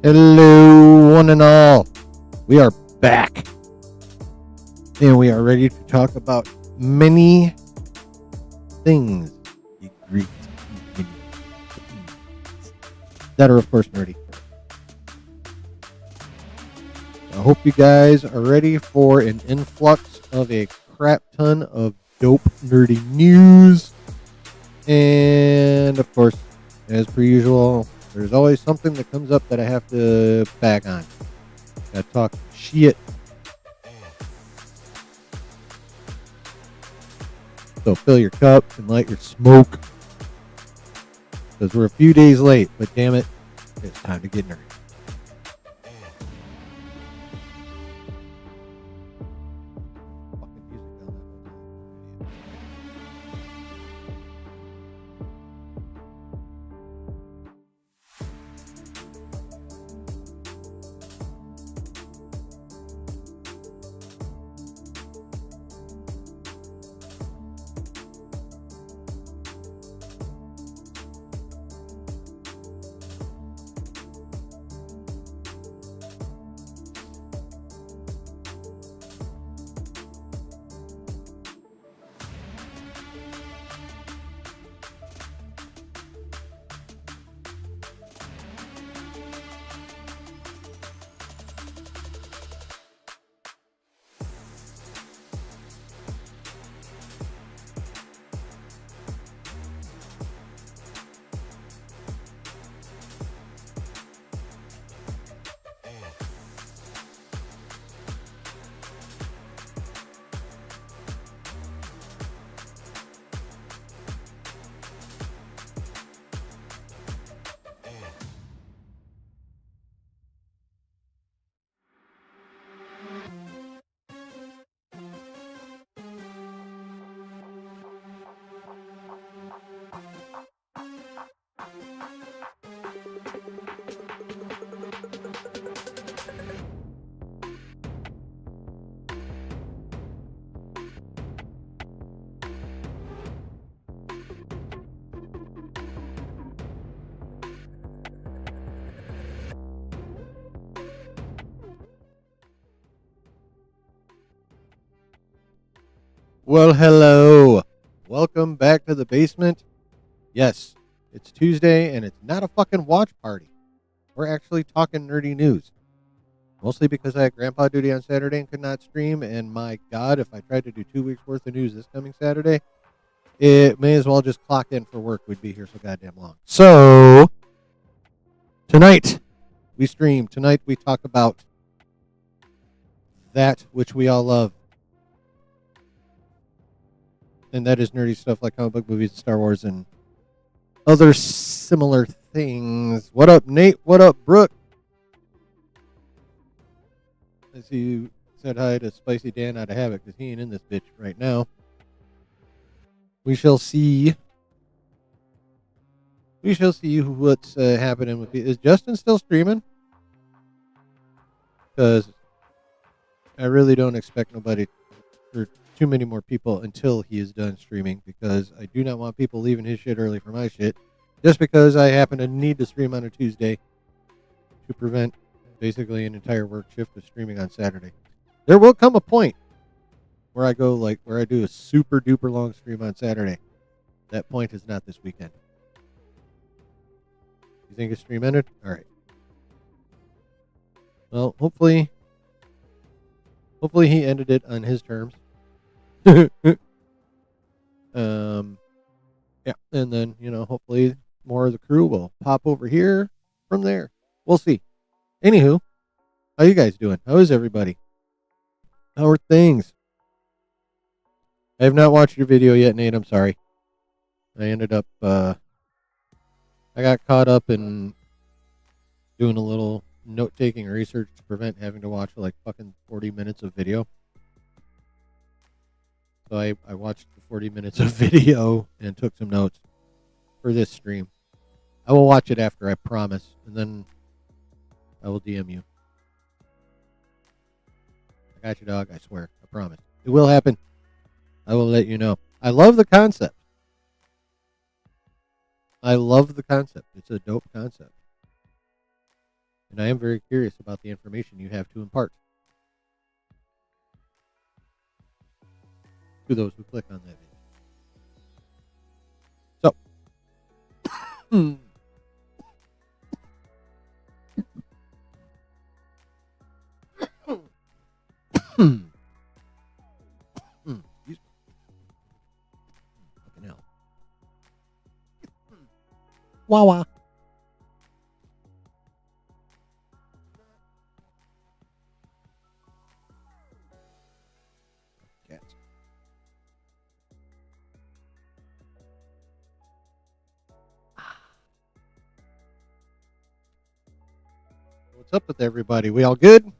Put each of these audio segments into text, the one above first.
Hello, one and all. We are back. And we are ready to talk about many things. That are, of course, nerdy. I hope you guys are ready for an influx of a crap ton of dope, nerdy news. And, of course, as per usual, there's always something that comes up that I have to bag on. Gotta talk shit. So fill your cup and light your smoke. Because we're a few days late, but damn it, it's time to get nerdy. Well, hello. Welcome back to the basement. Yes, it's Tuesday and it's not a fucking watch party. We're actually talking nerdy news. Mostly because I had grandpa duty on Saturday and could not stream. And my God, if I tried to do 2 weeks worth of news this coming Saturday, it may as well just clock in for work. We'd be here so goddamn long. So, tonight we stream. Tonight we talk about that which we all love. And that is nerdy stuff like comic book movies, Star Wars, and other similar things. What up, Nate? What up, Brooke? I see you said hi to Spicy Dan out of Havoc because he ain't in this bitch right now. We shall see. We shall see what's happening with it. Is Justin still streaming? Because I really don't expect nobody or too many more people until he is done streaming, because I do not want people leaving his shit early for my shit just because I happen to need to stream on a Tuesday to prevent basically an entire work shift of streaming on Saturday. There will come a point where I go where I do a super duper long stream on Saturday. That point is not this weekend. You think his stream ended? All right. Well, hopefully he ended it on his terms. Yeah, and then, hopefully more of the crew will pop over here from there. We'll see. Anywho, how you guys doing? How is everybody? How are things? I have not watched your video yet, Nate. I'm sorry. I ended up, I got caught up in doing a little note-taking research to prevent having to watch like fucking 40 minutes of video. So I watched the 40 minutes of video and took some notes for this stream. I will watch it after, I promise, and then I will DM you. I got you, dog. I swear. I promise. It will happen. I will let you know. I love the concept. I love the concept. It's a dope concept. And I am very curious about the information you have to impart to those who click on that video. So, excuse me. Fucking hell. Wawa. Cats. What's up with everybody? We all good?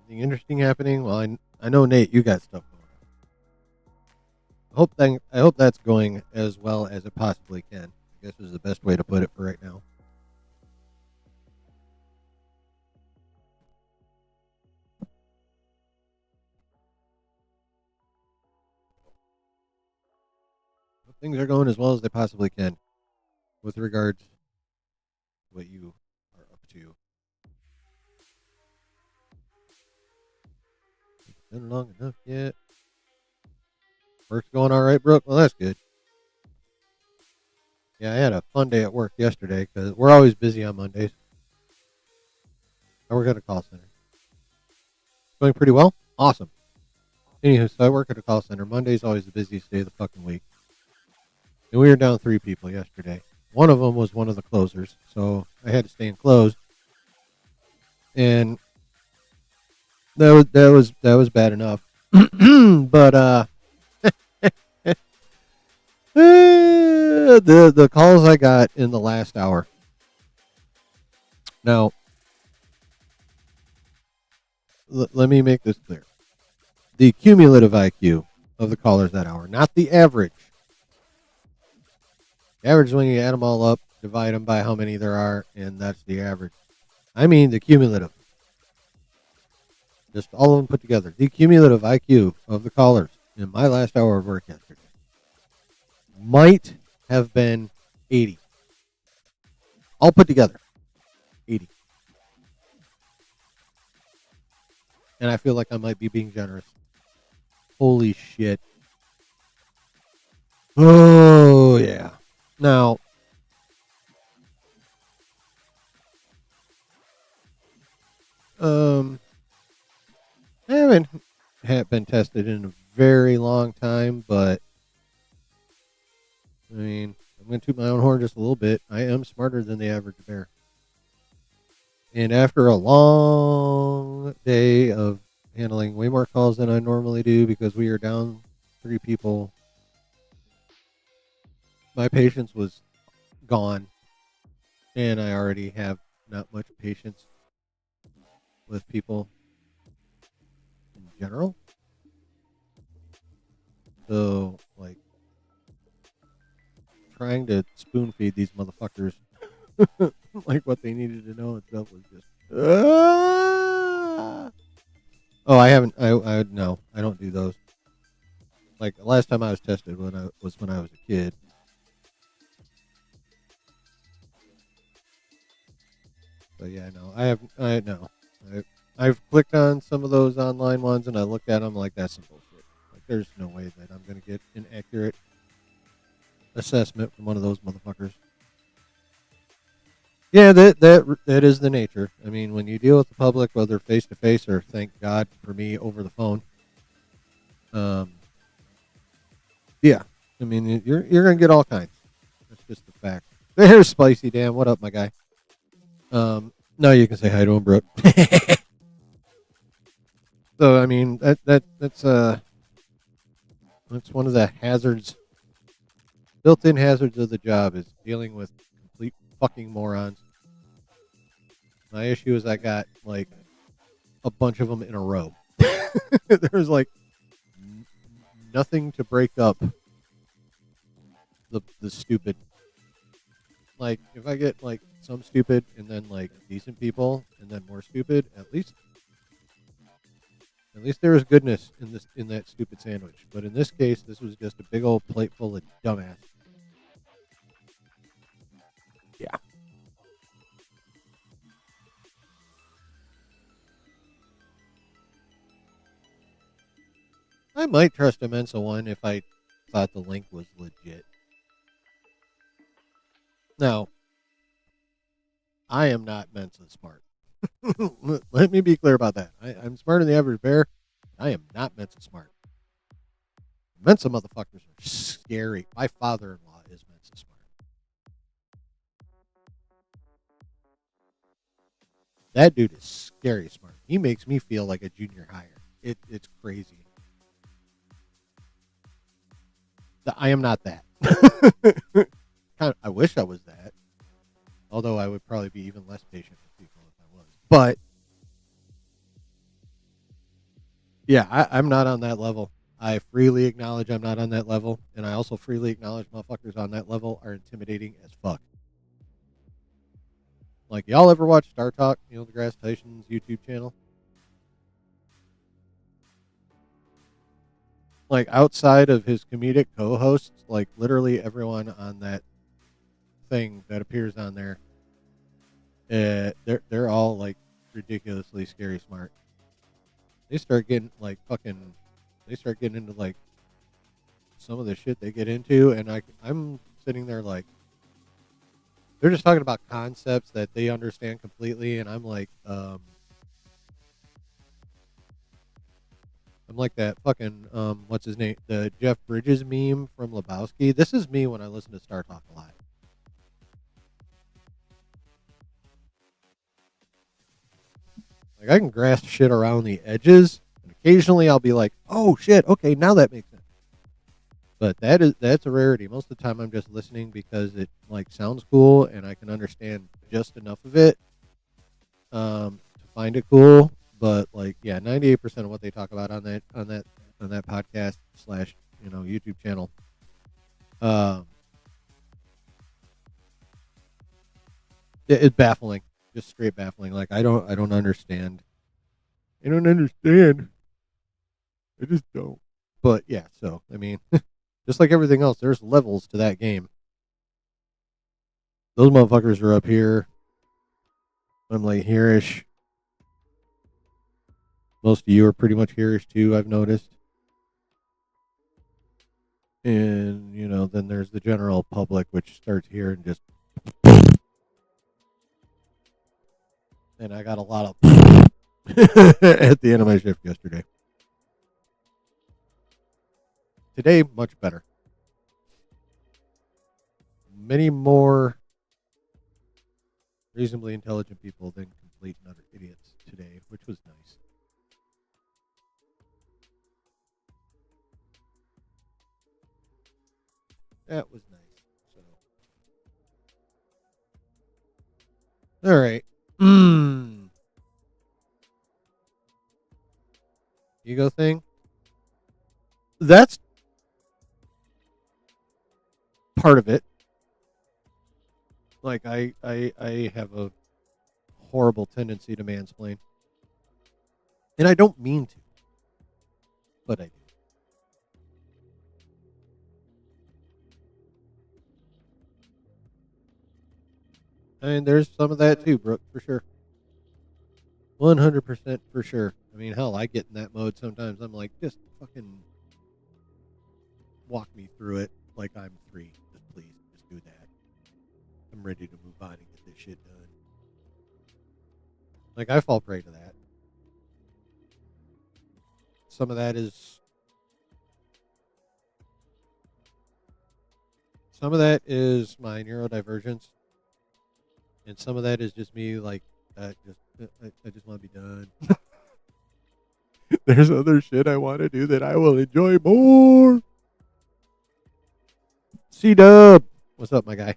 Anything interesting happening? Well, I know, Nate, you got stuff going on. I hope that's going as well as it possibly can. I guess is the best way to put it for right now. Things are going as well as they possibly can with regards to what you are up to. Been long enough yet. Work's going all right, Brooke? Well, that's good. Yeah, I had a fun day at work yesterday because we're always busy on Mondays. I work at a call center. Going pretty well? Awesome. Anywho, so I work at a call center. Monday's always the busiest day of the fucking week. And we were down 3 people yesterday. One of them was one of the closers, so I had to stay and close. And that was bad enough. But the calls I got in the last hour. Now, let me make this clear. The cumulative IQ of the callers that hour, not the average. The average is when you add them all up, divide them by how many there are, and that's the average. I mean the cumulative. Just all of them put together. The cumulative IQ of the callers in my last hour of work yesterday might have been 80. All put together. 80. And I feel like I might be being generous. Holy shit. Oh, yeah. Now, I haven't been tested in a very long time, but I mean, I'm going to toot my own horn just a little bit. I am smarter than the average bear. And after a long day of handling way more calls than I normally do because we are down 3 people, my patience was gone. And I already have not much patience with people in general. So, like, trying to spoon feed these motherfuckers like what they needed to know and stuff was just oh, I haven't no, I don't do those. Like the last time I was tested when I was a kid. But yeah, no, I've clicked on some of those online ones and I looked at them like that's some bullshit. Like there's no way that I'm gonna get an accurate assessment from one of those motherfuckers. Yeah, that is the nature. I mean, when you deal with the public, whether face to face or thank God for me over the phone, yeah, I mean you're gonna get all kinds. That's just the fact. There's Spicy Dan. What up, my guy? Now you can say hi to him, Brooke. So I mean that's one of the hazards, built-in hazards of the job is dealing with complete fucking morons. My issue is I got like a bunch of them in a row. There's like nothing to break up the stupid. Like if I get like some stupid and then like decent people and then more stupid, at least there is goodness in that stupid sandwich. But in this case, this was just a big old plate full of dumbass. Yeah. I might trust a Mensa one if I thought the link was legit. Now, I am not Mensa smart. Let me be clear about that. I'm smarter than the average bear. I am not Mensa smart. Mensa motherfuckers are scary. My father-in-law is Mensa smart. That dude is scary smart. He makes me feel like a junior hire. It's crazy. I am not that. I wish I was that. Although I would probably be even less patient with people if I was. But yeah, I'm not on that level. I freely acknowledge I'm not on that level, and I also freely acknowledge motherfuckers on that level are intimidating as fuck. Like, y'all ever watch Star Talk? You know, deGrasse Tyson's YouTube channel? Like, outside of his comedic co-hosts, like, literally everyone on that thing that appears on there, they're all, like, ridiculously scary smart. They start getting, like, they start getting into, like, some of the shit they get into, and I'm sitting there like, they're just talking about concepts that they understand completely, and I'm like that fucking what's his name, the Jeff Bridges meme from Lebowski. This is me when I listen to Star Talk a lot. Like, I can grasp shit around the edges, and occasionally I'll be like, oh shit, okay, now that makes sense. But that's a rarity. Most of the time I'm just listening because it, like, sounds cool and I can understand just enough of it to find it cool. But, like, yeah, 98% of what they talk about on that podcast slash, you know, YouTube channel, um, it's baffling, just straight baffling. Like, I don't understand. I don't understand. I just don't. But yeah, so I mean, just like everything else, there's levels to that game. Those motherfuckers are up here. I'm like here-ish. Most of you are pretty much here-ish too, I've noticed. And, you know, then there's the general public, which starts here and just. And I got a lot of at the end of my shift yesterday. Today, much better. Many more reasonably intelligent people than complete and utter idiots today, which was nice. That was nice. So, all right. Ego thing. That's part of it. Like, I have a horrible tendency to mansplain, and I don't mean to, but I do. And there's some of that too, Brooke, for sure. 100% for sure. I mean, hell, I get in that mode sometimes. I'm like, just fucking walk me through it like I'm 3. Just please, just do that. I'm ready to move on and get this shit done. Like, I fall prey to that. Some of that is my neurodivergence, and some of that is just me. Like, I just want to be done. There's other shit I want to do that I will enjoy more. C-Dub, what's up, my guy?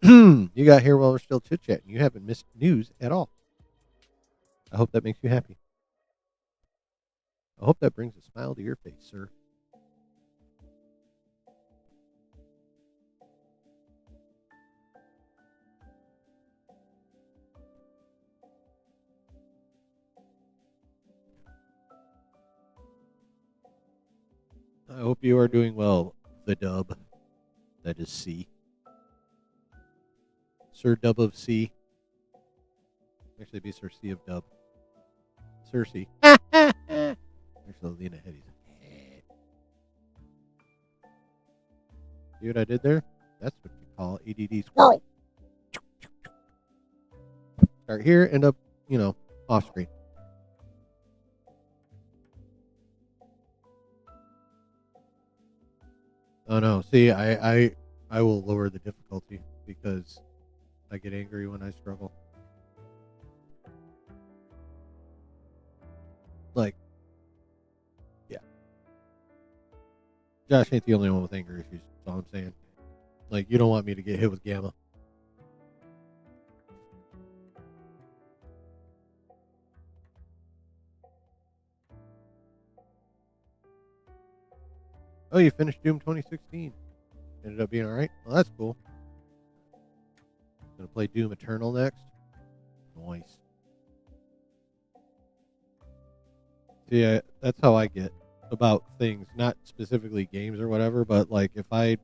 You got here while we're still chit-chatting. You haven't missed news at all. I hope that makes you happy. I hope that brings a smile to your face, sir. I hope you are doing well, the dub. That is C. Sir Dub of C. Actually, it'd be Sir C of Dub. Cersei. Actually, Lena Headey's. See what I did there? That's what you call ADD squirrel. Start here, end up, off screen. Oh no! See, I will lower the difficulty because I get angry when I struggle. Like, yeah. Josh ain't the only one with anger issues. That's all I'm saying. Like, you don't want me to get hit with gamma. Oh, you finished Doom 2016. Ended up being alright? Well, that's cool. Gonna play Doom Eternal next. Nice. See, that's how I get about things. Not specifically games or whatever, but like if I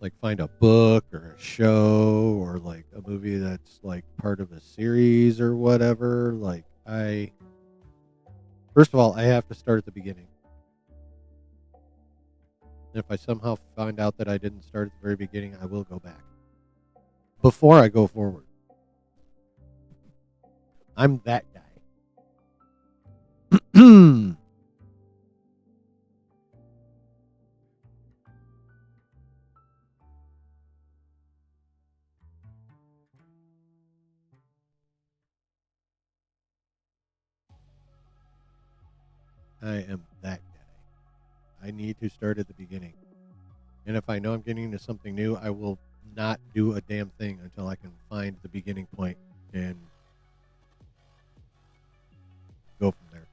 like find a book or a show or like a movie that's like part of a series or whatever, like first of all, I have to start at the beginning. And if I somehow find out that I didn't start at the very beginning, I will go back before I go forward. I'm that guy. I am that guy. I need to start at the beginning. And if I know I'm getting into something new, I will not do a damn thing until I can find the beginning point and go from there.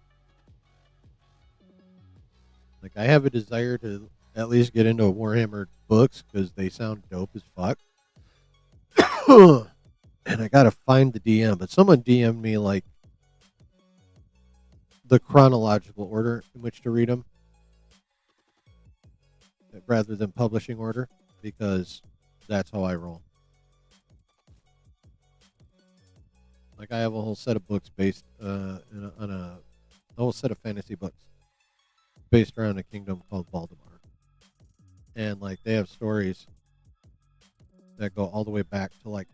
Like, I have a desire to at least get into Warhammer books because they sound dope as fuck. And I gotta find the DM, but someone DM'd me like the chronological order in which to read them rather than publishing order, because that's how I roll. Like, I have a whole set of books based on a whole set of fantasy books based around a kingdom called Valdemar, and like they have stories that go all the way back to like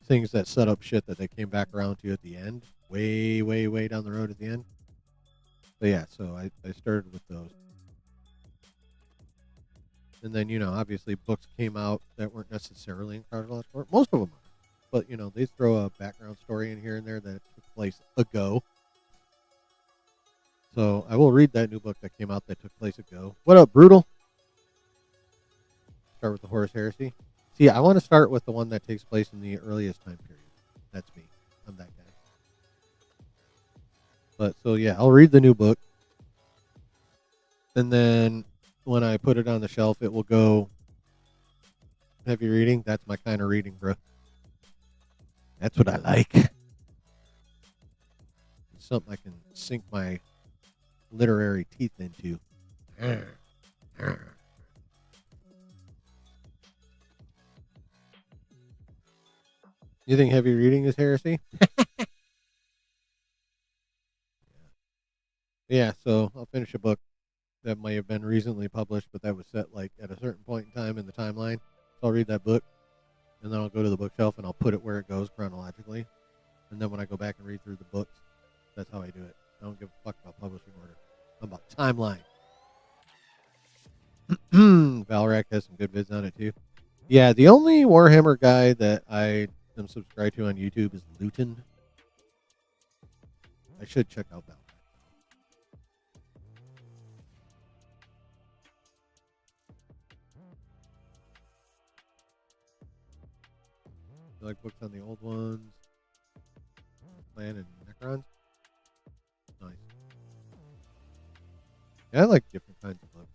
things that set up shit that they came back around to at the end, way down the road at the end. But yeah, so I started with those. And then, obviously books came out that weren't necessarily in chronological order. Most of them are. But, they throw a background story in here and there that took place ago. So I will read that new book that came out that took place ago. What up, Brutal? Start with the Horus Heresy. See, I want to start with the one that takes place in the earliest time period. That's me. I'm that guy. But so yeah, I'll read the new book. And then when I put it on the shelf, it will go heavy reading. That's my kind of reading, bro. That's what I like. It's something I can sink my literary teeth into. You think heavy reading is heresy? Yeah, so I'll finish a book that might have been recently published, but that was set like at a certain point in time in the timeline. So I'll read that book, and then I'll go to the bookshelf and I'll put it where it goes chronologically. And then when I go back and read through the books, that's how I do it. I don't give a fuck about publishing order. I'm about timeline. Valrak has some good vids on it too. Yeah, the only Warhammer guy that I am subscribed to on YouTube is Luton. I should check out Valrak. You like books on the old ones? Clan and Necrons? Nice. Yeah, I like different kinds of books.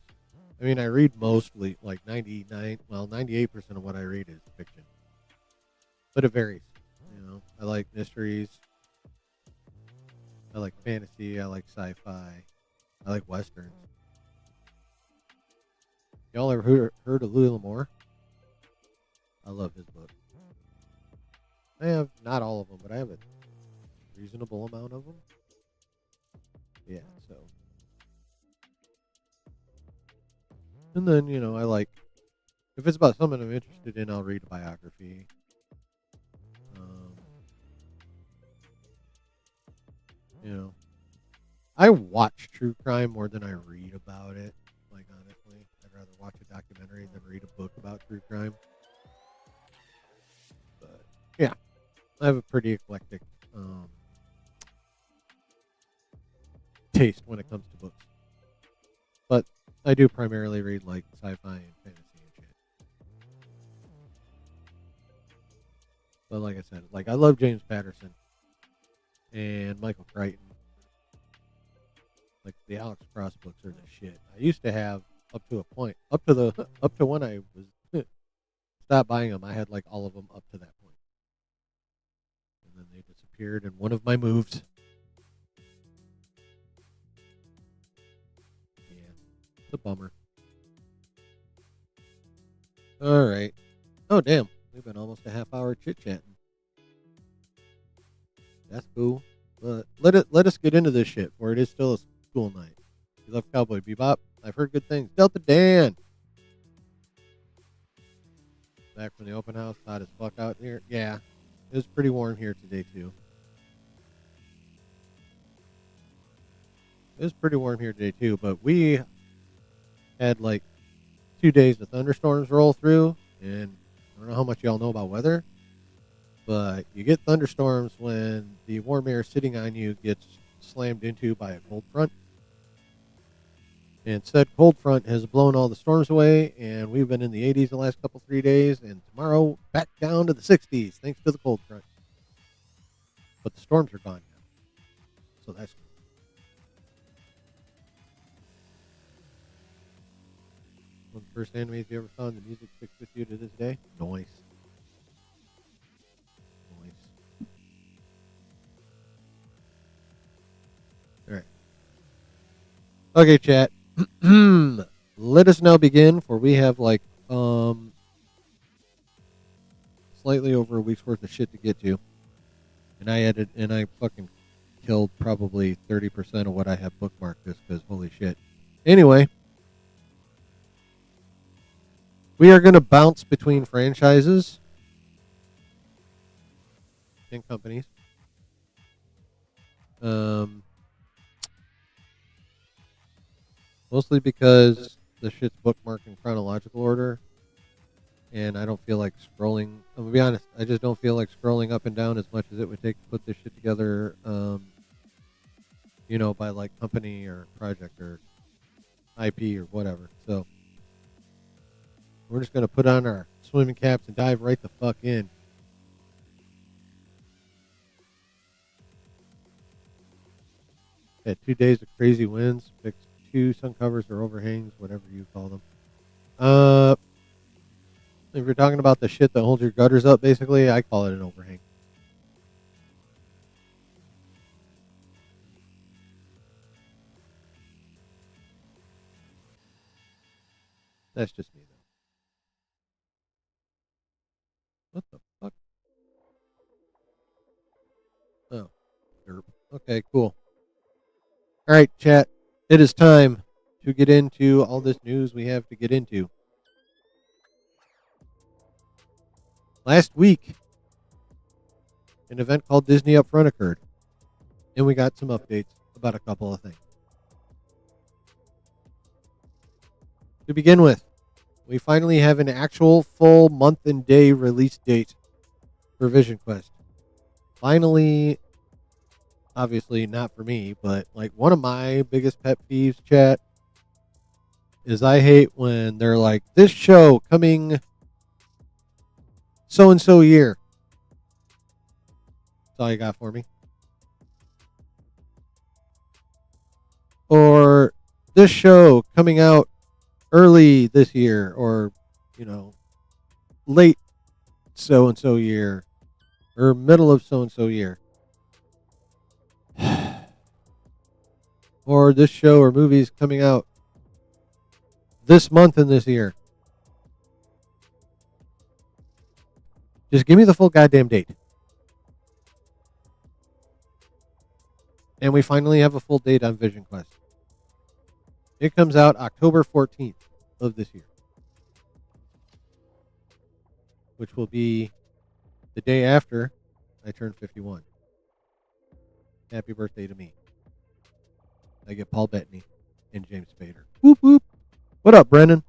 I mean, I read mostly like 98% of what I read is fiction. But it varies. I like mysteries. I like fantasy. I like sci-fi. I like westerns. Y'all ever heard of Louis L'Amour? I love his book. I have not all of them, but I have a reasonable amount of them. Yeah, so. And then, I like, if it's about something I'm interested in, I'll read a biography. I watch true crime more than I read about it. Like, honestly, I'd rather watch a documentary than read a book about true crime. But, yeah, I have a pretty eclectic taste when it comes to books. But I do primarily read, like, sci-fi and fantasy and shit. But like I said, like, I love James Patterson and Michael Crichton. Like, the Alex Cross books are the shit. I used to have up to a point, up to when I was stopped buying them. I had like all of them up to that point, and then they disappeared in one of my moves. Yeah, it's a bummer. All right. Oh damn, we've been almost a half hour chit chatting. That's cool. But let us get into this shit, for it is still a school night. You love Cowboy Bebop? I've heard good things. Delta Dan! Back from the open house. Hot as fuck out here. Yeah, it was pretty warm here today, too. It was pretty warm here today, too, but we had like 2 days of thunderstorms roll through, and I don't know how much y'all know about weather, but you get thunderstorms when the warm air sitting on you gets slammed into by a cold front. And said cold front has blown all the storms away, and we've been in the 80s the last 3 days, and tomorrow back down to the 60s thanks to the cold front. But the storms are gone now, so that's cool. One of the first animes you ever saw, and the music sticks with you to this day? Noise. All right. Okay, chat. Let us now begin, for we have like slightly over a week's worth of shit to get to, and I fucking killed probably 30% of what I have bookmarked this, because holy shit. Anyway, we are going to bounce between franchises and companies. Mostly because the shit's bookmarked in chronological order, and I don't feel like scrolling. I'm gonna be honest, I just don't feel like scrolling up and down as much as it would take to put this shit together, by like company or project or IP or whatever. So we're just gonna put on our swimming caps and dive right the fuck in. Had 2 days of crazy winds, fixed 2 sun covers or overhangs, whatever you call them. If you're talking about the shit that holds your gutters up, basically, I call it an overhang. That's just me, though. What the fuck? Oh, derp. Okay, cool. All right, chat. It is time to get into all this news we have to get into. Last week, an event called Disney Upfront occurred, and we got some updates about a couple of things. To begin with, we finally have an actual full month and day release date for Vision Quest. Finally, obviously not for me, but like one of my biggest pet peeves, chat, is I hate when they're like, this show coming so-and-so year. That's all you got for me. Or this show coming out early this year, or, late so-and-so year, or middle of so-and-so year. Or this show or movies coming out this month and this year. Just give me the full goddamn date. And we finally have a full date on Vision Quest. It comes out October 14th of this year, which will be the day after I turn 51. Happy birthday to me. I get Paul Bettany and James Spader. Whoop, whoop. What up, Brennan?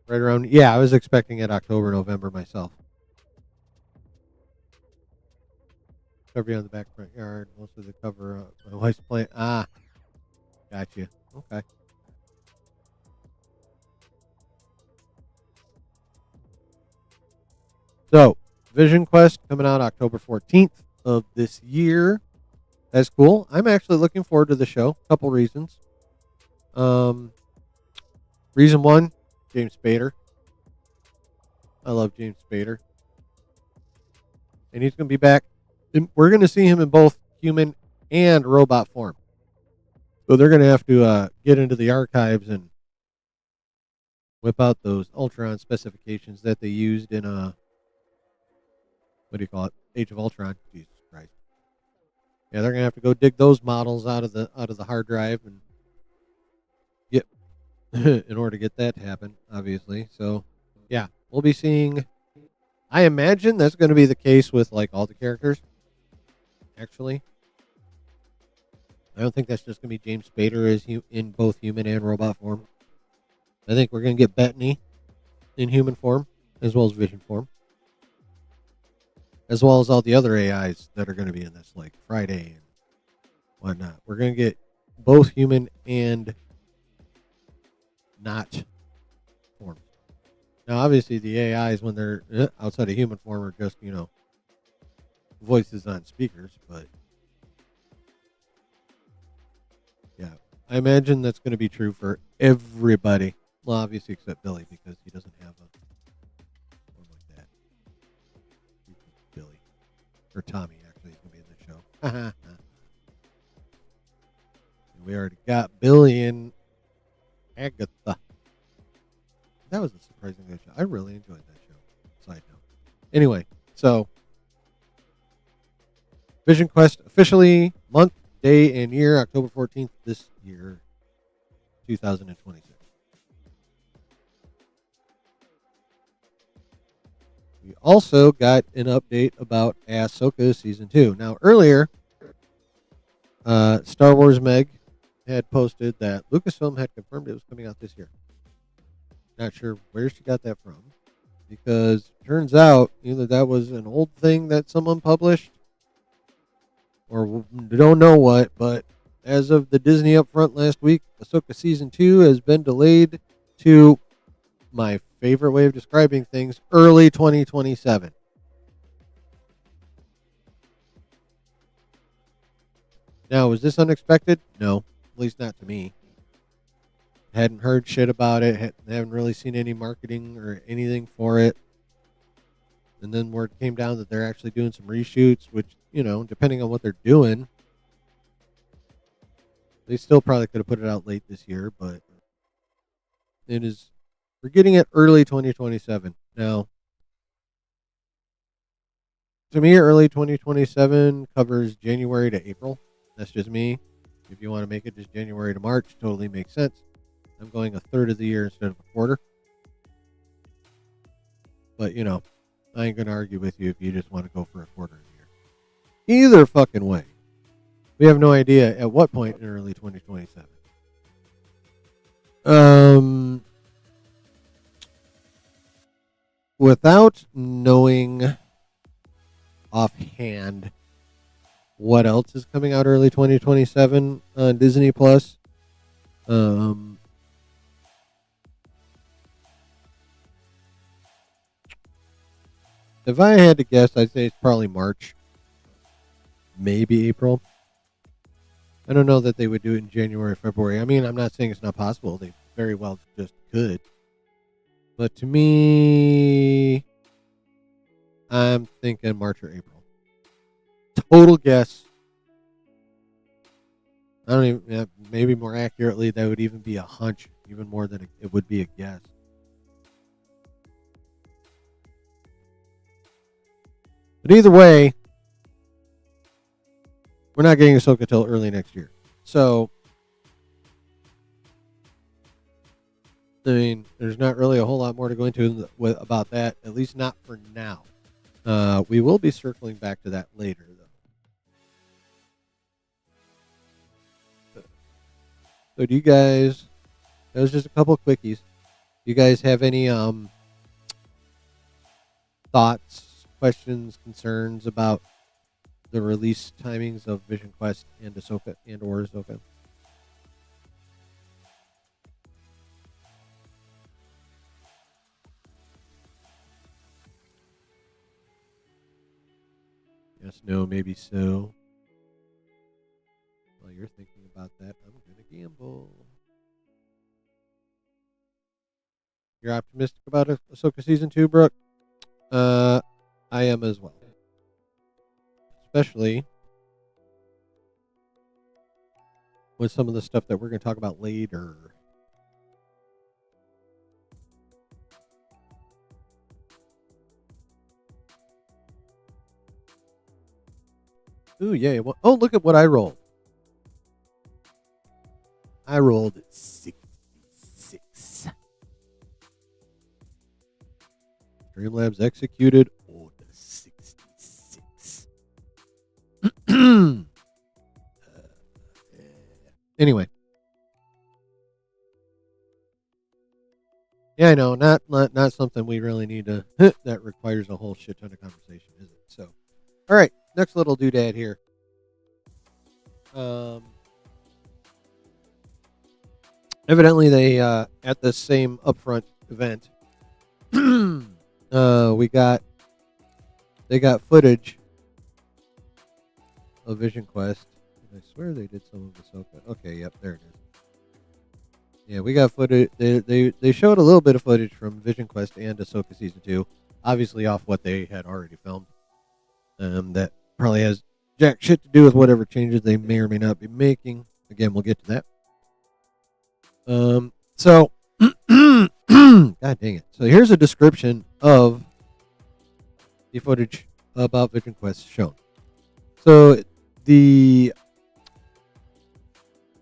Right around, yeah, I was expecting it October, November myself. Cover on the back front yard. Most of the cover, my wife's playing. Ah, got you. Okay. So, Vision Quest coming out October 14th of this year. That's cool. I'm actually looking forward to the show. Couple reasons. Reason one, James Spader. I love James Spader. And he's going to be back. We're going to see him in both human and robot form. So they're going to have to get into the archives and whip out those Ultron specifications that they used in what do you call it? Age of Ultron. Jesus Christ. Yeah, they're going to have to go dig those models out of the hard drive and get in order to get that to happen, obviously. So, yeah, we'll be seeing. I imagine that's going to be the case with like all the characters. Actually, I don't think that's just going to be James Spader as in both human and robot form. I think we're going to get Bettany in human form as well as Vision form, as well as all the other AIs that are going to be in this, like Friday and whatnot. We're going to get both human and not form. Now, obviously, the AIs, when they're outside of human form, are just, voices on speakers. But, yeah, I imagine that's going to be true for everybody. Well, obviously, except Billy, because he doesn't have a form like that. Billy. Or Tommy, actually, is going to be in the show. We already got Billy and Agatha. That was a surprisingly good show. I really enjoyed that show. Side note. Anyway, so Vision Quest officially month, day, and year, October 14th this year, 2026. We also got an update about Ahsoka Season 2. Now, earlier, Star Wars Meg had posted that Lucasfilm had confirmed it was coming out this year. Not sure where she got that from, because it turns out either that was an old thing that someone published, or don't know what, but as of the Disney upfront last week, Ahsoka Season 2 has been delayed to, my favorite way of describing things, early 2027. Now, was this unexpected? No, at least not to me. Hadn't heard shit about it. Haven't really seen any marketing or anything for it. And then word came down that they're actually doing some reshoots, which, depending on what they're doing, they still probably could have put it out late this year, but we're getting it early 2027. Now, to me, early 2027 covers January to April. That's just me. If you want to make it just January to March, totally makes sense. I'm going a third of the year instead of a quarter. But, I ain't going to argue with you if you just want to go for a quarter of the year. Either fucking way. We have no idea at what point in early 2027. Without knowing offhand what else is coming out early 2027 on Disney Plus, if I had to guess, I'd say it's probably March, maybe April. I don't know that they would do it in January or February. I mean, I'm not saying it's not possible. They very well just could. But to me, I'm thinking March or April. Total guess. I don't even, maybe more accurately, that would even be a hunch. even more than it would be a guess. But either way, we're not getting Ahsoka till early next year. So, I mean, there's not really a whole lot more to go into about that, at least not for now. We will be circling back to that later, though. So do you guys, that was just a couple of quickies. Do you guys have any thoughts, questions, concerns about the release timings of Vision Quest and Ahsoka or Ahsoka? Yes, no, maybe so. While you're thinking about that, I'm going to gamble. You're optimistic about Ahsoka Season 2, Brooke? I am as well. Especially with some of the stuff that we're going to talk about later. Ooh, yeah. Oh, look at what I rolled. I rolled 66. Streamlabs executed Order 66. Anyway. Yeah, I know. Not something we really need to. That requires a whole shit ton of conversation, is it? So, all right. Next little doodad here. Evidently, they at the same upfront event, they got footage of Vision Quest. I swear they did some of Ahsoka. Okay, yep, there it is. Yeah, we got footage. They showed a little bit of footage from Vision Quest and Ahsoka Season 2, obviously off what they had already filmed. That probably has jack shit to do with whatever changes they may or may not be making. Again, we'll get to that. So, God dang it. So here's a description of the footage about Vision Quest shown. So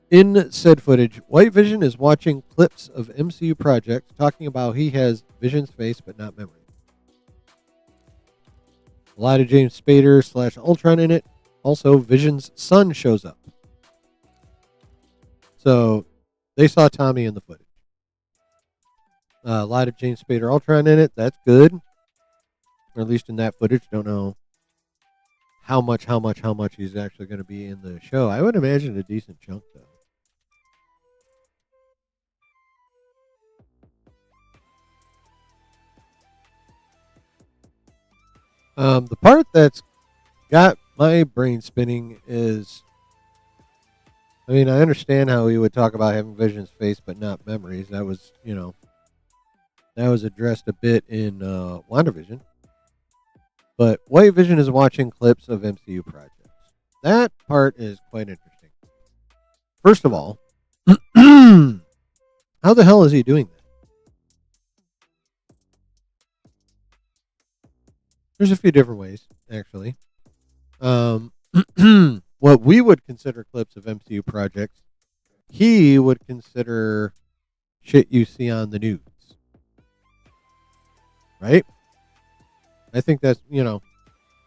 in said footage, White Vision is watching clips of MCU projects talking about he has Vision's face but not memory. A lot of James Spader / Ultron in it. Also, Vision's son shows up. So, they saw Tommy in the footage. A lot of James Spader Ultron in it. That's good. Or at least in that footage. Don't know how much he's actually going to be in the show. I would imagine a decent chunk, though. The part that's got my brain spinning is, I mean, I understand how he would talk about having Vision's face but not memories. That was, that was addressed a bit in WandaVision. But White Vision is watching clips of MCU projects. That part is quite interesting. First of all, how the hell is he doing that? There's a few different ways, actually. What we would consider clips of MCU projects, he would consider shit you see on the news. Right? I think that's,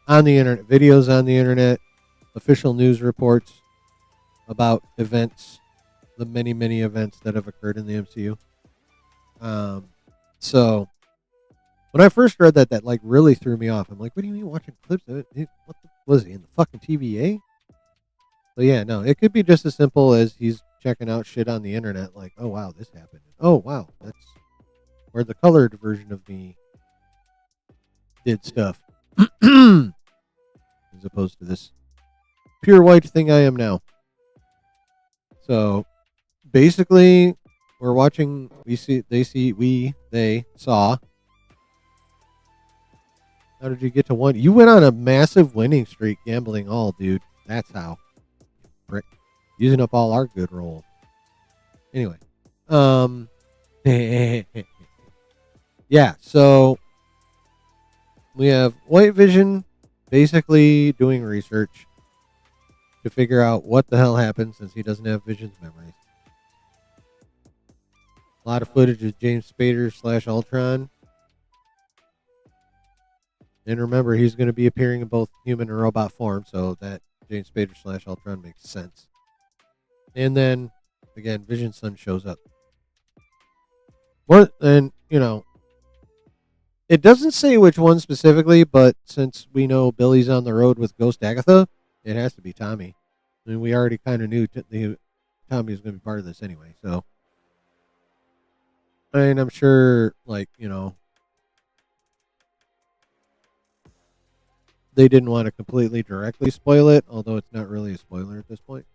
on the internet, videos on the internet, official news reports about events, the many, many events that have occurred in the MCU. So when I first read that like really threw me off. I'm like, what do you mean watching clips of it? What was he in the fucking TVA? But yeah, no, it could be just as simple as he's checking out shit on the internet. Like, oh wow, this happened. Oh wow, that's where the colored version of me did stuff, as opposed to this pure white thing I am now. So basically, we're watching. They saw. How did you get to one? You went on a massive winning streak gambling all, dude. That's how. Prick. Using up all our good rolls. Anyway. Um, yeah. So we have White Vision basically doing research to figure out what the hell happened since he doesn't have Vision's memories. A lot of footage of James Spader / Ultron. And remember, he's going to be appearing in both human and robot form, so that James Spader / Ultron makes sense. And then, again, Vision's son shows up. And, it doesn't say which one specifically, but since we know Billy's on the road with Ghost Agatha, it has to be Tommy. I mean, we already kind of knew Tommy was going to be part of this anyway, so. I mean, I'm sure, they didn't want to completely directly spoil it, although it's not really a spoiler at this point.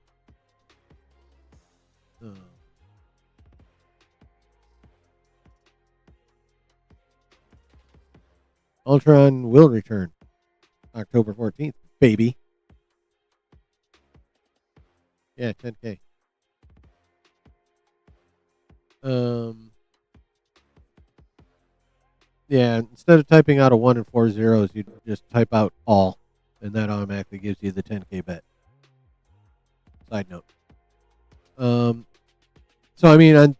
Ultron will return October 14th, baby. Yeah, 10K. Yeah, instead of typing out a 1 and 4 zeros, you just type out all, and that automatically gives you the 10K bet. Side note. So I mean,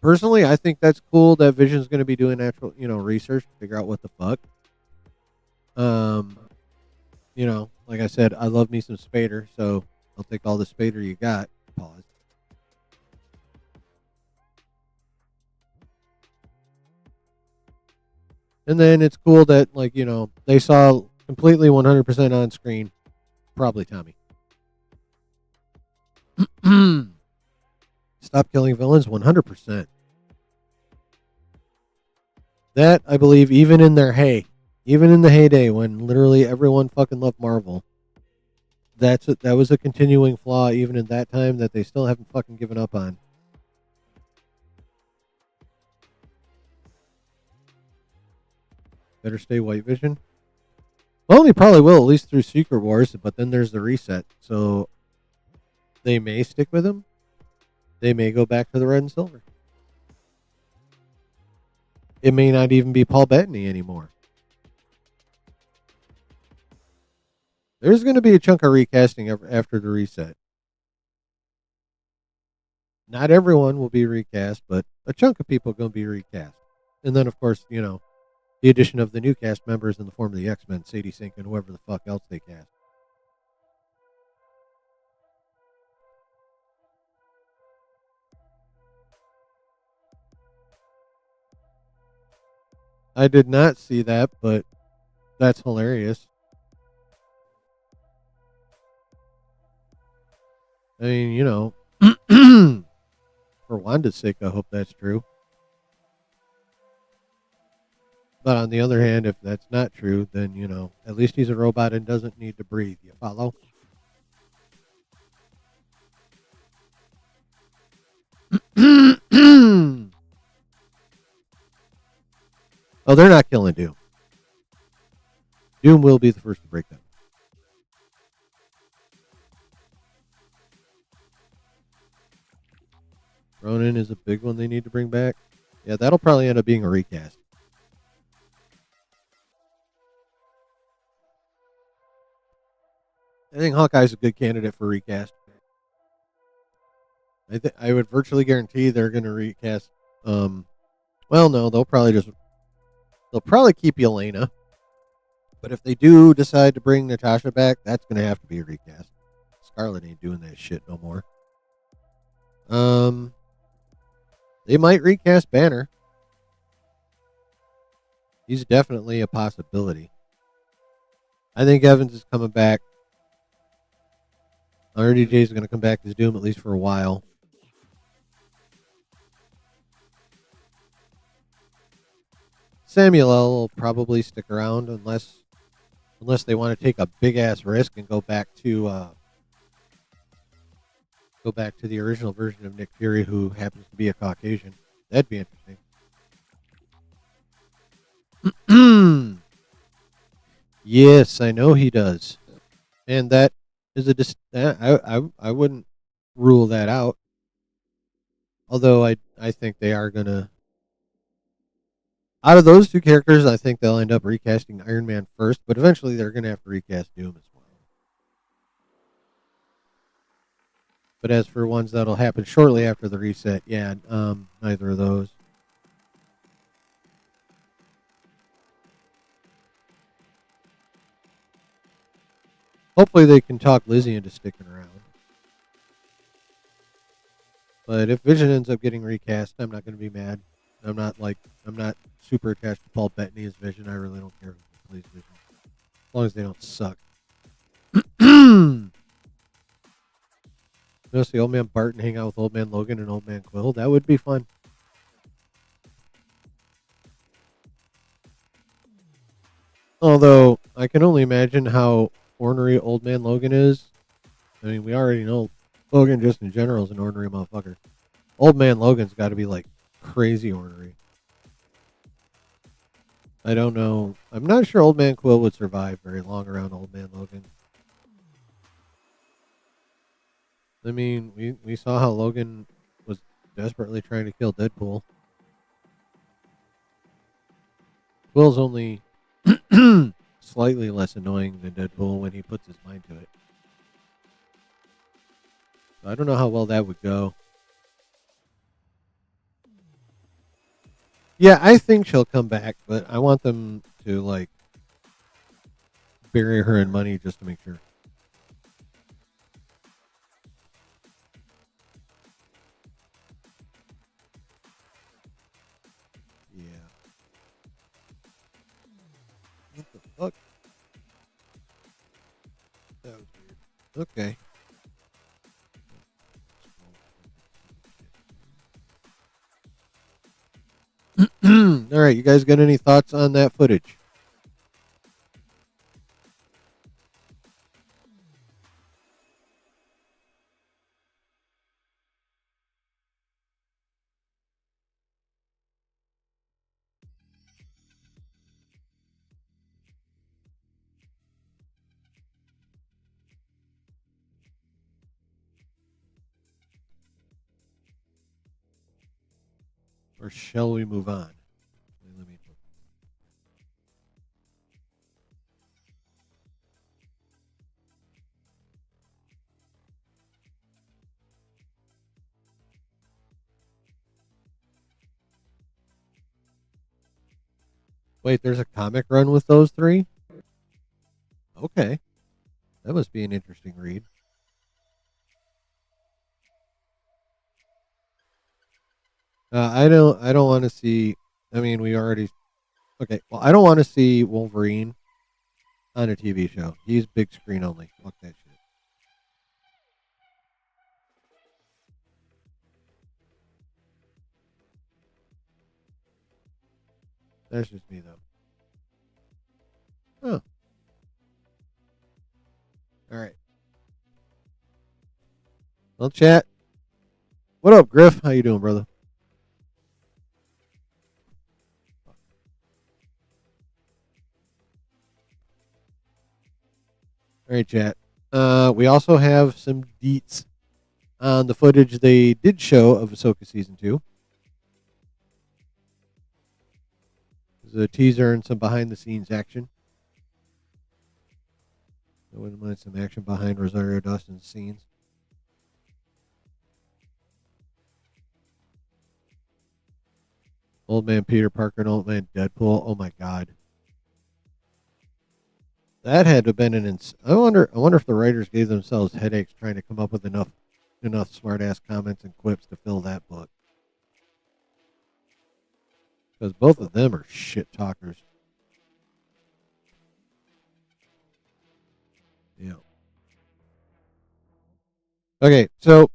personally, I think that's cool that Vision's going to be doing actual, research to figure out what the fuck. Like I said, I love me some Spader, so I'll take all the Spader you got. Pause. And then it's cool that, they saw completely 100% on screen, probably Tommy. Stop killing villains 100%. That, I believe, even in the heyday when literally everyone fucking loved Marvel, that was a continuing flaw even in that time that they still haven't fucking given up on. Better stay White Vision. Well, they probably will, at least through Secret Wars, but then there's the reset, so they may stick with him. They may go back to the red and silver. It may not even be Paul Bettany anymore. There's going to be a chunk of recasting after the reset. Not everyone will be recast, but a chunk of people are going to be recast. And then, of course, the addition of the new cast members in the form of the X-Men, Sadie Sink, and whoever the fuck else they cast. I did not see that, but that's hilarious. I mean, for Wanda's sake, I hope that's true. But on the other hand, if that's not true, then, at least he's a robot and doesn't need to breathe. You follow? Oh, they're not killing Doom. Doom will be the first to break them. Ronan is a big one they need to bring back. Yeah, that'll probably end up being a recast. I think Hawkeye's a good candidate for recast. I would virtually guarantee they're going to recast. Well, no, they'll probably keep Yelena. But if they do decide to bring Natasha back, that's going to have to be a recast. Scarlet ain't doing that shit no more. They might recast Banner. He's definitely a possibility. I think Evans is coming back. RDJ is going to come back as Doom at least for a while. Samuel L. will probably stick around unless they want to take a big ass risk and go back to the original version of Nick Fury, who happens to be a Caucasian. That'd be interesting. Yes, I know he does, and that is I wouldn't rule that out. Although I I think they are gonna. Out of those two characters, I think they'll end up recasting Iron Man first, but eventually they're gonna have to recast Doom as well. But as for ones that'll happen shortly after the reset, yeah, neither of those. Hopefully they can talk Lizzie into sticking around. But if Vision ends up getting recast, I'm not going to be mad. I'm not super attached to Paul Bettany as Vision. I really don't care who plays Vision, as long as they don't suck. You know, see Old Man Barton hang out with Old Man Logan and Old Man Quill. That would be fun. Although I can only imagine how ornery Old Man Logan is. I mean, we already know Logan just in general is an ornery motherfucker. Old Man Logan's got to be like crazy ornery. I don't know. I'm not sure Old Man Quill would survive very long around Old Man Logan. I mean, we saw how Logan was desperately trying to kill Deadpool. Quill's only slightly less annoying than Deadpool when he puts his mind to it. So I don't know how well that would go. Yeah, I think she'll come back, but I want them to like bury her in money just to make sure. Yeah. What the fuck? That was weird. Okay. All right, you guys got any thoughts on that footage? Or shall we move on? Let me Wait, there's a comic run with those three? Okay. That must be an interesting read. I don't want to see. I mean, we already. Okay, well, I don't want to see Wolverine on a TV show. He's big screen only. Fuck that shit. That's just me though. Oh, all right. Well, chat. What up, Griff? How you doing, brother? All right, chat. We also have some deets on the footage they did show of Ahsoka season 2. There's a teaser and some behind the scenes action. I wouldn't mind some action behind Rosario Dawson's scenes. Old Man Peter Parker and Old Man Deadpool. Oh my god. That had to have been an I wonder if the writers gave themselves headaches trying to come up with enough smart ass comments and quips to fill that book. Because both of them are shit talkers. Yeah. Okay, so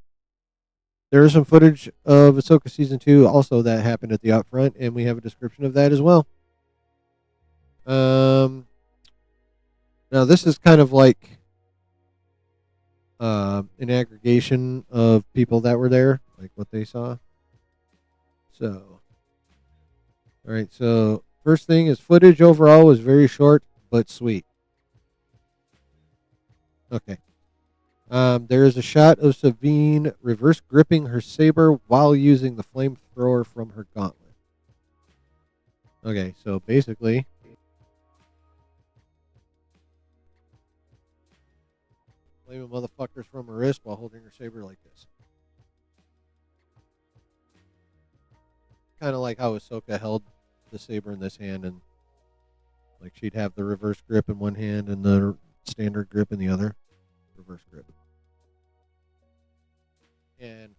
there is some footage of Ahsoka season 2 also that happened at the upfront, and we have a description of that as well. Now this is kind of like an aggregation of people that were there, like what they saw. So, all right. So first thing is footage overall was very short but sweet. Okay. There is a shot of Sabine reverse gripping her saber while using the flamethrower from her gauntlet. Okay, so basically, flaming motherfuckers from her wrist while holding her saber like this. Kind of like how Ahsoka held the saber in this hand, and like she'd have the reverse grip in one hand and the standard grip in the other. Reverse grip. And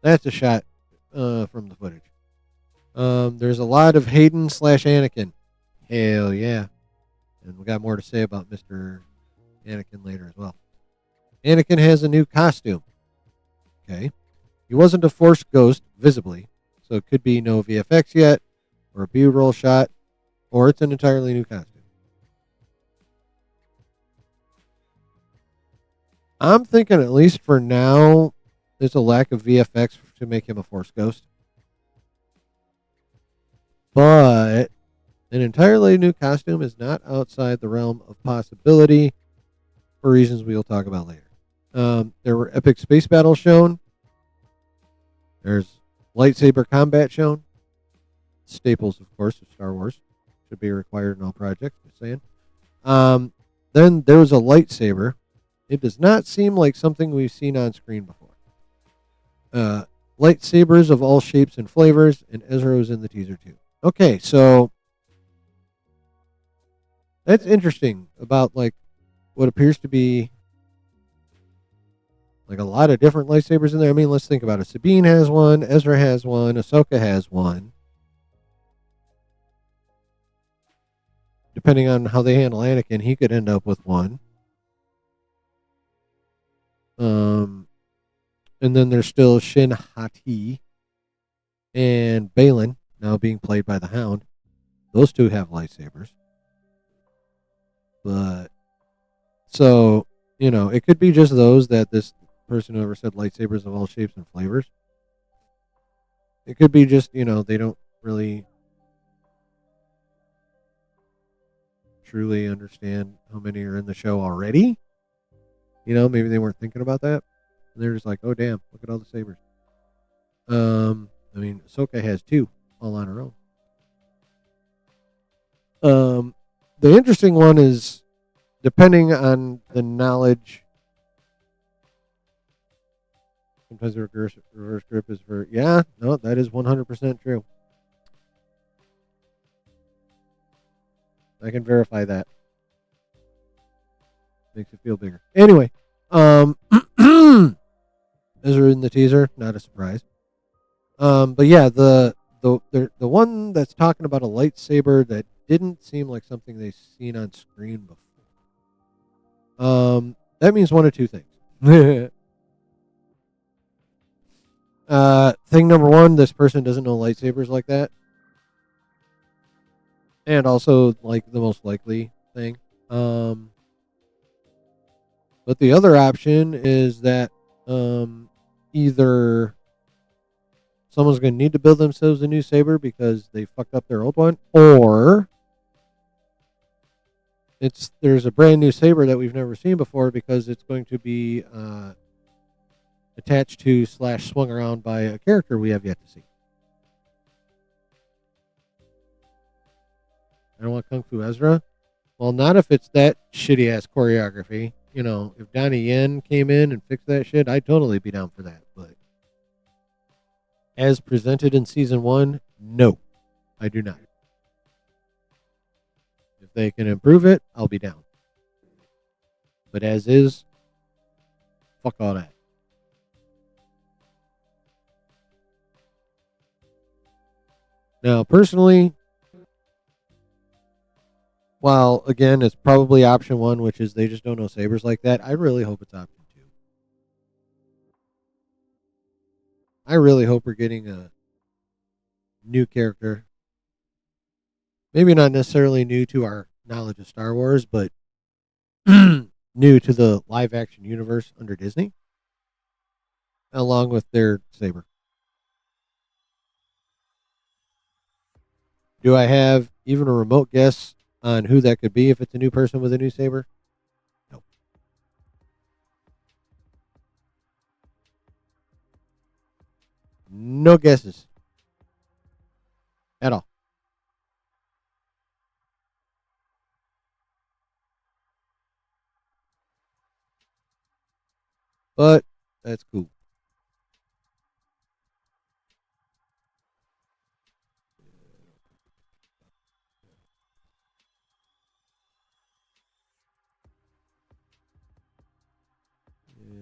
that's a shot from the footage. There's a lot of Hayden / Anakin. Hell yeah. And we got more to say about Mr. Anakin later as well. Anakin has a new costume. Okay. He wasn't a Force ghost, visibly, so it could be no VFX yet, or a B-roll shot, or it's an entirely new costume. I'm thinking, at least for now, there's a lack of VFX to make him a Force ghost. But an entirely new costume is not outside the realm of possibility for reasons we will talk about later. There were epic space battles shown. There's lightsaber combat shown. Staples, of course, of Star Wars. Should be required in all projects, just saying. Then there was a lightsaber. It does not seem like something we've seen on screen before. Lightsabers of all shapes and flavors, and Ezra was in the teaser too. Okay, so that's interesting about like what appears to be like a lot of different lightsabers in there. I mean, let's think about it. Sabine has one, Ezra has one, Ahsoka has one. Depending on how they handle Anakin, he could end up with one. And then there's still Shin Hati and Balin, now being played by the Hound. Those two have lightsabers. But, so, you know, it could be just those that this person who ever said lightsabers of all shapes and flavors. It could be just, you know, they don't really truly understand how many are in the show already. You know, maybe they weren't thinking about that. And they're just like, oh, damn, look at all the sabers. I mean, Ahsoka has two all on her own. The interesting one is, depending on the knowledge, sometimes the reverse grip is for, yeah, no, that is 100% true. I can verify that. Makes it feel bigger. Anyway, Ezra in the teaser, not a surprise. But yeah, the one that's talking about a lightsaber that didn't seem like something they've seen on screen before. That means one of two things. Thing number one, this person doesn't know lightsabers like that. And also, like, the most likely thing. But the other option is that either someone's going to need to build themselves a new saber because they fucked up their old one, or there's a brand new saber that we've never seen before because it's going to be attached to / swung around by a character we have yet to see. I don't want Kung Fu Ezra. Well, not if it's that shitty ass choreography. You know, if Donnie Yen came in and fixed that shit, I'd totally be down for that. But as presented in season 1, no, I do not. If they can improve it, I'll be down. But as is, fuck all that. Now, personally, while, again, it's probably option 1, which is they just don't know sabers like that, I really hope it's option 2. I really hope we're getting a new character. Maybe not necessarily new to our knowledge of Star Wars, but new to the live-action universe under Disney, along with their saber. Do I have even a remote guess on who that could be if it's a new person with a new saber? No. No guesses at all. But that's cool. Yeah.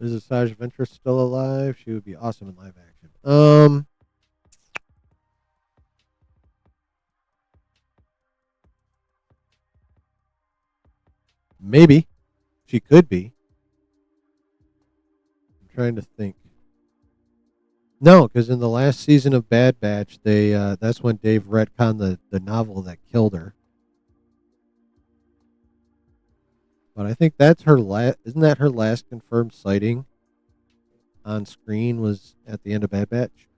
Is Asajj Ventress still alive? She would be awesome in live action. Maybe she could be. I'm trying to think. No, because in the last season of Bad Batch, they that's when Dave retconned the novel that killed her. But I think that's her last. Isn't that her last confirmed sighting on screen? Was at the end of Bad Batch.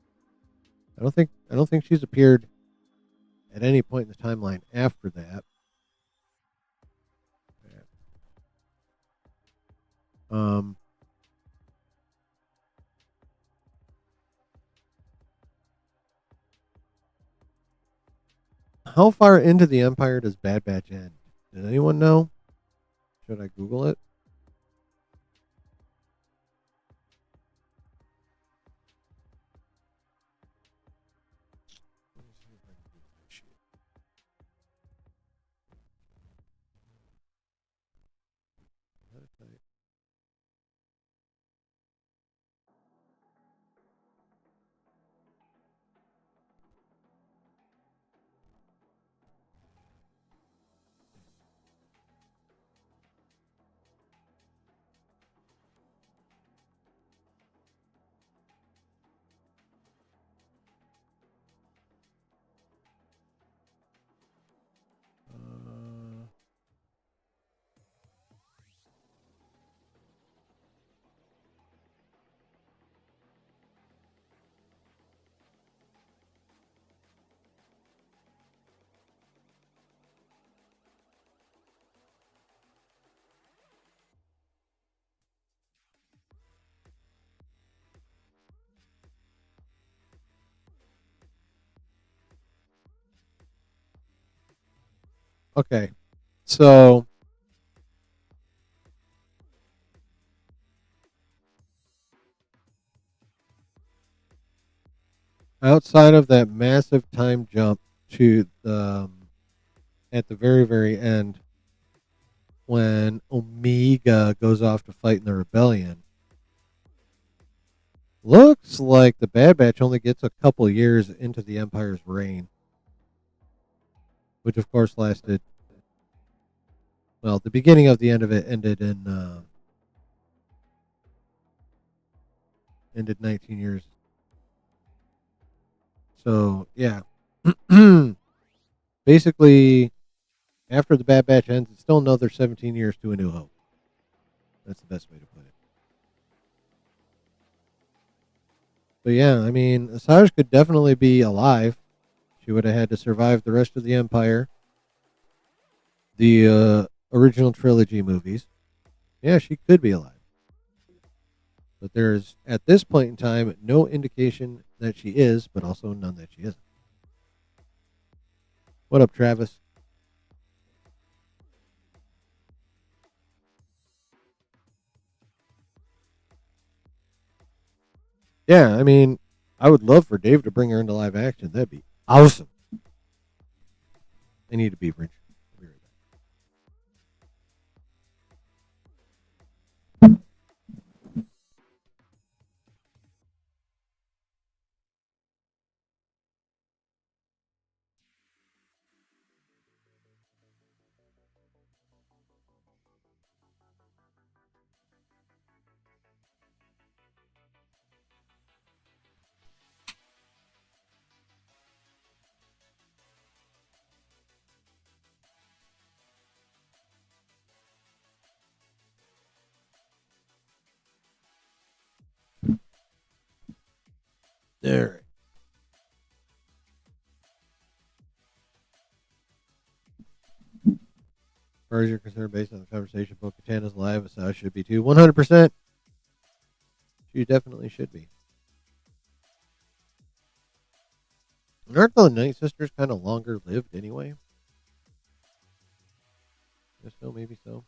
I don't think she's appeared at any point in the timeline after that. Um, how far into the Empire does Bad Batch end? Does anyone know? Should I Google it? Let me see if I can Google this shit. Uh, okay, so outside of that massive time jump to the at the very end when Omega goes off to fight in the rebellion, looks like the Bad Batch only gets a couple years into the Empire's reign, which of course lasted. Well, the beginning of the end of it ended 19 years. So yeah, basically after the Bad Batch ends, it's still another 17 years to A New Hope. That's the best way to put it. But yeah, I mean, Asajj could definitely be alive. She would have had to survive the rest of the Empire, the original trilogy movies. Yeah, she could be alive. But there's, at this point in time, no indication that she is, but also none that she isn't. What up, Travis? Yeah, I mean, I would love for Dave to bring her into live action. That'd be awesome. I need a beverage. I'll be right There. As far as you're concerned, based on the conversation, Bo-Katan is live. Asajj should be too. 100%. She definitely should be. And aren't the Night Sisters kind of longer lived anyway? Guess so, maybe so.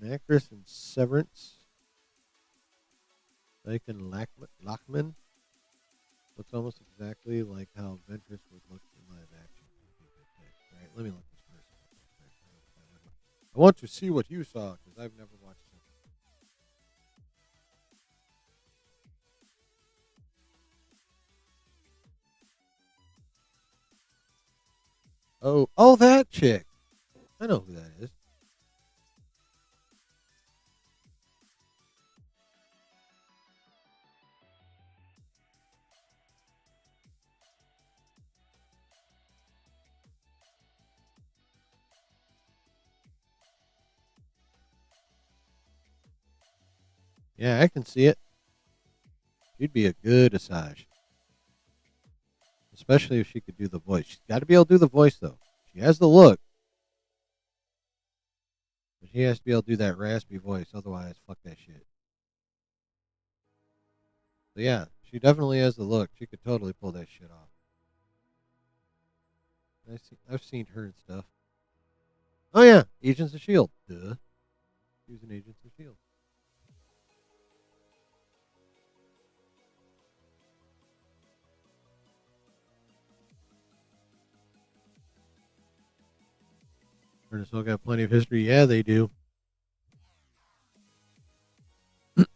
An actress in Severance, Lycan Lachman, looks almost exactly like how Ventress would look in live action. All right, let me look this person up. I want to see what you saw because I've never watched it. Oh, that chick. I know who that is. Yeah, I can see it. She'd be a good Asajj, especially if she could do the voice. She's got to be able to do the voice though. She has the look, but she has to be able to do that raspy voice. Otherwise, fuck that shit. So yeah, she definitely has the look. She could totally pull that shit off. I've seen her and stuff. Oh yeah, Agents of Shield. Duh, she was in Agents of Shield. Her still got plenty of history. Yeah, they do.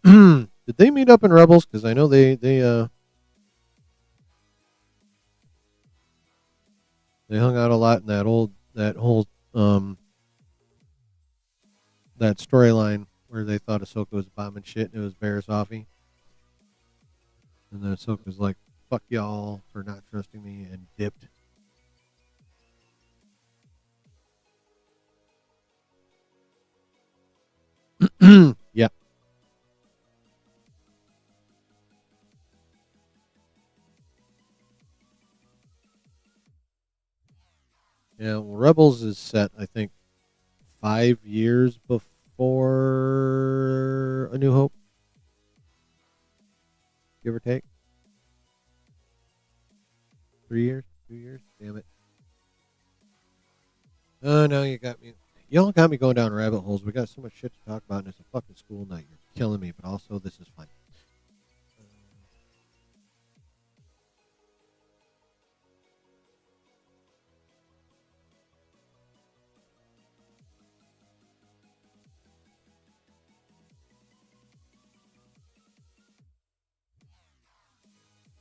Did they meet up in Rebels? Because I know they hung out a lot in that whole that storyline where they thought Ahsoka was bombing shit and it was Barriss Offee. And then Ahsoka was like, fuck y'all for not trusting me and dipped. Yeah. Yeah, well, Rebels is set, I think, 5 years before A New Hope, give or take. 3 years? 2 years? Damn it. Oh, no, you got me. Y'all got me going down rabbit holes. We got so much shit to talk about, and it's a fucking school night. You're killing me, but also this is fun.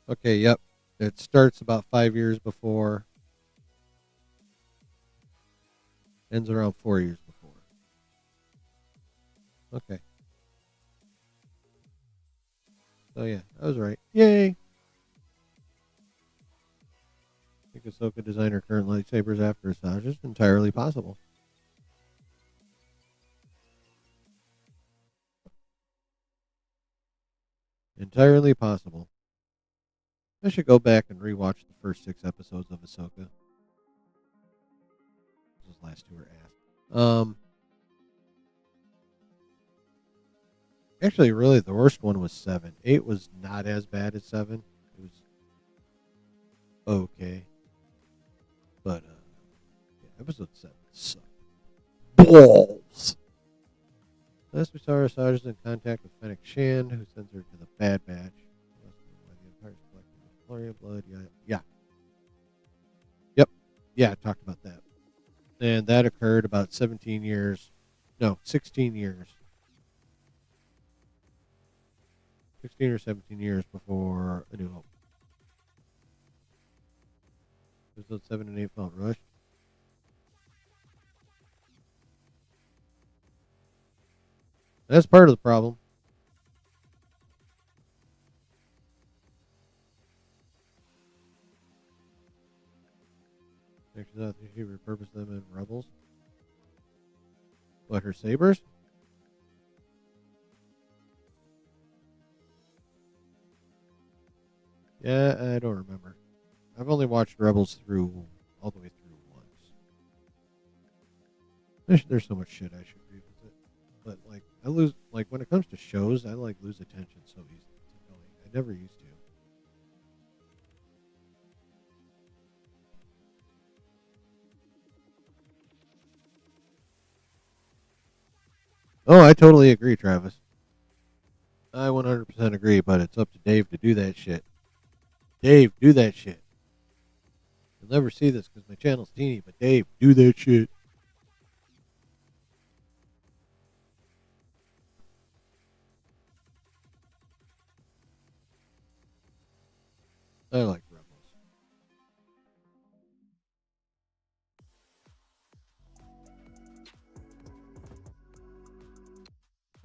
Okay, yep. It starts about 5 years before, ends around 4 years before. Okay. So yeah, I was right. Yay! I think Ahsoka designed her current lightsabers after Asajj is entirely possible. Entirely possible. I should go back and rewatch the first 6 episodes of Ahsoka. Those last two are ass. Actually, really, the worst one was 7. 8 was not as bad as 7. It was okay, but yeah, episode 7 sucked balls. Last we saw her, Asajj is in contact with Fennec Shand, who sends her to the Bad Batch. The Empire's collecting Florian blood. Yeah. Yep. Yeah, I talked about that. And that occurred about 17 years. No, 16 years. 16 or 17 years before A New Hope. Episode 7 and 8 felt rushed. That's part of the problem. She thought she repurposed them in Rebels. What, her sabers? Yeah, I don't remember. I've only watched Rebels through all the way through once. There's so much shit I should revisit, but like I lose like when it comes to shows, I like lose attention so easily. It's annoying. I never used to. Oh, I totally agree, Travis. I 100% agree, but it's up to Dave to do that shit. Dave, do that shit. You'll never see this because my channel's teeny, but Dave, do that shit. I like Rebels.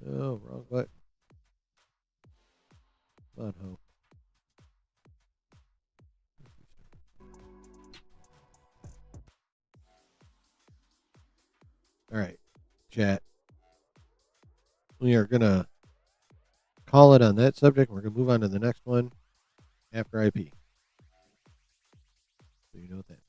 Oh, wrong button. Come on, Ho. All right, chat. We are going to call it on that subject. We're going to move on to the next one after IP. So you know what that means.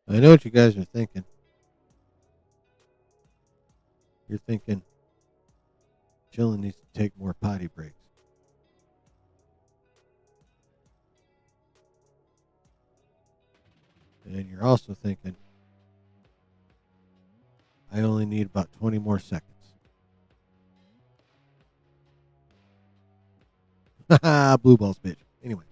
I know what you guys are thinking. You're thinking, Chillin needs to take more potty breaks. And you're also thinking, I only need about 20 more seconds. Haha, blue balls, bitch. Anyway.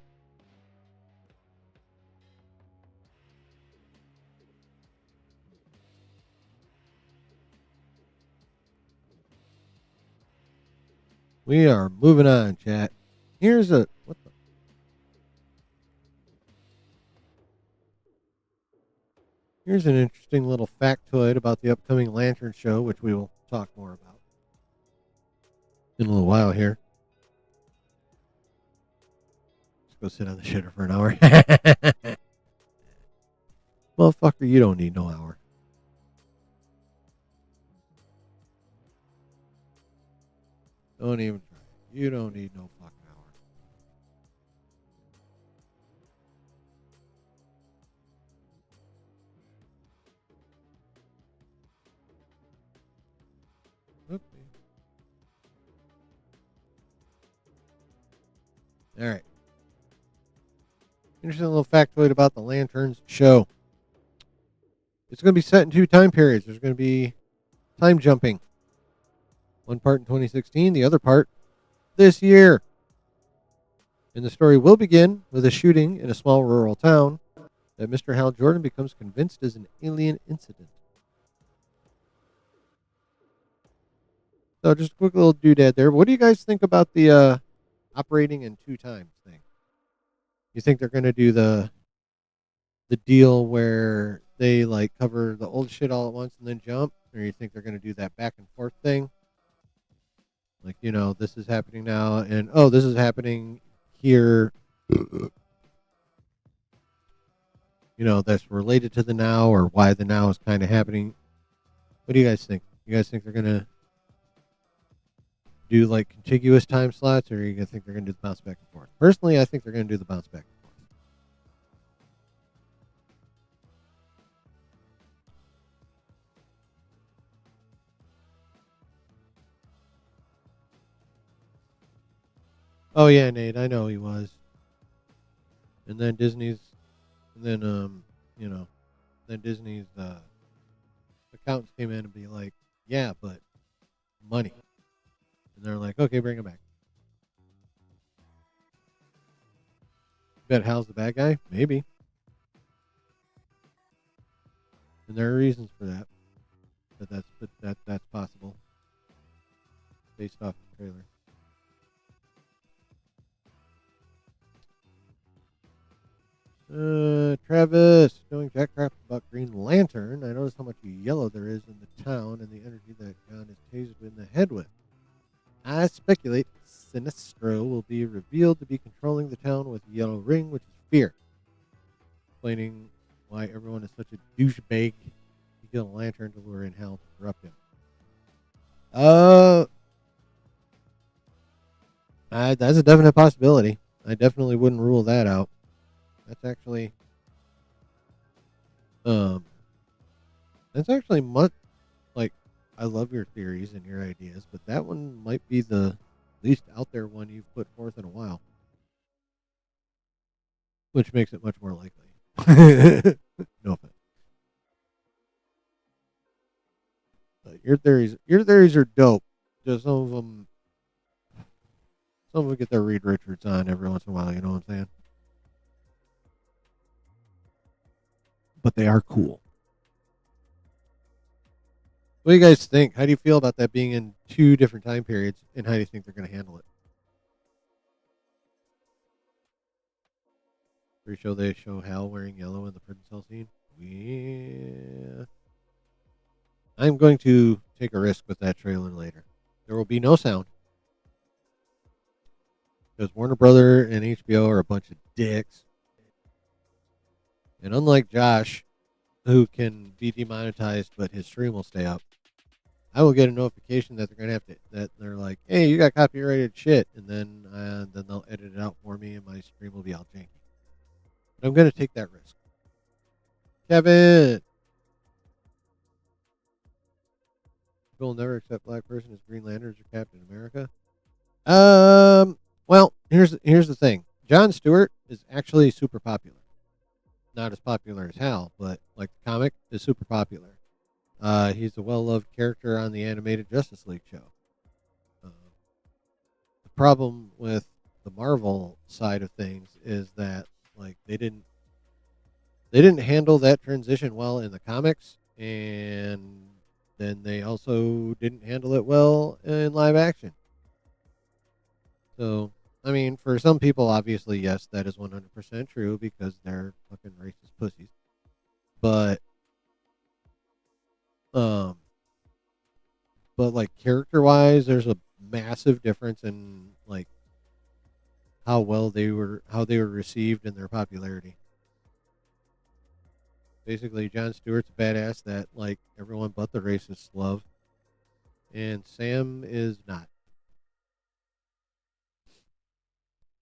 We are moving on, chat. Here's a what the Here's an interesting little factoid about the upcoming Lantern show, which we will talk more about in a little while here. Let's go sit on the shitter for an hour. Motherfucker, you don't need no hour. Don't even try. You don't need no fucking hour. Okay. All right. Interesting little factoid about the Lanterns show. It's going to be set in two time periods. There's going to be time jumping. One part in 2016, the other part this year. And the story will begin with a shooting in a small rural town that Mr. Hal Jordan becomes convinced is an alien incident. So just a quick little doodad there. What do you guys think about the operating in 2 times thing? You think they're going to do the deal where they like cover the old shit all at once and then jump, or you think they're going to do that back and forth thing? Like, this is happening now, and this is happening here. That's related to the now, or why the now is kind of happening. What do you guys think? You guys think they're going to do like contiguous time slots, or are you going to think they're going to do the bounce back and forth? Personally, I think they're going to do the bounce back and forth. Oh yeah, Nate, I know he was. And then then Disney's accountants came in and be like, yeah, but money. And they're like, okay, bring him back. Bet Hal's the bad guy? Maybe. And there are reasons for that. But that's possible. Based off the trailer. Travis, knowing Jack Craft about Green Lantern, I noticed how much yellow there is in the town and the energy that Gunn is tased in the head with. I speculate Sinestro will be revealed to be controlling the town with a yellow ring, which is fear. Explaining why everyone is such a douchebag. You get a lantern to lure in Hal to corrupt him. That's a definite possibility. I definitely wouldn't rule that out. That's actually much like, I love your theories and your ideas, but that one might be the least out there one you've put forth in a while, which makes it much more likely. No offense. But your theories are dope. Just some of them get their Reed Richards on every once in a while. You know what I'm saying? But they are cool. What do you guys think? How do you feel about that being in 2 different time periods, and how do you think they're going to handle it? Pre-show they show Hal wearing yellow in the prison cell scene. Yeah. I'm going to take a risk with that trailer later. There will be no sound. Because Warner Brother and HBO are a bunch of dicks. And unlike Josh, who can be demonetized but his stream will stay up, I will get a notification that they're going to have to, that they're like, hey, you got copyrighted shit. And then they'll edit it out for me and my stream will be all janky. But I'm going to take that risk. Kevin! People will never accept black person as Green Lanterns or Captain America. Well, here's the thing. Jon Stewart is actually super popular. Not as popular as Hal, but like the comic is super popular. He's a well-loved character on the animated Justice League show. The problem with the Marvel side of things is that like they didn't handle that transition well in the comics, and then they also didn't handle it well in live action. So, I mean, for some people, obviously, yes, that is 100% true because they're fucking racist pussies. But like character-wise, there's a massive difference in like how they were received and their popularity. Basically, Jon Stewart's a badass that like everyone but the racists love, and Sam is not.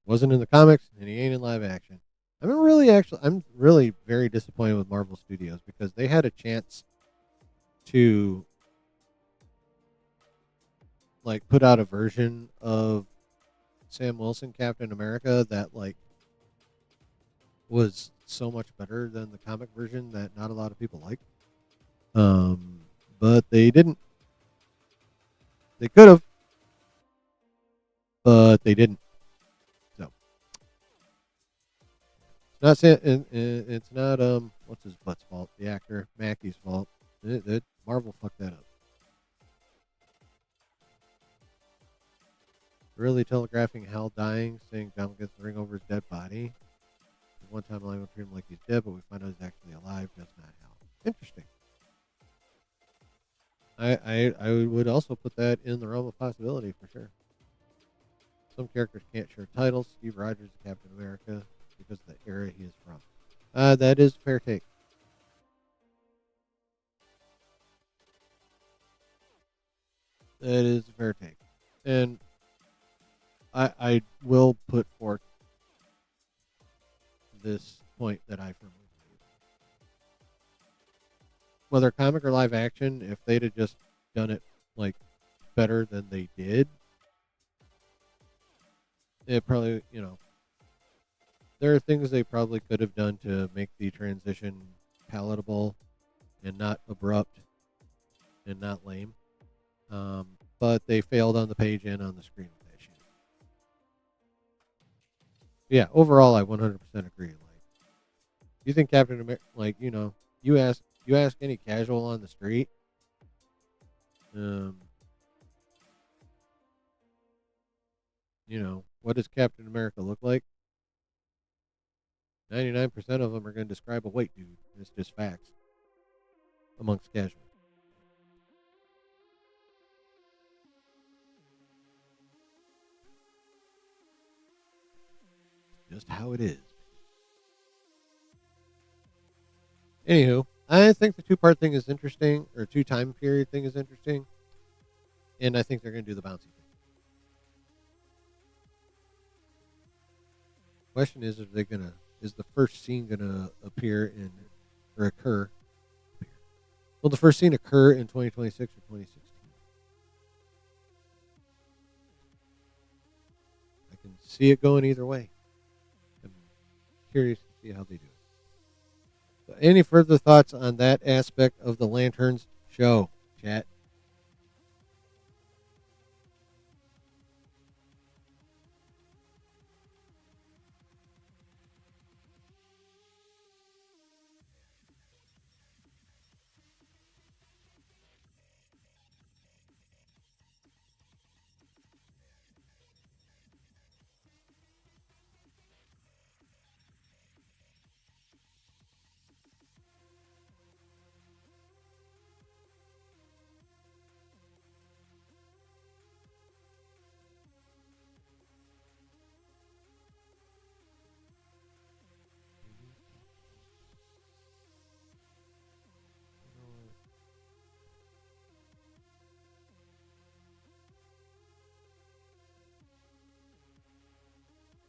Wasn't in the comics, and he ain't in live action. I'm really very disappointed with Marvel Studios because they had a chance to like put out a version of Sam Wilson Captain America that like was so much better than the comic version that not a lot of people like. But they didn't. They could have, but they didn't. So, Not saying it's not what's his butt's fault. The actor Mackey's fault. Marvel fucked that up. Really telegraphing Hal dying, saying Dom gets the ring over his dead body. One time, I would treat him like he's dead, but we find out he's actually alive. That's not Hal. Interesting. I would also put that in the realm of possibility for sure. Some characters can't share titles. Steve Rogers is Captain America because of the era he is from. That is a fair take. That is a fair take. And I will put forth this point that I firmly believe. Whether comic or live action, if they'd have just done it like better than they did, it probably, there are things they probably could have done to make the transition palatable and not abrupt and not lame. But they failed on the page and on the screen with that shit. Yeah, overall, I 100% agree. Like, you think Captain America, you ask any casual on the street, um, what does Captain America look like? 99% of them are going to describe a white dude. It's just facts amongst casuals. Just how it is. Anywho, I think the two-part thing is interesting, or two-time period thing is interesting, and I think they're going to do the bouncy thing. Question is the first scene gonna appear in or occur? Will the first scene occur in 2026 or 2016? I can see it going either way. I'm curious to see how they do it. So any further thoughts on that aspect of the Lanterns show, chat?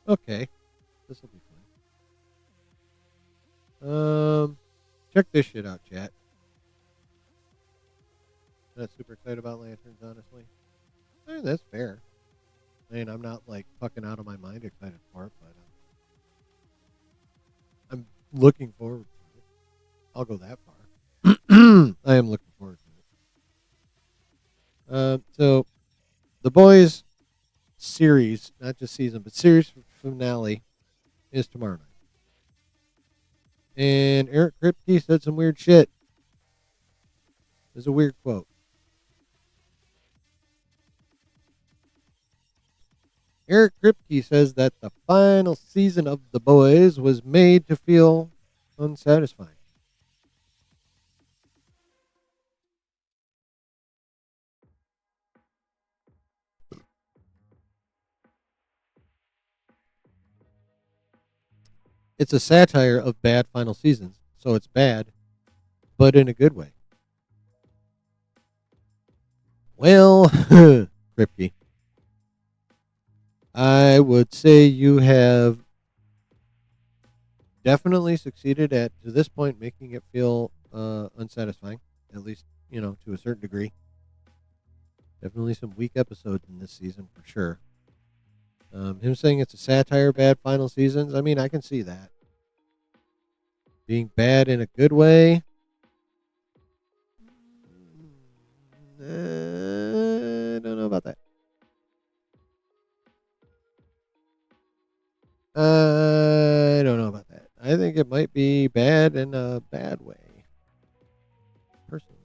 Okay, this will be fun. Check this shit out, chat. Not super excited about Lanterns, honestly. That's fair. I mean, I'm not like fucking out of my mind excited for it, but I'm looking forward to it. I'll go that far. I am looking forward to it. So the boys series, not just season, but series finale is tomorrow night. And Eric Kripke said some weird shit. There's a weird quote. Eric Kripke says that the final season of The Boys was made to feel unsatisfying. It's a satire of bad final seasons, so it's bad, but in a good way. Well, Kripke, I would say you have definitely succeeded at, to this point, making it feel unsatisfying, at least, to a certain degree. Definitely some weak episodes in this season for sure. Him saying it's a satire, bad final seasons, I mean, I can see that. Being bad in a good way, I don't know about that. I don't know about that. it might be bad in a bad way, personally.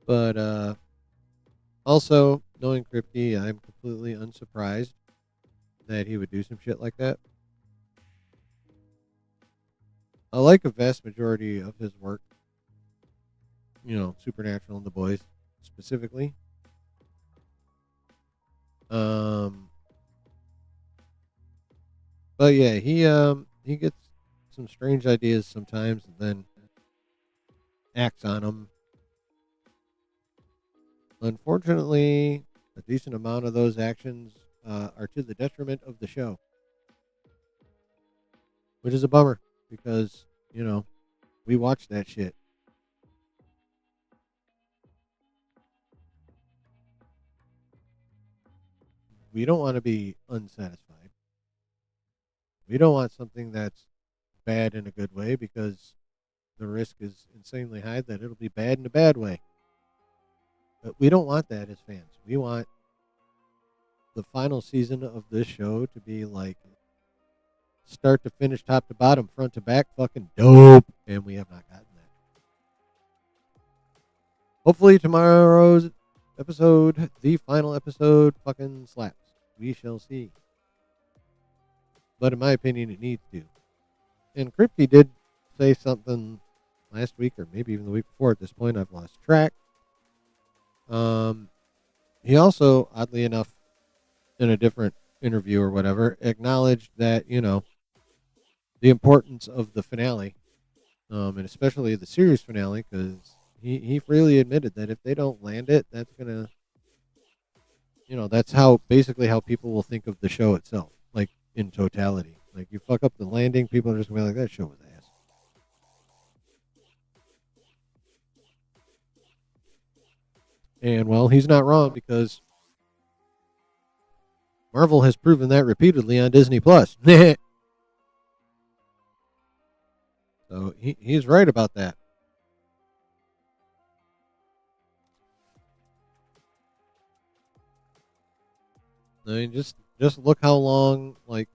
But also, knowing Kripke, I'm completely unsurprised that he would do some shit like that. I like a vast majority of his work. Supernatural and The Boys specifically. But yeah, he gets some strange ideas sometimes and then acts on them. Unfortunately, a decent amount of those actions are to the detriment of the show, which is a bummer because we watch that shit. We don't want to be unsatisfied. We don't want something that's bad in a good way because the risk is insanely high that it'll be bad in a bad way. But we don't want that as fans. We want the final season of this show to be like start to finish, top to bottom, front to back, fucking dope. And we have not gotten that. Hopefully tomorrow's episode, the final episode, fucking slaps. We shall see. But in my opinion, it needs to. And Kripke did say something last week, or maybe even the week before. At this point, I've lost track. He also, oddly enough, in a different interview or whatever, acknowledged that the importance of the finale, and especially the series finale, because he freely admitted that if they don't land it, that's gonna, that's basically how people will think of the show itself, like in totality. Like you fuck up the landing, people are just gonna be like, that show was ass. And well, he's not wrong because Marvel has proven that repeatedly on Disney Plus. So he's right about that. I mean, just look how long, like,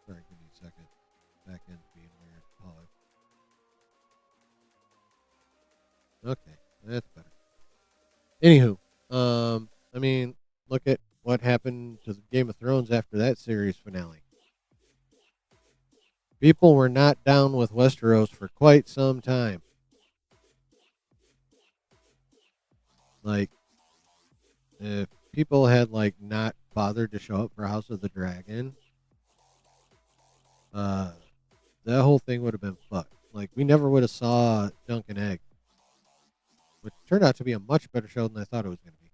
sorry, give me a second. Back end being weird. Okay, that's better. Anywho, I mean, look at what happened to Game of Thrones after that series finale. People were not down with Westeros for quite some time. Like, if people had like not bothered to show up for House of the Dragon, that whole thing would have been fucked. Like, we never would have saw Dunk and Egg, which turned out to be a much better show than I thought it was going to be.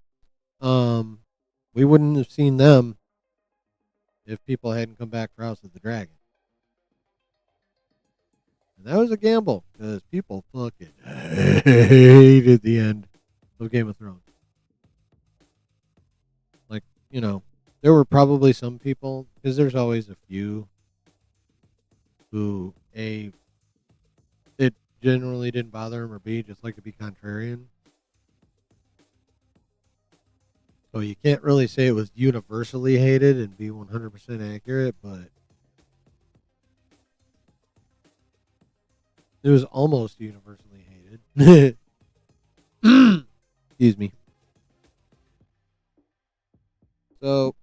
We wouldn't have seen them if people hadn't come back for House of the Dragon. And that was a gamble because people fucking hated the end of Game of Thrones. Like, there were probably some people, because there's always a few who, A, it generally didn't bother them, or B, just like to be contrarian. So you can't really say it was universally hated and be 100% accurate, but it was almost universally hated. Excuse me. So,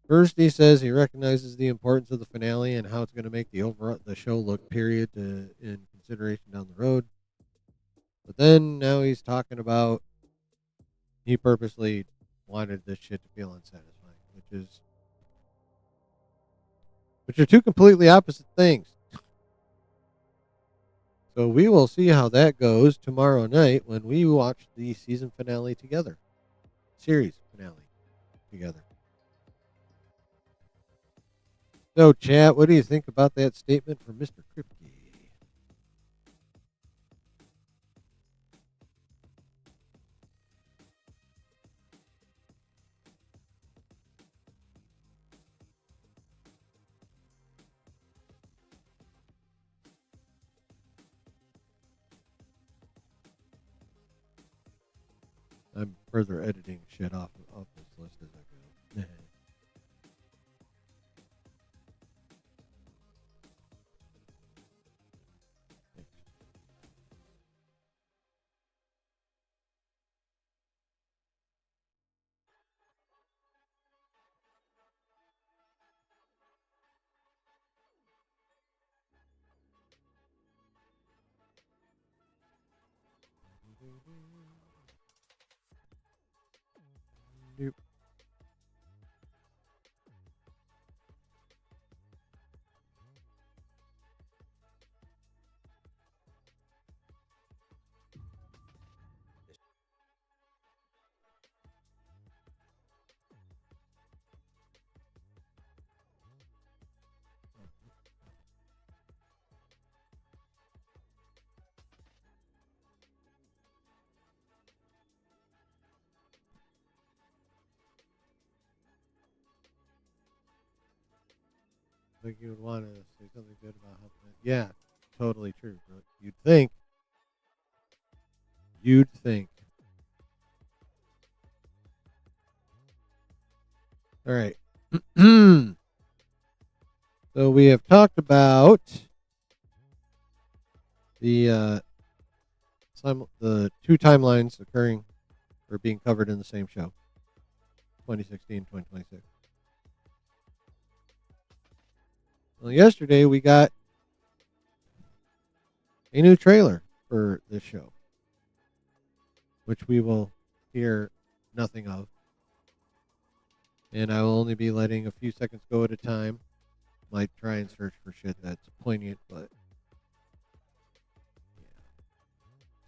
first he says he recognizes the importance of the finale and how it's going to make the show look, period, in consideration down the road. But then now he's talking about he purposely wanted this shit to feel unsatisfying, which are two completely opposite things. So we will see how that goes tomorrow night when we watch the season finale together. Series finale together. So, chat, what do you think about that statement from Mr. Kripke? I'm further editing shit off this list as I go. Nope. I think you would want to say something good about how. Yeah, totally true. Bro. You'd think. You'd think. All right. So we have talked about the the two timelines occurring or being covered in the same show, 2016, 2026. Well, yesterday we got a new trailer for this show, which we will hear nothing of. And I will only be letting a few seconds go at a time. Might try and search for shit that's poignant, but yeah.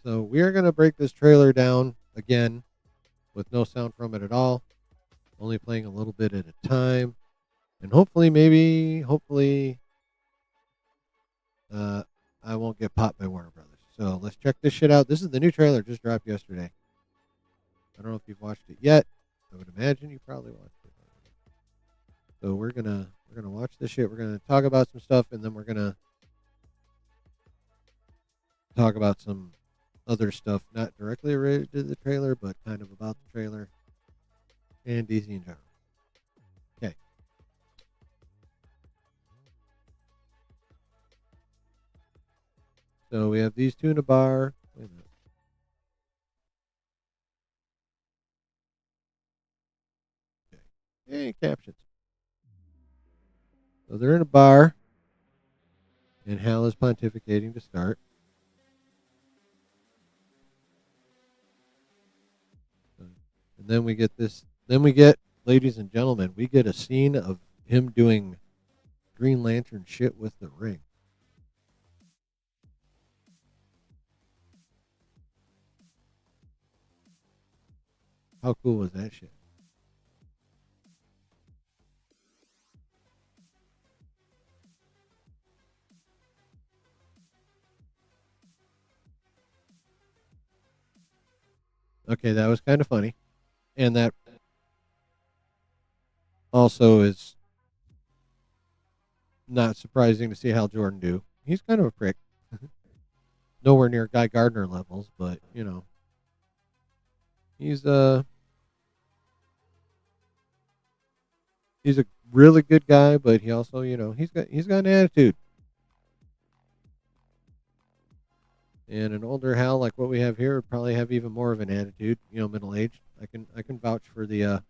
So we are going to break this trailer down again with no sound from it at all, only playing a little bit at a time. And hopefully, I won't get popped by Warner Brothers. So let's check this shit out. This is the new trailer just dropped yesterday. I don't know if you've watched it yet. I would imagine you probably watched it. So we're gonna watch this shit. We're gonna talk about some stuff, and then we're gonna talk about some other stuff, not directly related to the trailer, but kind of about the trailer and DC in general. Okay. So we have these two in a bar. Wait a minute. Okay. Hey, captions. So they're in a bar, and Hal is pontificating to start. And then we get this. Then we get, ladies and gentlemen, we get a scene of him doing Green Lantern shit with the ring. How cool was that shit? Okay, that was kind of funny. And that also is not surprising to see Hal Jordan do. He's kind of a prick. Nowhere near Guy Gardner levels, but you know, he's he's a really good guy, but he also, you know, he's got an attitude. And an older Hal like what we have here would probably have even more of an attitude, you know, middle aged. I can vouch for the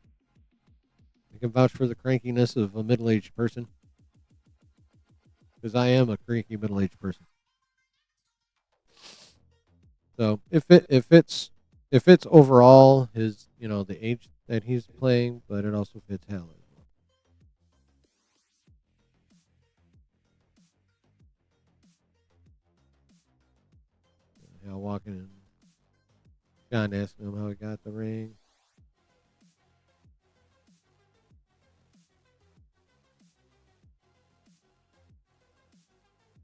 crankiness of a middle aged person. Because I am a cranky middle aged person. So if it's overall his, you know, the age that he's playing, but it also fits Hal as well. Hal walking in, John asking him how he got the ring.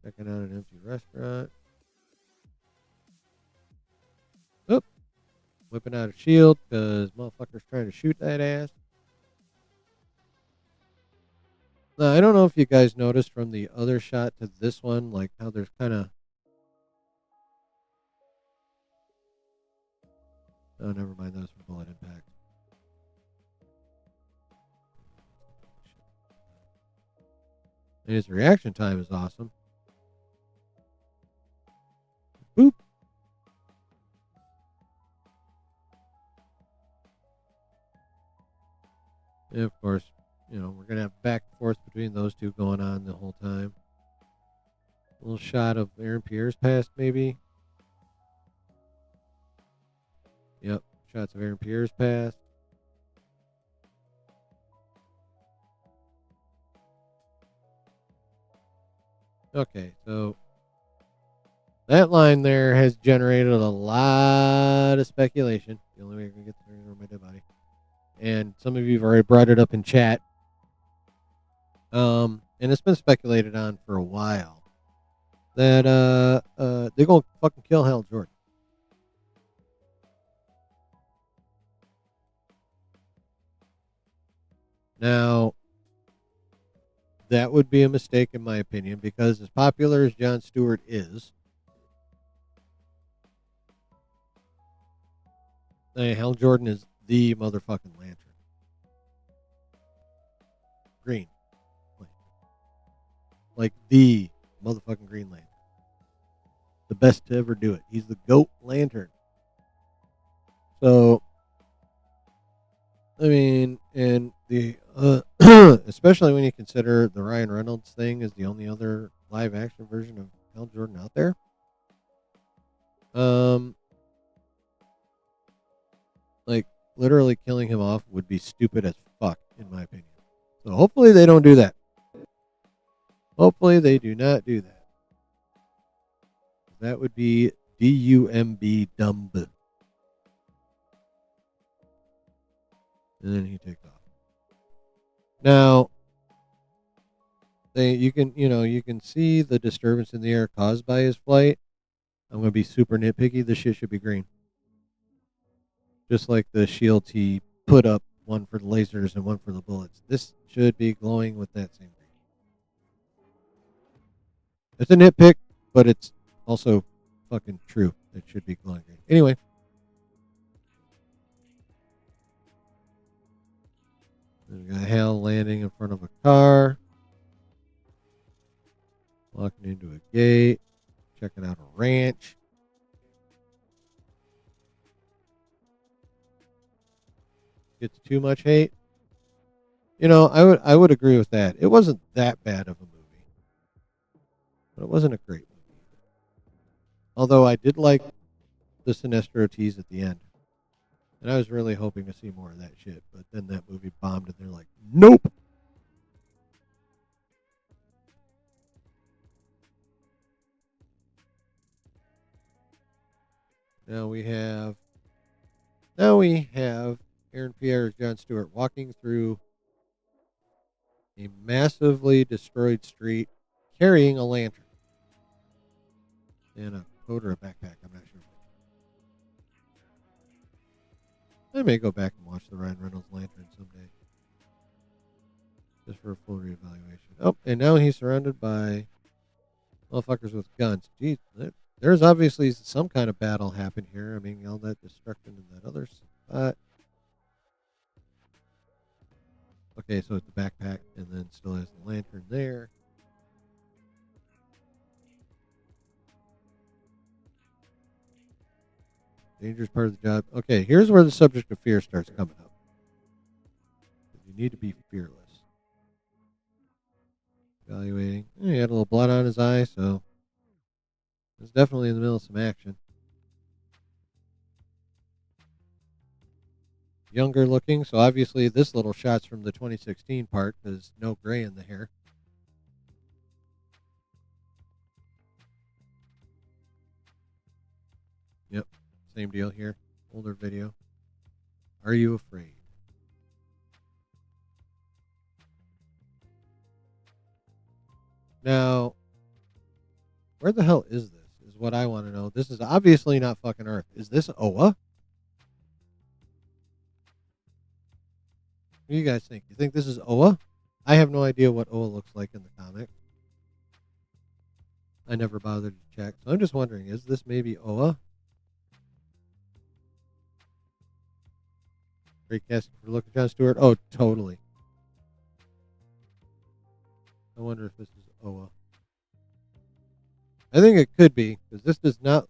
Checking out an empty restaurant. Oop. Whipping out a shield because motherfucker's trying to shoot that ass. Now, I don't know if you guys noticed from the other shot to this one, like how there's kind of Oh, never mind. That was from Bullet Impact. And his reaction time is awesome. Boop. And of course, we're going to have back and forth between those two going on the whole time. A little shot of Aaron Pierre's past, maybe. Yep, shots of Aaron Pierre's past. Okay, so that line there has generated a lot of speculation. The only way I can get through my dead body. And some of you have already brought it up in chat. And it's been speculated on for a while that they're gonna fucking kill Hal Jordan. Now, that would be a mistake in my opinion, because as popular as Jon Stewart is, Hal Jordan is the motherfucking Lantern. Green. Like the motherfucking Green Lantern. The best to ever do it. He's the GOAT Lantern. So, I mean, and the especially when you consider the Ryan Reynolds thing is the only other live action version of Hal Jordan out there. Like literally killing him off would be stupid as fuck, in my opinion. So hopefully they don't do that. Hopefully they do not do that. That would be D-U-M-B, dumb. And then he takes off. Now, you can see the disturbance in the air caused by his flight. I'm going to be super nitpicky. The shit should be green. Just like the shields he put up, one for the lasers and one for the bullets. This should be glowing with that same green. It's a nitpick, but it's also fucking true. It should be glowing green. Anyway. We got Hal landing in front of a car. Walking into a gate. Checking out a ranch. Gets too much hate. I would agree with that. It wasn't that bad of a movie. But it wasn't a great movie. Although I did like the Sinestro tease at the end. And I was really hoping to see more of that shit. But then that movie bombed and they're like, nope. Now we have Aaron Pierre as Jon Stewart walking through a massively destroyed street carrying a lantern. And a coat or a backpack, I'm not sure. I may go back and watch the Ryan Reynolds Lantern someday. Just for a full reevaluation. Oh, and now he's surrounded by motherfuckers with guns. Geez, there's obviously some kind of battle happened here. I mean, all that destruction in that other spot. Okay, so it's the backpack, and then still has the lantern there. Dangerous part of the job. Okay, here's where the subject of fear starts coming up. You need to be fearless. Evaluating. He had a little blood on his eye, so it's definitely in the middle of some action. Younger looking, so obviously this little shot's from the 2016 part. There's no gray in the hair. Yep, same deal here. Older video. Are you afraid? Now, where the hell is this? Is what I want to know. This is obviously not fucking Earth. Is this Oa? What do you guys think? You think this is Oa? I have no idea what Oa looks like in the comic. I never bothered to check. So I'm just wondering, is this maybe Oa? Great casting for the look of Jon Stewart. Oh, totally. I wonder if this is Oa. I think it could be, because this does not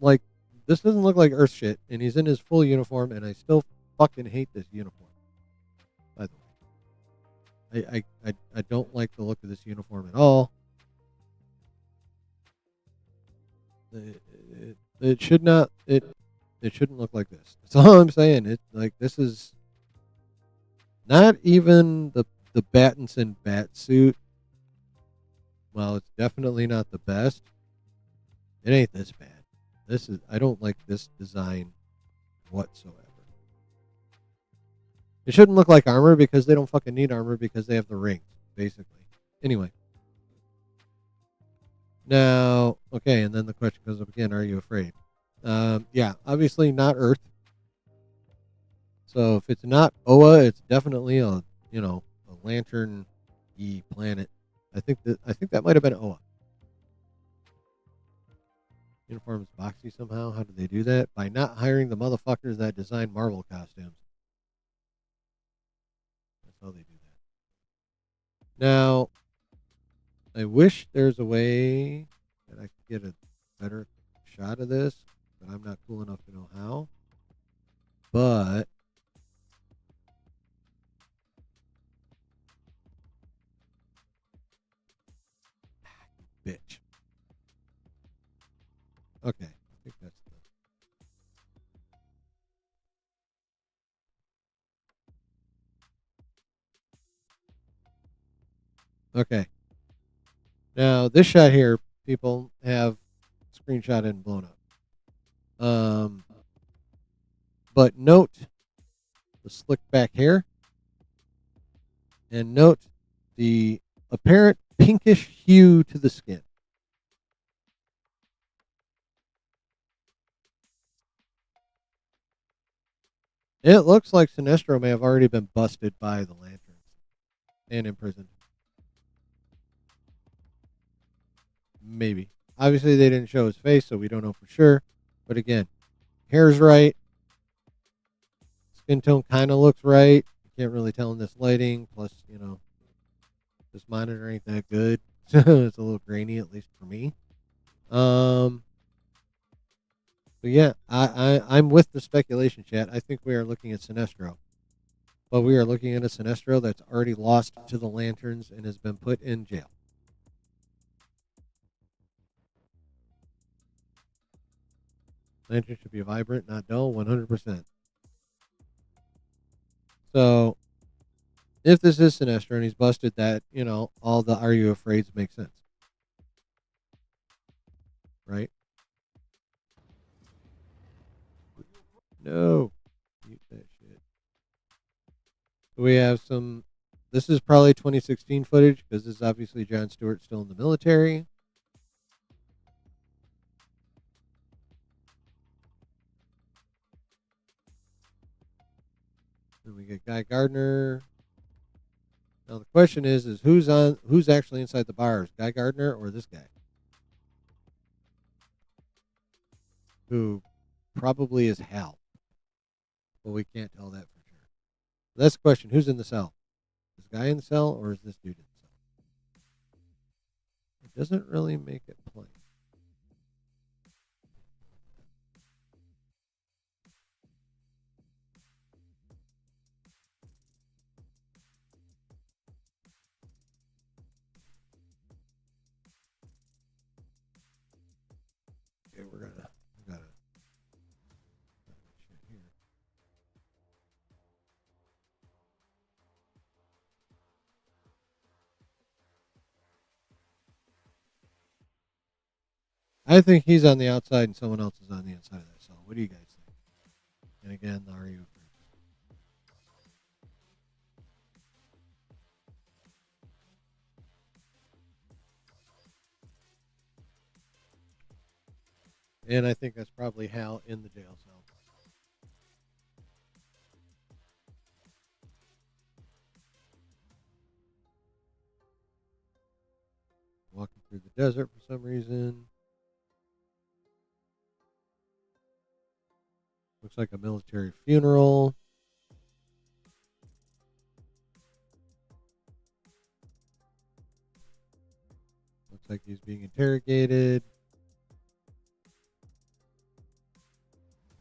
like this doesn't look like Earth shit, and he's in his full uniform, and I still fucking hate this uniform. By the way, I don't like the look of this uniform at all. It should not it shouldn't look like this. That's all I'm saying. It like this is not even the Battinson bat suit. Well, it's definitely not the best. It ain't this bad. I don't like this design whatsoever. It shouldn't look like armor because they don't fucking need armor because they have the rings, basically. Anyway. Now, okay, and then the question comes up again, are you afraid? Yeah, obviously not Earth. So if it's not Oa, it's definitely a lantern-y planet. I think that might have been Oa. Uniform is boxy somehow. How did they do that? By not hiring the motherfuckers that design Marvel costumes. That's how they do that. Now, I wish there's a way that I could get a better shot of this, but I'm not cool enough to know how. But bitch. Okay, I think that's the. Okay. Now this shot here, people have screenshot and blown up. But note the slick back hair, and note the apparent pinkish hue to the skin. It looks like Sinestro may have already been busted by the Lanterns and imprisoned. Maybe. Obviously, they didn't show his face, so we don't know for sure. But again, hair's right. Skin tone kind of looks right. You can't really tell in this lighting. Plus, this monitor ain't that good. It's a little grainy, at least for me. But yeah, I'm with the speculation, chat. I think we are looking at Sinestro. But we are looking at a Sinestro that's already lost to the Lanterns and has been put in jail. Lantern should be vibrant, not dull, 100%. So, if this is Sinestro and he's busted, that, all the Are You Afraids make sense. Right? No. Mute that shit. We have some. This is probably 2016 footage because this is obviously Jon Stewart still in the military. Then we get Guy Gardner. Now the question is who's actually inside the bars, Guy Gardner or this guy? Who probably is Hal. But we can't tell that for sure. That's the question. Who's in the cell? Is this guy in the cell or is this dude in the cell? It doesn't really make it plain. Okay, we gotta shit here. I think he's on the outside and someone else is on the inside of that cell. What do you guys think? And again, are you afraid? And I think that's probably Hal in the jail cell. Walking through the desert for some reason. Looks like a military funeral. Looks like he's being interrogated.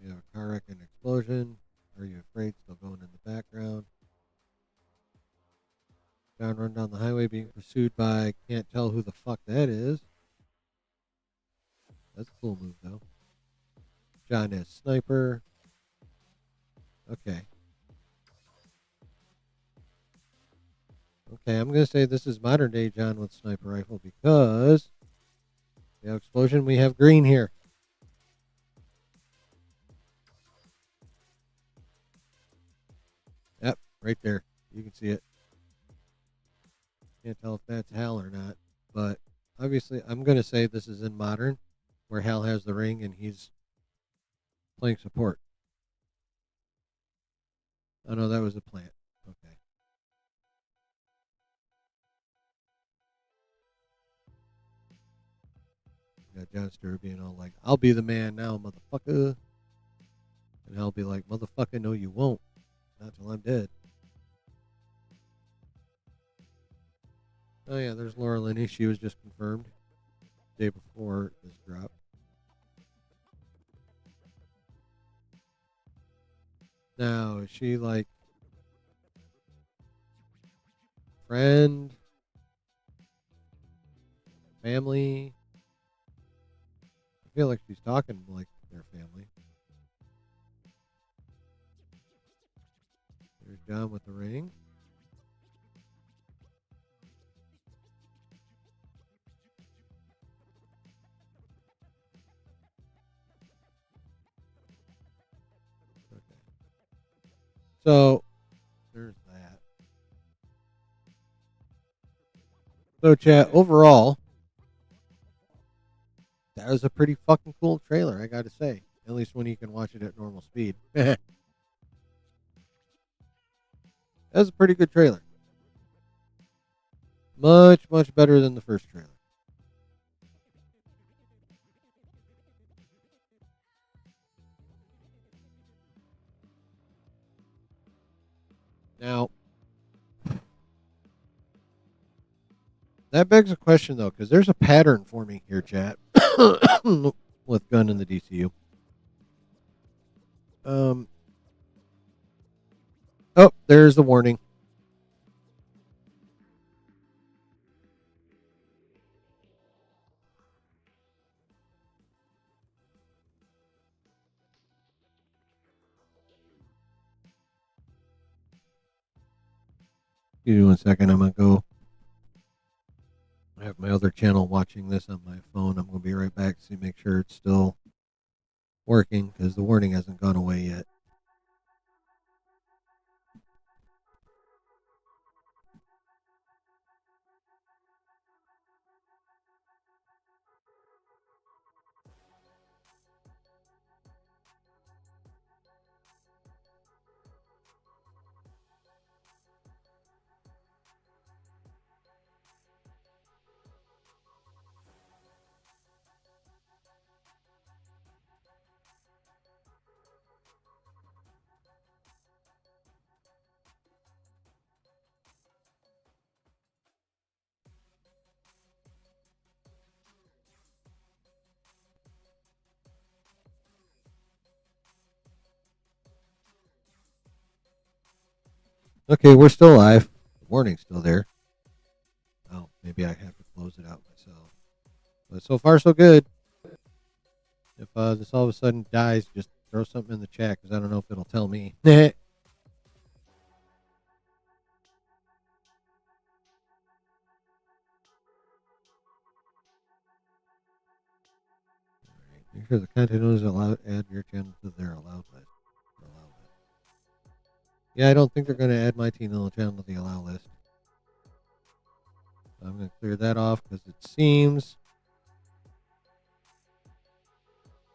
We have a car wreck and explosion. Are you afraid? Still going in the background. John run down the highway being pursued by can't tell who the fuck that is. That's a cool move though. John as sniper. Okay. Okay, I'm going to say this is modern day John with sniper rifle because we have explosion, we have green here. Yep, right there. You can see it. Can't tell if that's Hal or not, but obviously I'm going to say this is in modern where Hal has the ring and he's playing support. Oh no, that was the plant. Okay. Got John Stewart being all like, I'll be the man now, motherfucker. And I'll be like, motherfucker, no, you won't. Not till I'm dead. Oh, yeah, there's Laura Linney. She was just confirmed the day before this drop. Now, is she like friend? Family? I feel like she's talking like their family. There's John with the ring. Okay. So, there's that. So, chat, overall, that was a pretty fucking cool trailer, I gotta say. At least when you can watch it at normal speed. That was a pretty good trailer. Much, much better than the first trailer. Now, that begs a question, though, because there's a pattern forming here, chat, with Gunn in the DCU. Oh, there's the warning. Give me 1 second. I'm going to go. I have my other channel watching this on my phone. I'm going to be right back to make sure it's still working because the warning hasn't gone away yet. Okay, we're still live. The warning's still there. Oh, maybe I have to close it out myself. But so far, so good. If this all of a sudden dies, just throw something in the chat because I don't know if it'll tell me. Here's the content owners allowed add your channel to their allowed list. Yeah, I don't think they're going to add my channel to the allow list. I'm going to clear that off because it seems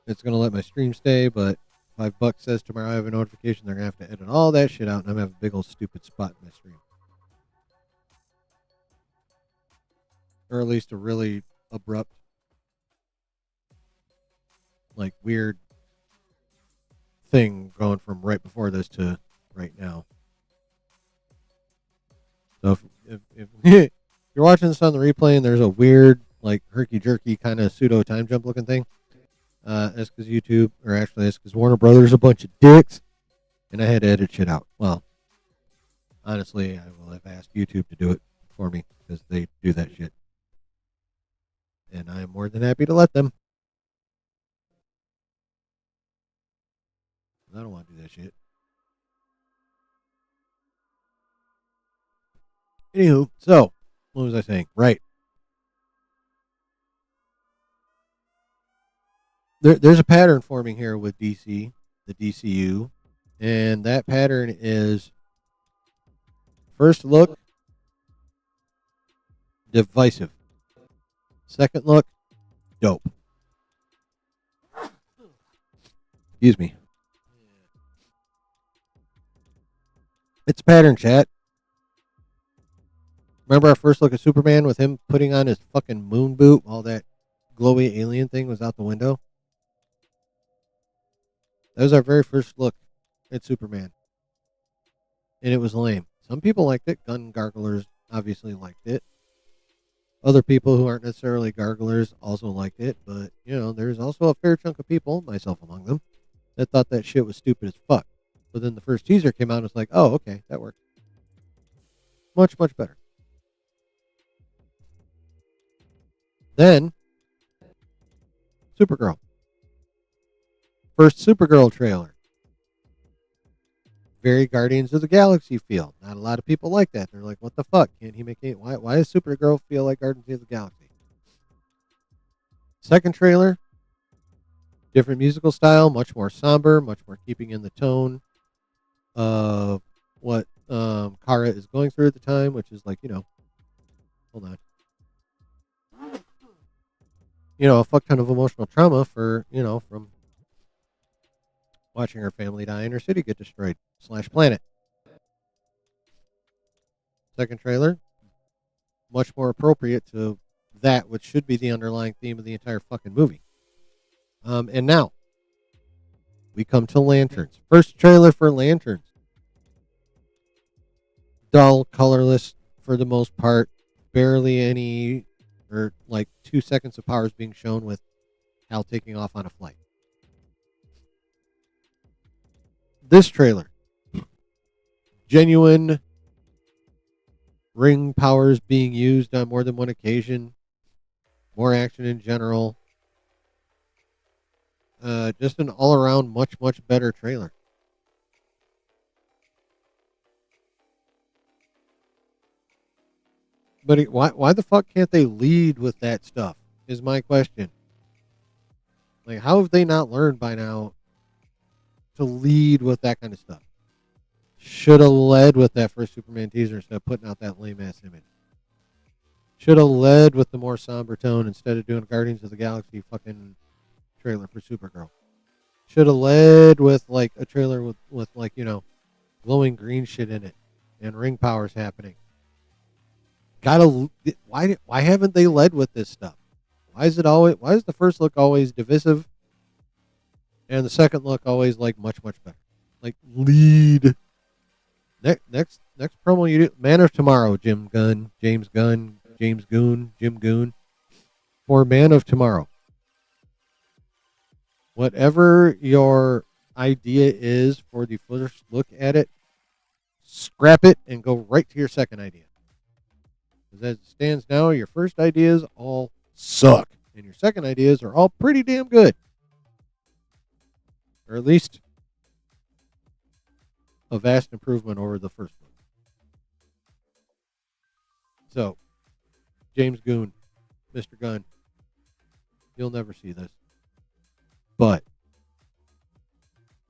it's going to let my stream stay, but $5 says tomorrow I have a notification. They're going to have to edit all that shit out, and I'm going to have a big old stupid spot in my stream. Or at least a really abrupt, like weird thing going from right before this to right now. So if you're watching this on the replay and there's a weird like herky jerky kind of pseudo time jump looking thing. That's because YouTube, or actually, that's because Warner Brothers a bunch of dicks, and I had to edit shit out. Well, honestly, I will have asked YouTube to do it for me because they do that shit, and I am more than happy to let them. I don't want to do that shit. Anywho, so what was I saying? Right. There's a pattern forming here with DC, the DCU, and that pattern is first look, divisive. Second look, dope. Excuse me. It's pattern, chat. Remember our first look at Superman with him putting on his fucking moon boot while that glowy alien thing was out the window? That was our very first look at Superman. And it was lame. Some people liked it. Gunn garglers obviously liked it. Other people who aren't necessarily garglers also liked it. But, you know, there's also a fair chunk of people, myself among them, that thought that shit was stupid as fuck. But then the first teaser came out and it's like, oh, okay, that worked. Much, much better. Then, Supergirl. First Supergirl trailer. Very Guardians of the Galaxy feel. Not a lot of people like that. They're like, what the fuck? Can't he make it? Why does Supergirl feel like Guardians of the Galaxy? Second trailer, different musical style, much more somber, much more keeping in the tone of what Kara is going through at the time, which is like, you know, hold on. You know, a fuck ton of emotional trauma for, you know, from watching her family die and her city get destroyed / planet. Second trailer, much more appropriate to that, which should be the underlying theme of the entire fucking movie. And now we come to Lanterns. First trailer for Lanterns. Dull, colorless for the most part. Barely any, or like 2 seconds of powers being shown with Hal taking off on a flight. This trailer, genuine ring powers being used on more than one occasion, more action in general. Just an all-around much, much better trailer. But why the fuck can't they lead with that stuff is my question. Like, how have they not learned by now to lead with that kind of stuff? Should have led with that first Superman teaser instead of putting out that lame-ass image. Should have led with the more somber tone instead of doing Guardians of the Galaxy fucking trailer for Supergirl. Should have led with like a trailer with like, you know, glowing green shit in it and ring powers happening. Why haven't they led with this stuff? Why is the first look always divisive and the second look always like much better? Like, lead. Next promo you do, Man of Tomorrow, James Gunn, Jim Goon, for Man of Tomorrow. Whatever your idea is for the first look at it, scrap it and go right to your second idea. Because as it stands now, your first ideas all suck. And your second ideas are all pretty damn good. Or at least a vast improvement over the first one. So, James Goon, Mr. Gunn, you'll never see this. But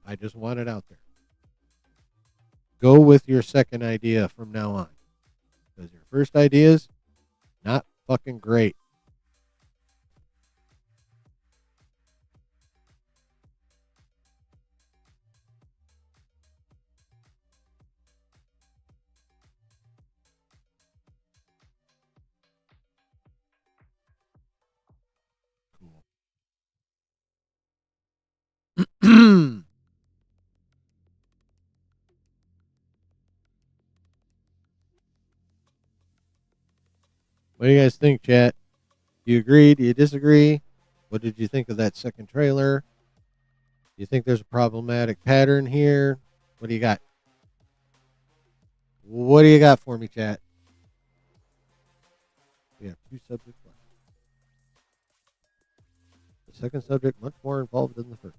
I just want it out there. Go with your second idea from now on. Because your first idea is not fucking great. Cool. What do you guys think, chat? Do you agree? Do you disagree? What did you think of that second trailer? Do you think there's a problematic pattern here? What do you got? What do you got for me, chat? We have two subjects left. The second subject much more involved than the first one.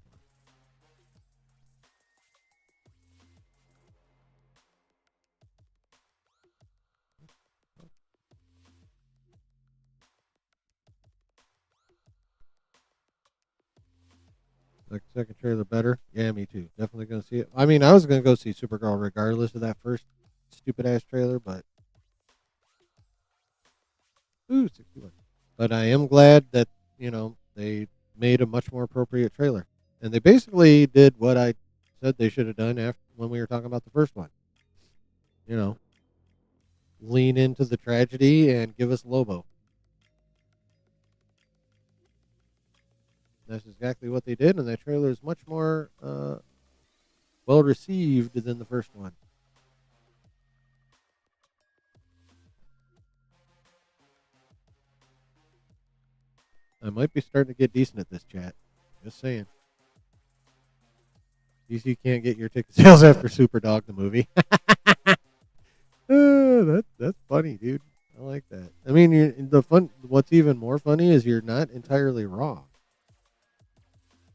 Like second trailer better? Yeah, me too. Definitely gonna see it. I mean, I was gonna go see Supergirl regardless of that first stupid ass trailer, but 61. But I am glad that they made a much more appropriate trailer, and they basically did what I said they should have done after when we were talking about the first one. You know, lean into the tragedy and give us Lobo. That's exactly what they did, and that trailer is much more well received than the first one. I might be starting to get decent at this, chat. Just saying. DC can't get your ticket sales after Superdog the movie. That's funny, dude. I like that. I mean, the fun. What's even more funny is you're not entirely wrong.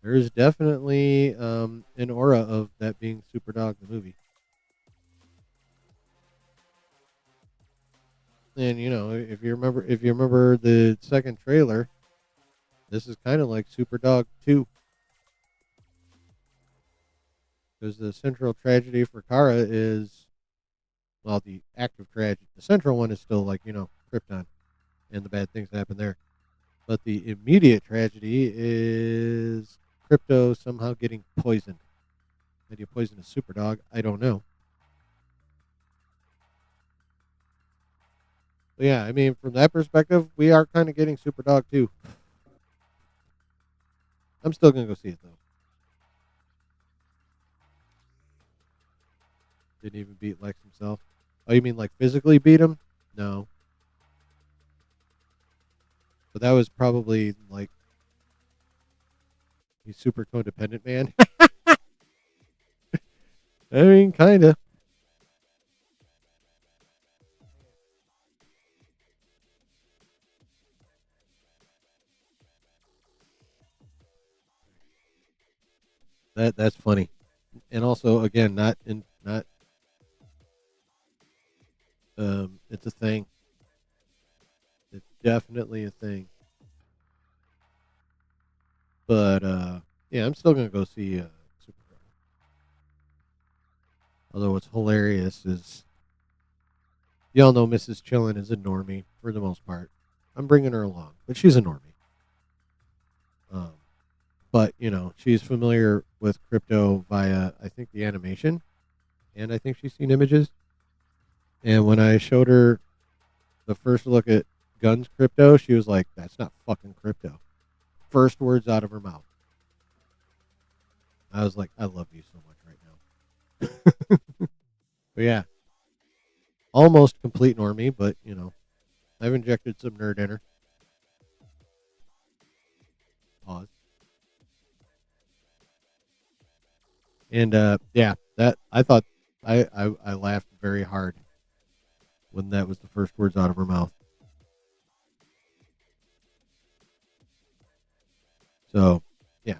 There is definitely an aura of that being Superdog the movie. And if you remember the second trailer, this is kind of like Superdog 2. Because the central tragedy for Kara is, well, the active tragedy. The central one is still like, Krypton and the bad things that happen there. But the immediate tragedy is Crypto somehow getting poisoned. How do you poison a Superdog? I don't know. But yeah, I mean, from that perspective, we are kind of getting Superdog too. I'm still going to go see it, though. Didn't even beat Lex himself. Oh, you mean like physically beat him? No. But that was probably like he's super codependent, man. I mean, kind of. That's funny. And also, again, not it's a thing. It's definitely a thing. But yeah, I'm still gonna go see Supergirl. Although what's hilarious is y'all know Mrs. Chillin is a normie for the most part. I'm bringing her along, but she's a normie. Um, but she's familiar with crypto via I think the animation, and I think she's seen images. And when I showed her the first look at Gunn's crypto, she was like, "That's not fucking crypto." First words out of her mouth. I was like, "I love you so much right now." But yeah, almost complete normie, but I've injected some nerd in her. Pause. And yeah, that I thought I laughed very hard when that was the first words out of her mouth. So yeah.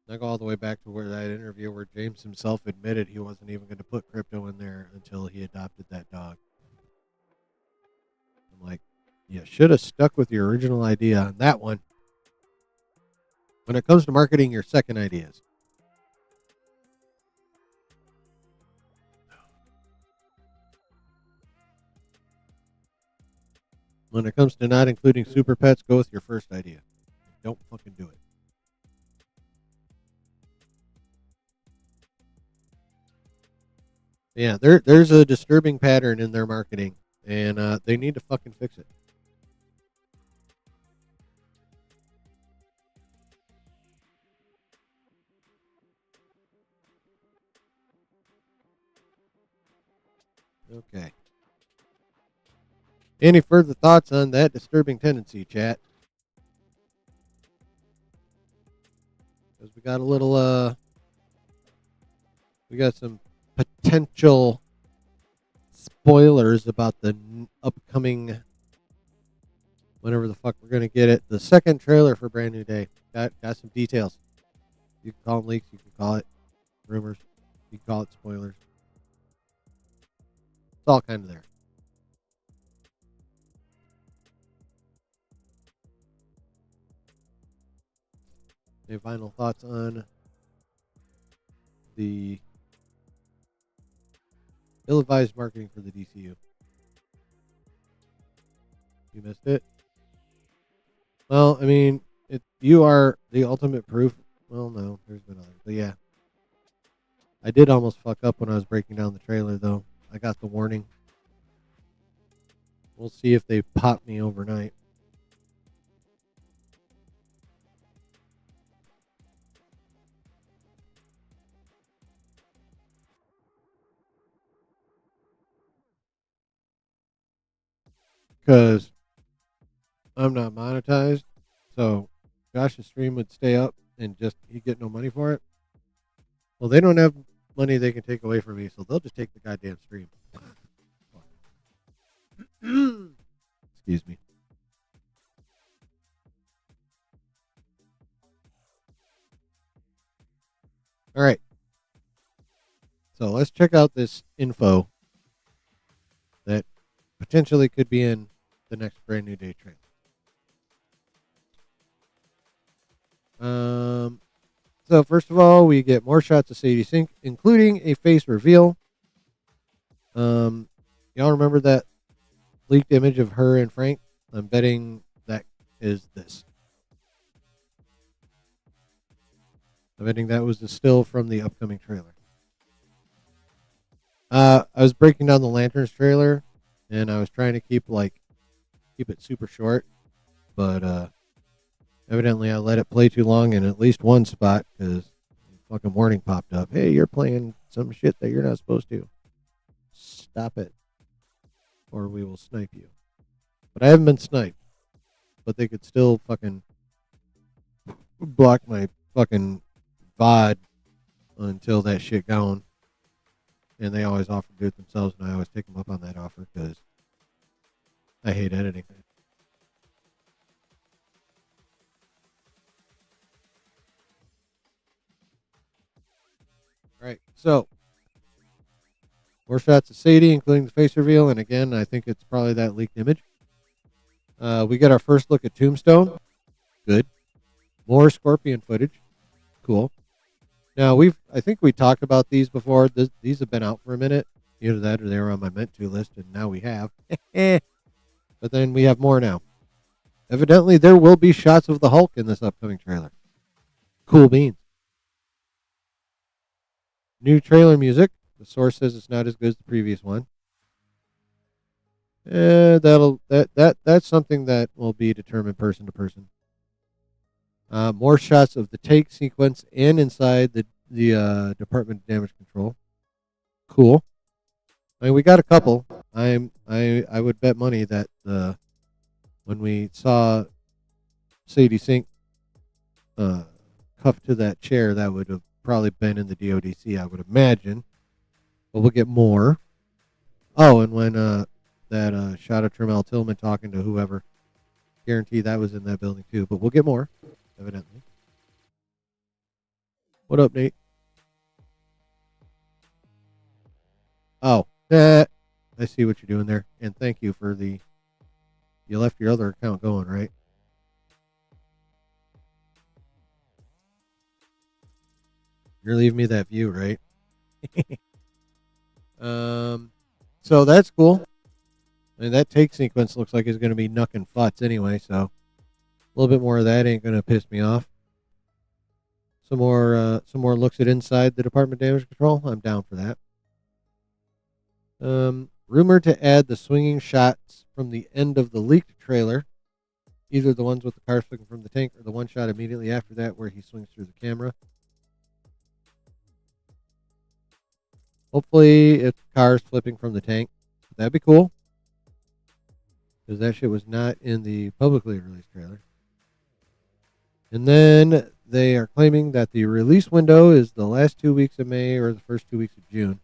I go all the way back to where that interview where James himself admitted he wasn't even going to put crypto in there until he adopted that dog. I'm like, you should have stuck with your original idea on that one. When it comes to marketing your second ideas, when it comes to not including super pets, go with your first idea. Don't fucking do it. Yeah, there's a disturbing pattern in their marketing, and they need to fucking fix it. Okay. Any further thoughts on that disturbing tendency, chat? Because we got a little, we got some potential spoilers about the upcoming, whenever the fuck we're going to get it, the second trailer for Brand New Day. Got some details. You can call them leaks. You can call it rumors. You can call it spoilers. It's all kind of there. Any final thoughts on the ill-advised marketing for the DCU? You missed it? Well, I mean, you are the ultimate proof. Well, no, there's been others. But yeah. I did almost fuck up when I was breaking down the trailer, though. I got the warning. We'll see if they pop me overnight. Because I'm not monetized, so Josh's stream would stay up and just he'd get no money for it. Well, they don't have money they can take away from me, so they'll just take the goddamn stream. Excuse me. All right. So let's check out this info that potentially could be in the next Brand New Day trailer. So first of all, we get more shots of Sadie Sink, including a face reveal. Y'all remember that leaked image of her and Frank? I'm betting that is this. I'm betting that was the still from the upcoming trailer. I was breaking down the Lanterns trailer, and I was trying to keep it super short, but evidently I let it play too long in at least one spot because fucking warning popped up. Hey, you're playing some shit that you're not supposed to. Stop it, or we will snipe you. But I haven't been sniped, but they could still fucking block my fucking VOD until that shit gone. And they always offer to do it themselves, and I always take them up on that offer because I hate editing. All right, so more shots of Sadie, including the face reveal, and again, I think it's probably that leaked image. We get our first look at Tombstone. Good. More Scorpion footage. Cool. Now I think we talked about these before. These have been out for a minute. Either that or they were on my meant to list, and now we have. But then we have more now. Evidently, there will be shots of the Hulk in this upcoming trailer. Cool beans. New trailer music. The source says it's not as good as the previous one. That's something that will be determined person to person. More shots of the take sequence and inside the Department of Damage Control. Cool. I mean, we got a couple. I would bet money that when we saw Sadie Sink cuffed to that chair, that would have probably been in the DODC, I would imagine. But we'll get more. Oh, and when that shot of Tremel Tillman talking to whoever, guarantee that was in that building too. But we'll get more, evidently. What up, Nate? Oh, I see what you're doing there. And thank you for you left your other account going, right? You're leaving me that view, right? So that's cool. I mean, that take sequence looks like it's going to be knucking futs anyway, so a little bit more of that ain't going to piss me off. Some more looks at inside the Department of Damage Control. I'm down for that. Rumored to add the swinging shots from the end of the leaked trailer, either the ones with the car swinging from the tank or the one shot immediately after that where he swings through the camera. Hopefully it's cars flipping from the tank. That'd be cool. Because that shit was not in the publicly released trailer. And then they are claiming that the release window is the last 2 weeks of May or the first 2 weeks of June.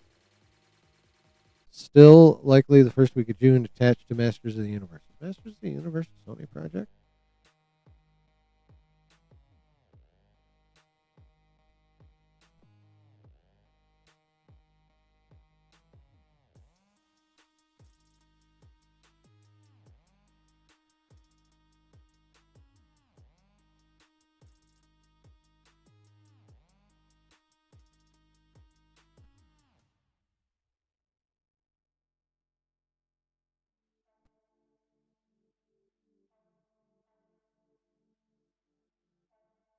Still likely the first week of June, attached to Masters of the Universe. Masters of the Universe Sony project?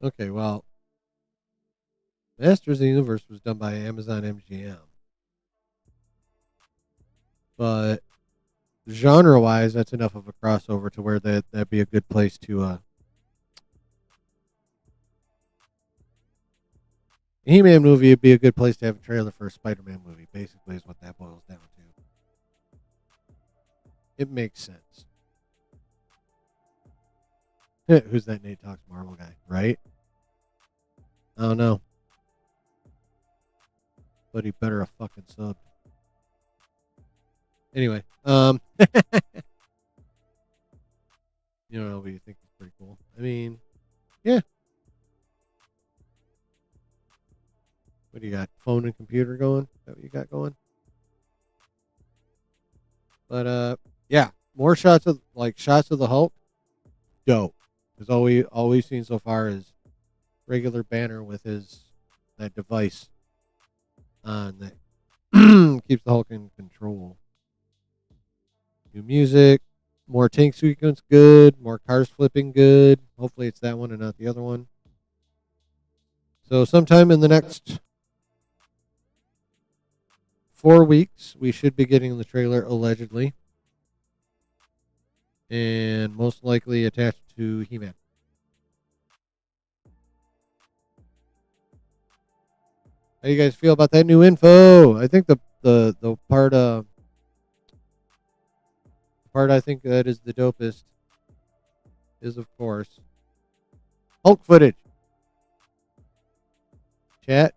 Okay, well, Masters of the Universe was done by Amazon MGM. But genre-wise, that's enough of a crossover to where that'd be a good place to... He-Man movie would be a good place to have a trailer for a Spider-Man movie, basically, is what that boils down to. It makes sense. Who's that Nate Talks Marvel guy, right? I don't know. But he better have fucking subbed. Anyway, you know, we think it's pretty cool. I mean, yeah. What do you got? Phone and computer going? Is that what you got going? But yeah, more shots of the Hulk. Dope. Because all we've seen so far is regular Banner with that device on that keeps the Hulk in control. New music, more tank sequence, good. More cars flipping, good. Hopefully it's that one and not the other one. So sometime in the next 4 weeks, we should be getting the trailer allegedly, and most likely attached to He-Man. How you guys feel about that new info? I think the part I think that is the dopest is, of course, Hulk footage. Chat,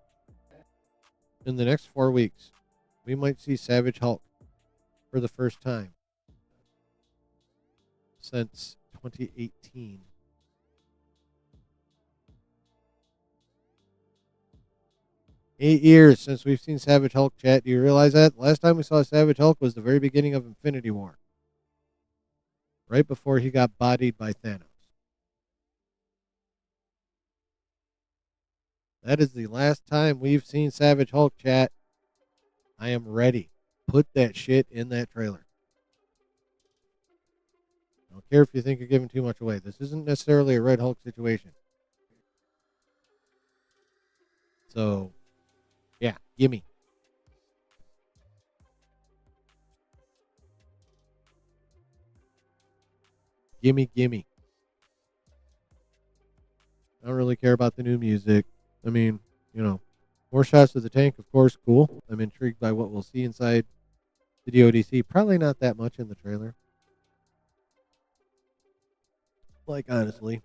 in the next 4 weeks, we might see Savage Hulk for the first time since 2018. Eight years since we've seen Savage Hulk, chat. Do you realize that? Last time we saw Savage Hulk was the very beginning of Infinity War. Right before he got bodied by Thanos. That is the last time we've seen Savage Hulk, chat. I am ready. Put that shit in that trailer. I don't care if you think you're giving too much away. This isn't necessarily a Red Hulk situation. So, yeah, gimme. Gimme. I don't really care about the new music. I mean, you know, more shots of the tank, of course, cool. I'm intrigued by what we'll see inside the DODC. Probably not that much in the trailer. Like, honestly.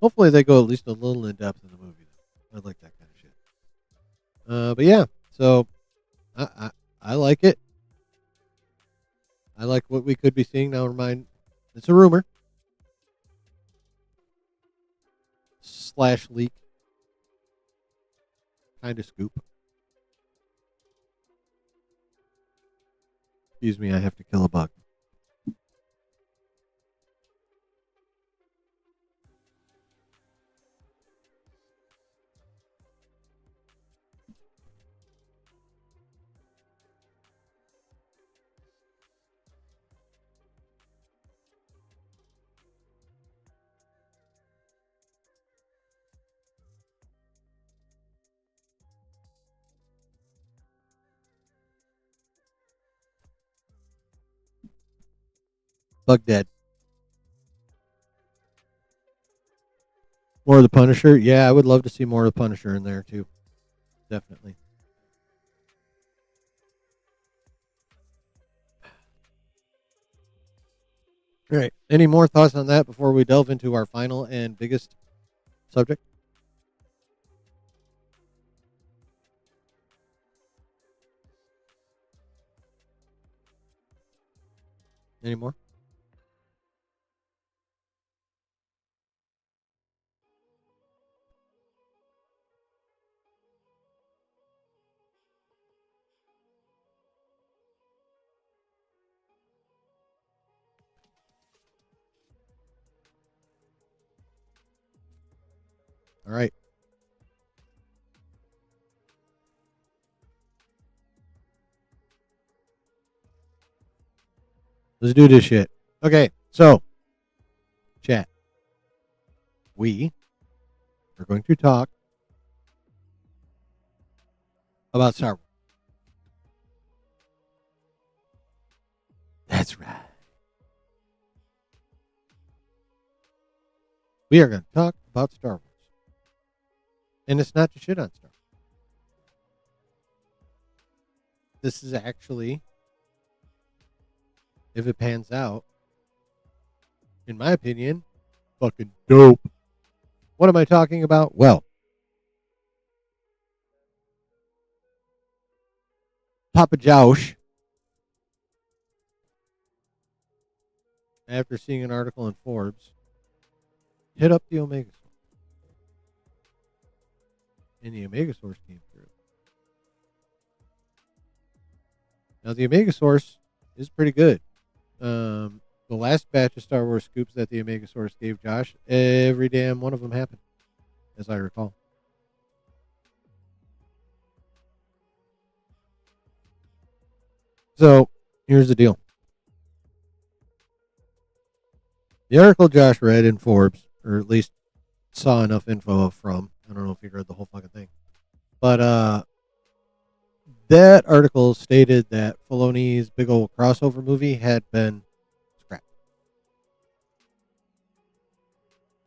Hopefully they go at least a little in depth in the movie. I'd like that kind of shit. But yeah, so I like it. I like what we could be seeing. Now, remind, it's a rumor / leak kind of scoop. Excuse me, I have to kill a bug. Bug dead. More of the Punisher? Yeah, I would love to see more of the Punisher in there too. Definitely. All right. Any more thoughts on that before we delve into our final and biggest subject? Any more? All right. Let's do this shit. Okay. So, chat. We are going to talk about Star Wars. That's right. We are going to talk about Star Wars. And it's not to shit on Star Wars. This is actually, if it pans out, in my opinion, fucking dope. What am I talking about? Well, Papa Josh, after seeing an article in Forbes, hit up the Omega Source. And the Omega Source came through. Now, the Omega Source is pretty good. The last batch of Star Wars scoops that the Omega Source gave Josh, every damn one of them happened, as I recall. So, here's the deal. The article Josh read in Forbes, or at least saw enough info from, I don't know if he read the whole fucking thing, but that article stated that Filoni's big old crossover movie had been scrapped.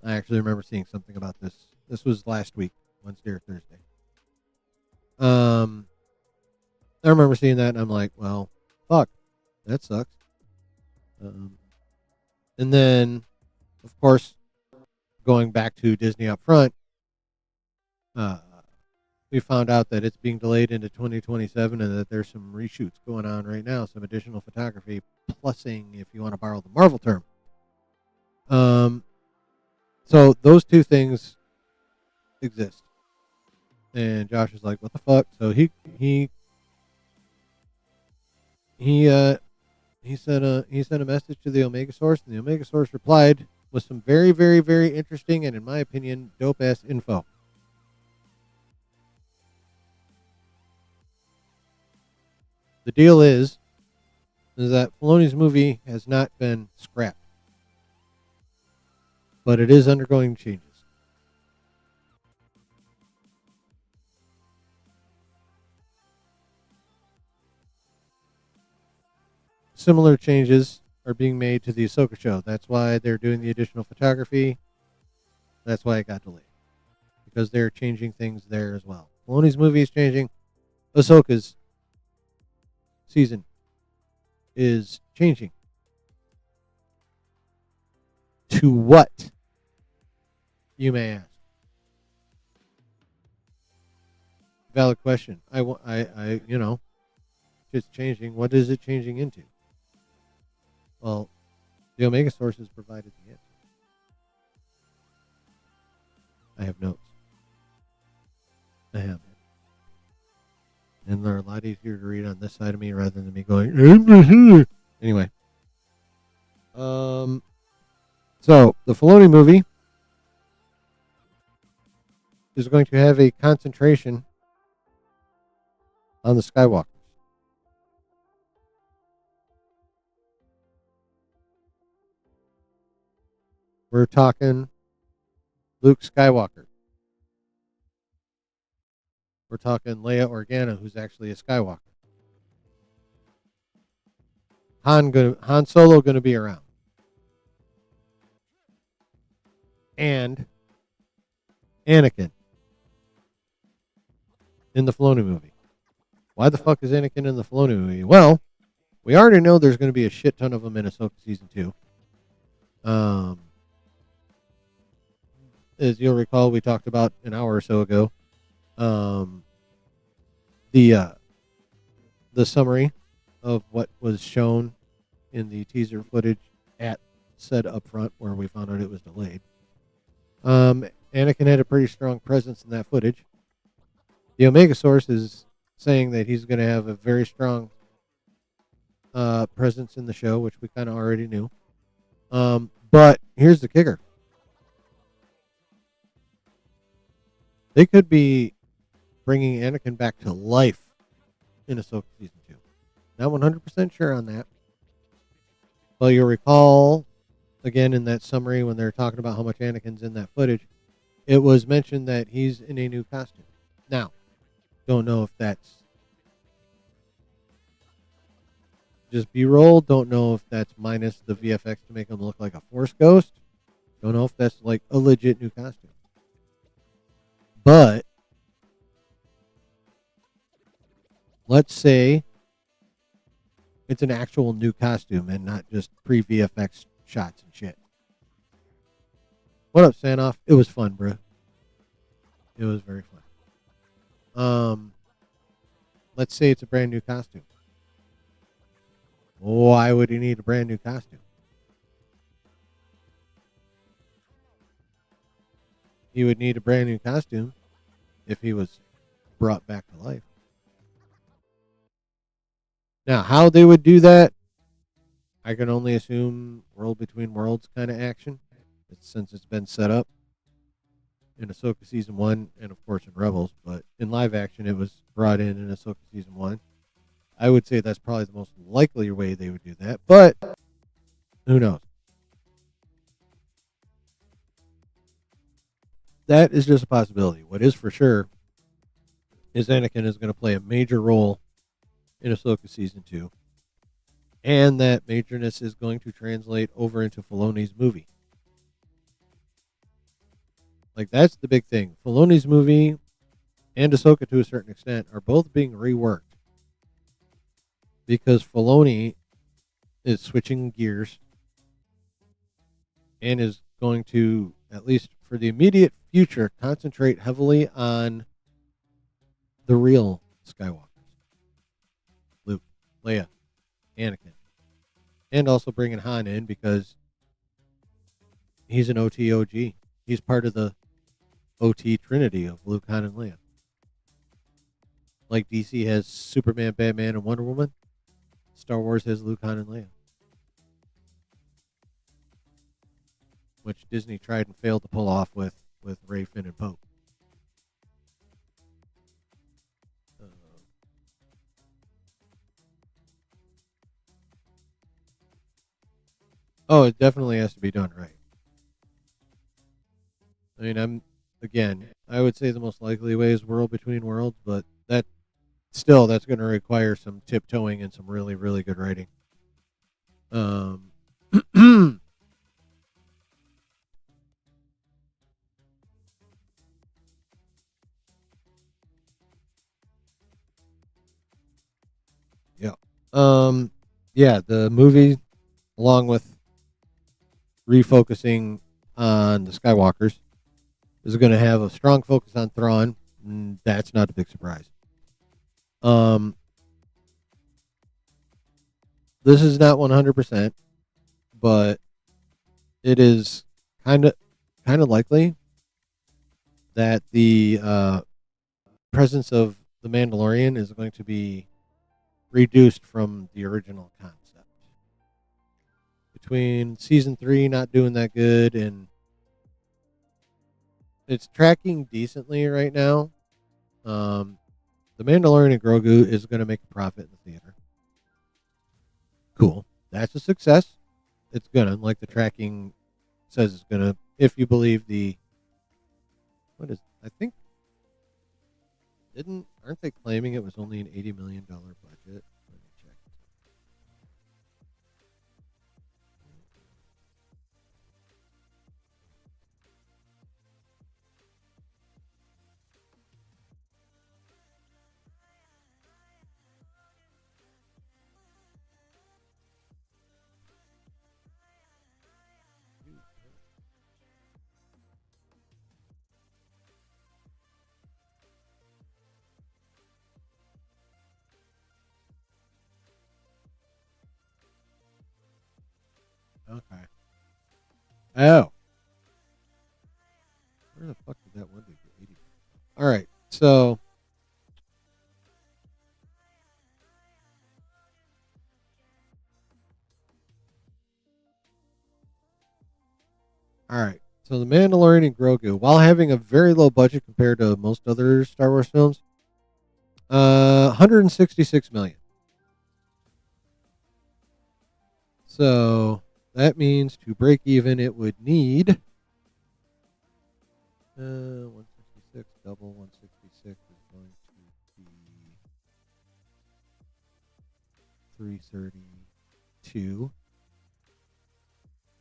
I actually remember seeing something about this. This was last week, Wednesday or Thursday. I remember seeing that, and I'm like, well, fuck, that sucks. And then, of course, going back to Disney up front, we found out that it's being delayed into 2027 and that there's some reshoots going on right now, some additional photography, plussing, if you want to borrow the Marvel term. So those two things exist. And Josh was like, what the fuck? So he sent a message to the Omega Source, and the Omega Source replied with some very, very, very interesting and, in my opinion, dope-ass info. The deal is that Filoni's movie has not been scrapped, but it is undergoing changes. Similar changes are being made to the Ahsoka show. That's why they're doing the additional photography. That's why it got delayed, because they're changing things there as well. Filoni's movie is changing. Ahsoka's season is changing. To what, you may ask? Valid question. It's changing. What is it changing into? Well, the Omega Source has provided the answer. I have notes. I have. And they're a lot easier to read on this side of me rather than me going, anyway. So, the Filoni movie is going to have a concentration on the Skywalkers. We're talking Luke Skywalker. We're talking Leia Organa, who's actually a Skywalker. Han Solo going to be around. And Anakin in the Filoni movie. Why the fuck is Anakin in the Filoni movie? Well, we already know there's going to be a shit ton of them in Ahsoka Season 2. Um, as you'll recall, we talked about an hour or so ago. Um, the uh, the summary of what was shown in the teaser footage at said upfront, where we found out it was delayed. Anakin had a pretty strong presence in that footage. The Omega source is saying that he's going to have a very strong presence in the show, which we kind of already knew. But here's the kicker: they could be bringing Anakin back to life in Ahsoka season 2. Not 100% sure on that. But you'll recall, again, in that summary when they're talking about how much Anakin's in that footage, it was mentioned that he's in a new costume. Now, don't know if that's just B-roll. Don't know if that's minus the VFX to make him look like a Force ghost. Don't know if that's like a legit new costume. But let's say it's an actual new costume and not just pre-VFX shots and shit. What up, Sanoff? It was fun, bro. It was very fun. Let's say it's a brand new costume. Why would he need a brand new costume? He would need a brand new costume if he was brought back to life. Now, how they would do that, I can only assume World Between Worlds kind of action, since it's been set up in Ahsoka Season 1 and, of course, in Rebels. But in live action, it was brought in Ahsoka Season 1. I would say that's probably the most likely way they would do that, but who knows? That is just a possibility. What is for sure is Anakin is going to play a major role in Ahsoka Season 2, and that majorness is going to translate over into Filoni's movie. Like, that's the big thing. Filoni's movie and Ahsoka, to a certain extent, are both being reworked because Filoni is switching gears and is going to, at least for the immediate future, concentrate heavily on the real Skywalkers. Luke, Leia, Anakin. And also bringing Han in because he's an OTOG. He's part of the OT trinity of Luke, Han, and Leia. Like DC has Superman, Batman, and Wonder Woman, Star Wars has Luke, Han, and Leia. Which Disney tried and failed to pull off with Rey, Finn, and Poe. Oh, it definitely has to be done right. I mean, I would say the most likely way is World Between Worlds, but that's going to require some tiptoeing and some really, really good writing. Yeah. Yeah, the movie, along with refocusing on the Skywalkers, is going to have a strong focus on Thrawn. That's not a big surprise. This is not 100%, but it is kind of likely that the presence of the Mandalorian is going to be reduced from the original concept. Between season 3 not doing that good and it's tracking decently right now. The Mandalorian and Grogu is going to make a profit in the theater. Cool. That's a success. It's gonna, like the tracking says it's gonna, if you believe the, I think, aren't they claiming it was only an $80 million budget? Let me check. Oh. Where the fuck did that one get 80? All right. So all right. So The Mandalorian and Grogu, while having a very low budget compared to most other Star Wars films, 166 million. So that means to break even, it would need 166 double 166 is going to be 332.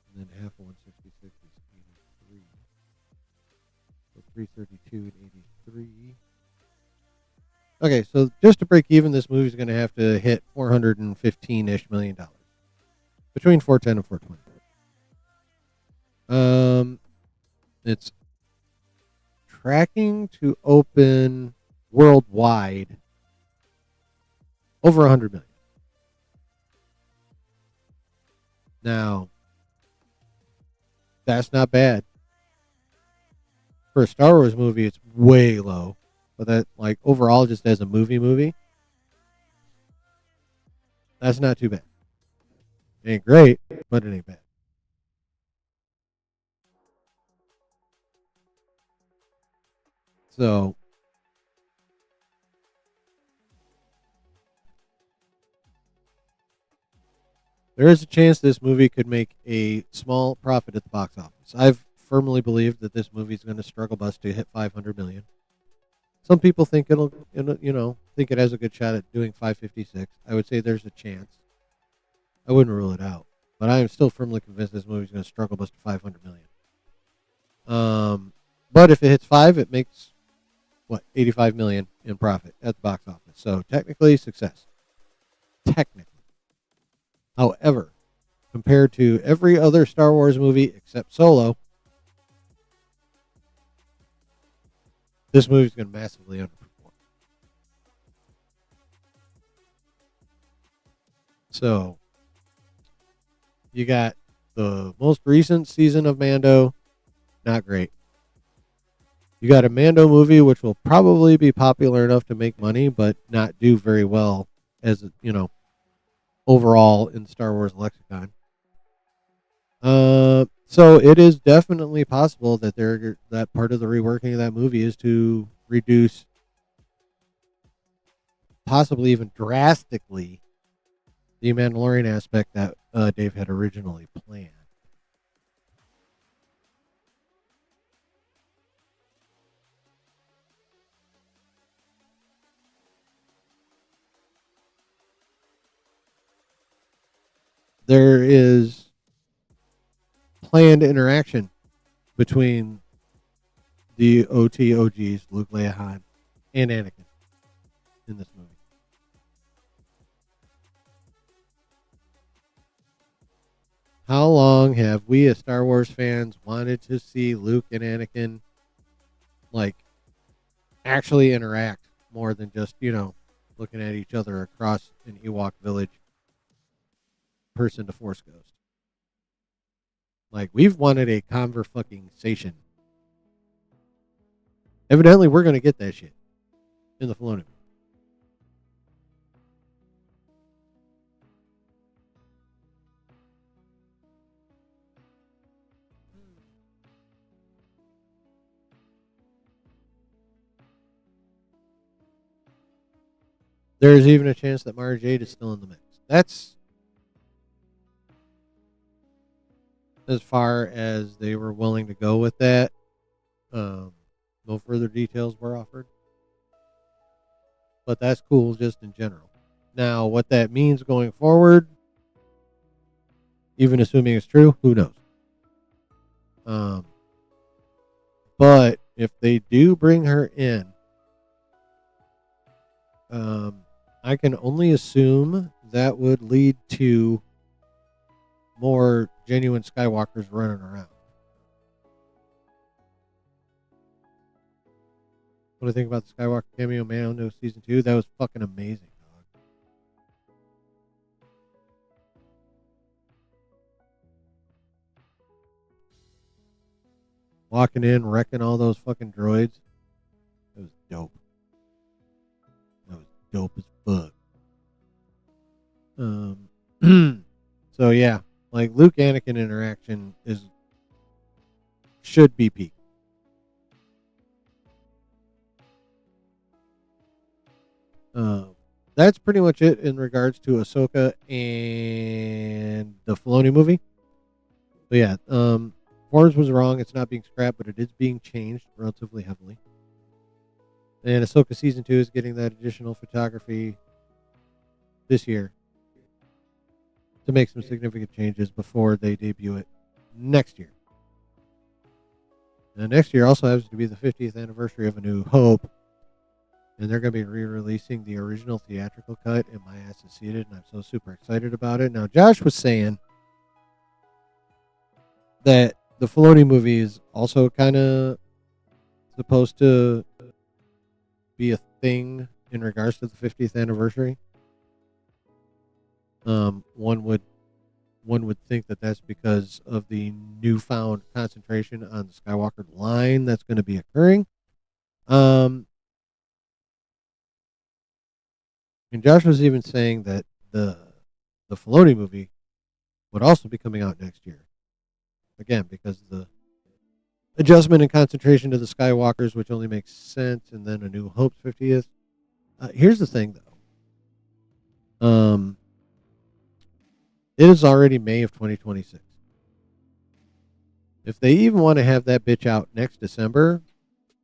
And then half of 166 is 83. So 332 and 83. Okay, so just to break even, this movie is going to have to hit $415-ish million. Between 410 and 420. It's tracking to open worldwide over 100 million. Now, that's not bad. For a Star Wars movie, it's way low. But that, like, overall, just as a movie, that's not too bad. It ain't great, but it ain't bad. So, there is a chance this movie could make a small profit at the box office. I've firmly believed that this movie is going to struggle bust to hit 500 million. Some people think think it has a good shot at doing 556. I would say there's a chance. I wouldn't rule it out, but I am still firmly convinced this movie is going to struggle bust to 500 million. But if it hits 5, it makes 85 million in profit at the box office. So technically, success. Technically. However, compared to every other Star Wars movie except Solo, this movie is going to massively underperform. So, you got the most recent season of Mando, not great. You got a Mando movie which will probably be popular enough to make money, but not do very well as overall in Star Wars lexicon. So it is definitely possible that that part of the reworking of that movie is to reduce, possibly even drastically, the Mandalorian aspect that Dave had originally planned. There is planned interaction between the OGs, Luke, Leia, Han, and Anakin in this movie. How long have we as Star Wars fans wanted to see Luke and Anakin actually interact more than just, looking at each other across an Ewok village, person to Force Ghost? We've wanted a conversation. Evidently, we're going to get that shit in the Filoni. There's even a chance that Mara Jade is still in the mix. That's as far as they were willing to go with that. No further details were offered. But that's cool just in general. Now, what that means going forward, even assuming it's true, who knows? But if they do bring her in, I can only assume that would lead to more genuine Skywalkers running around. What do you think about the Skywalker cameo Mando season 2? That was fucking amazing, dog. walking in, wrecking all those fucking droids. It was dope. That was dope as fuck. So yeah, like Luke Anakin interaction should be peak. That's pretty much it in regards to Ahsoka and the Filoni movie. But yeah, Forms was wrong. It's not being scrapped, but it is being changed relatively heavily. And Ahsoka Season 2 is getting that additional photography this year to make some significant changes before they debut it next year. And next year also happens to be the 50th anniversary of A New Hope. And they're going to be re-releasing the original theatrical cut, and my ass is seated, and I'm so super excited about it. Now, Josh was saying that the Filoni movie is also kind of supposed to be a thing in regards to the 50th anniversary. One would think that that's because of the newfound concentration on the Skywalker line that's going to be occurring. And Josh was even saying that the Filoni movie would also be coming out next year. Again, because of the adjustment and concentration to the Skywalkers, which only makes sense, and then A New Hope's 50th. Here's the thing, though. It is already May of 2026. If they even want to have that bitch out next December,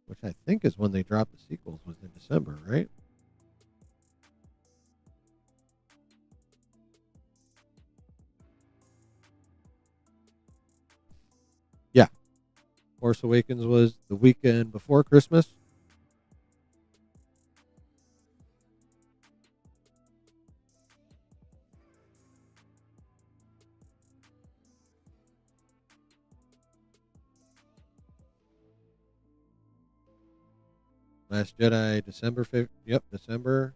which I think is when they drop the sequels, was in December, right? Yeah. Force Awakens was the weekend before Christmas. Last Jedi, December 5th. Yep, December.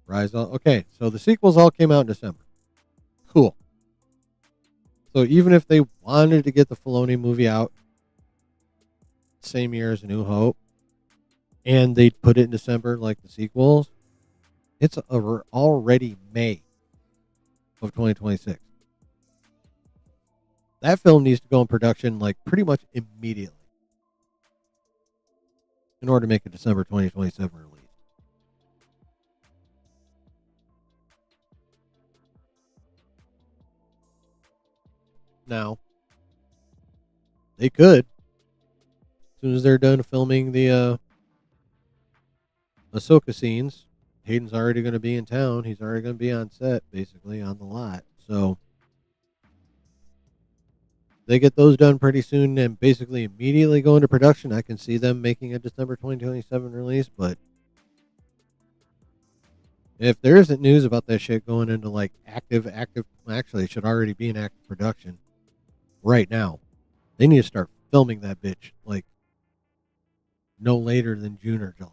Rise on. Okay, so the sequels all came out in December. Cool. So even if they wanted to get the Filoni movie out same year as A New Hope, and they'd put it in December like the sequels, it's already May of 2026. That film needs to go in production like pretty much immediately in order to make a December 2027 release. Now, they could, as soon as they're done filming the Ahsoka scenes, Hayden's already going to be in town. He's already going to be on set, basically, on the lot. So they get those done pretty soon and basically immediately go into production. I can see them making a December 2027 release, but if there isn't news about that shit going into like active, actually, it should already be in active production right now. They need to start filming that bitch like no later than June or July.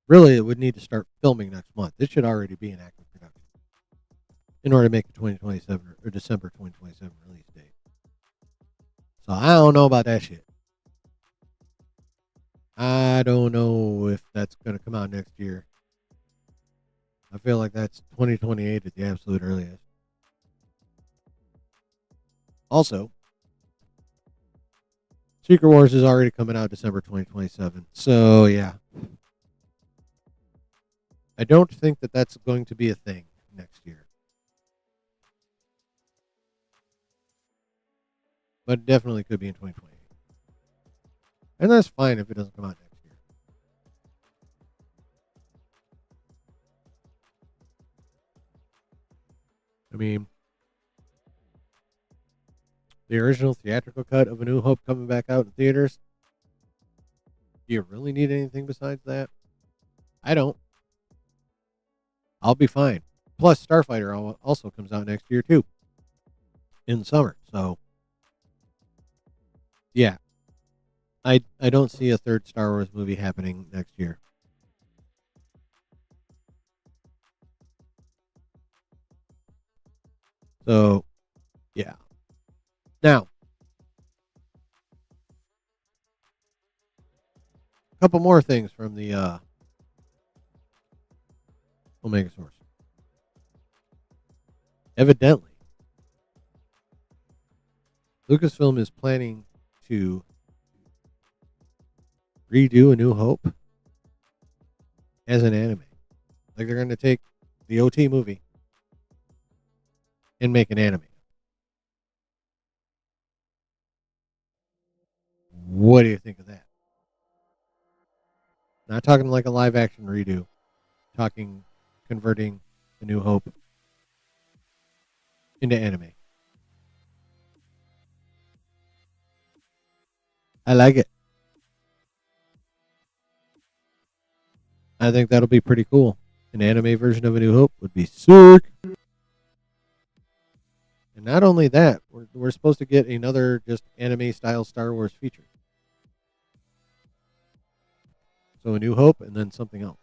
Really, it would need to start filming next month. It should already be in active production in order to make a 2027 or December 2027 release date. So I don't know about that shit. I don't know if that's going to come out next year. I feel like that's 2028 at the absolute earliest. Also, Secret Wars is already coming out December 2027. So, yeah. I don't think that that's going to be a thing next year. But it definitely could be in 2028. And that's fine if it doesn't come out next year. I mean, the original theatrical cut of A New Hope coming back out in theaters. Do you really need anything besides that? I don't. I'll be fine. Plus, Starfighter also comes out next year, too. In the summer. So, yeah. I don't see a third Star Wars movie happening next year. So, yeah. Now, a couple more things from the Omega Source. Evidently, Lucasfilm is planning to redo A New Hope as an anime. Like they're going to take the OT movie and make an anime. What do you think of that? Not talking like a live action redo, talking converting A New Hope into anime. I like it. I think that'll be pretty cool. An anime version of A New Hope would be sick. And not only that, we're supposed to get another just anime style Star Wars feature. So A New Hope and then something else.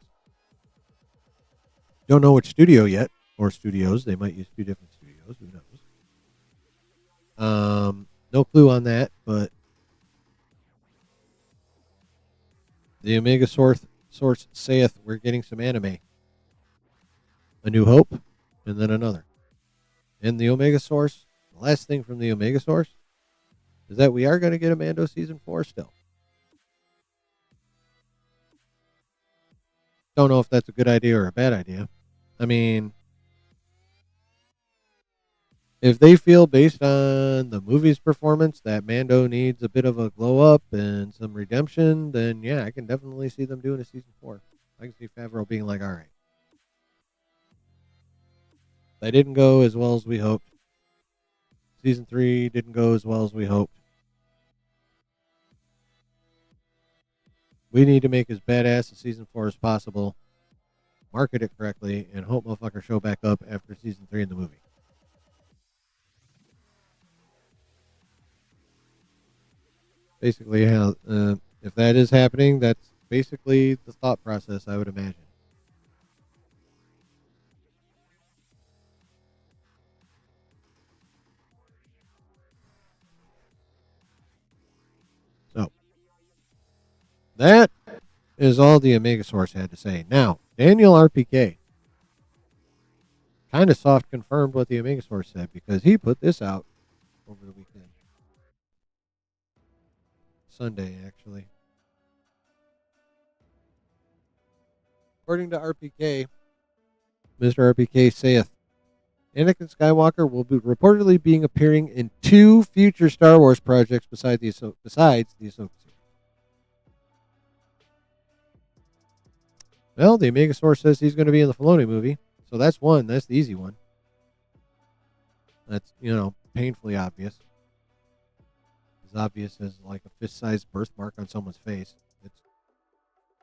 Don't know which studio yet, or studios. They might use two different studios. Who knows? No clue on that, but the Omega source saith we're getting some anime. A New Hope, and then another. And the Omega source, the last thing from the Omega source is that we are going to get a Mando season 4 still. Don't know if that's a good idea or a bad idea. I mean, if they feel based on the movie's performance that Mando needs a bit of a glow up and some redemption, then yeah, I can definitely see them doing a season 4. I can see Favreau being like, all right, that didn't go as well as we hoped. Season 3 didn't go as well as we hoped. We need to make as badass a season 4 as possible, market it correctly, and hope motherfuckers show back up after season 3 in the movie. Basically, if that is happening, that's basically the thought process, I would imagine. So, that is all the Omega Source had to say. Now, Daniel RPK kind of soft confirmed what the Omega Source said because he put this out over the weekend. Sunday, actually. According to RPK, Mr. RPK saith, Anakin Skywalker will be reportedly being appearing in 2 future Star Wars projects besides the Ahsoka series. Well, the Omega Source says he's going to be in the Filoni movie, so that's one. That's the easy one. That's, painfully obvious. As obvious as like a fist-sized birthmark on someone's face.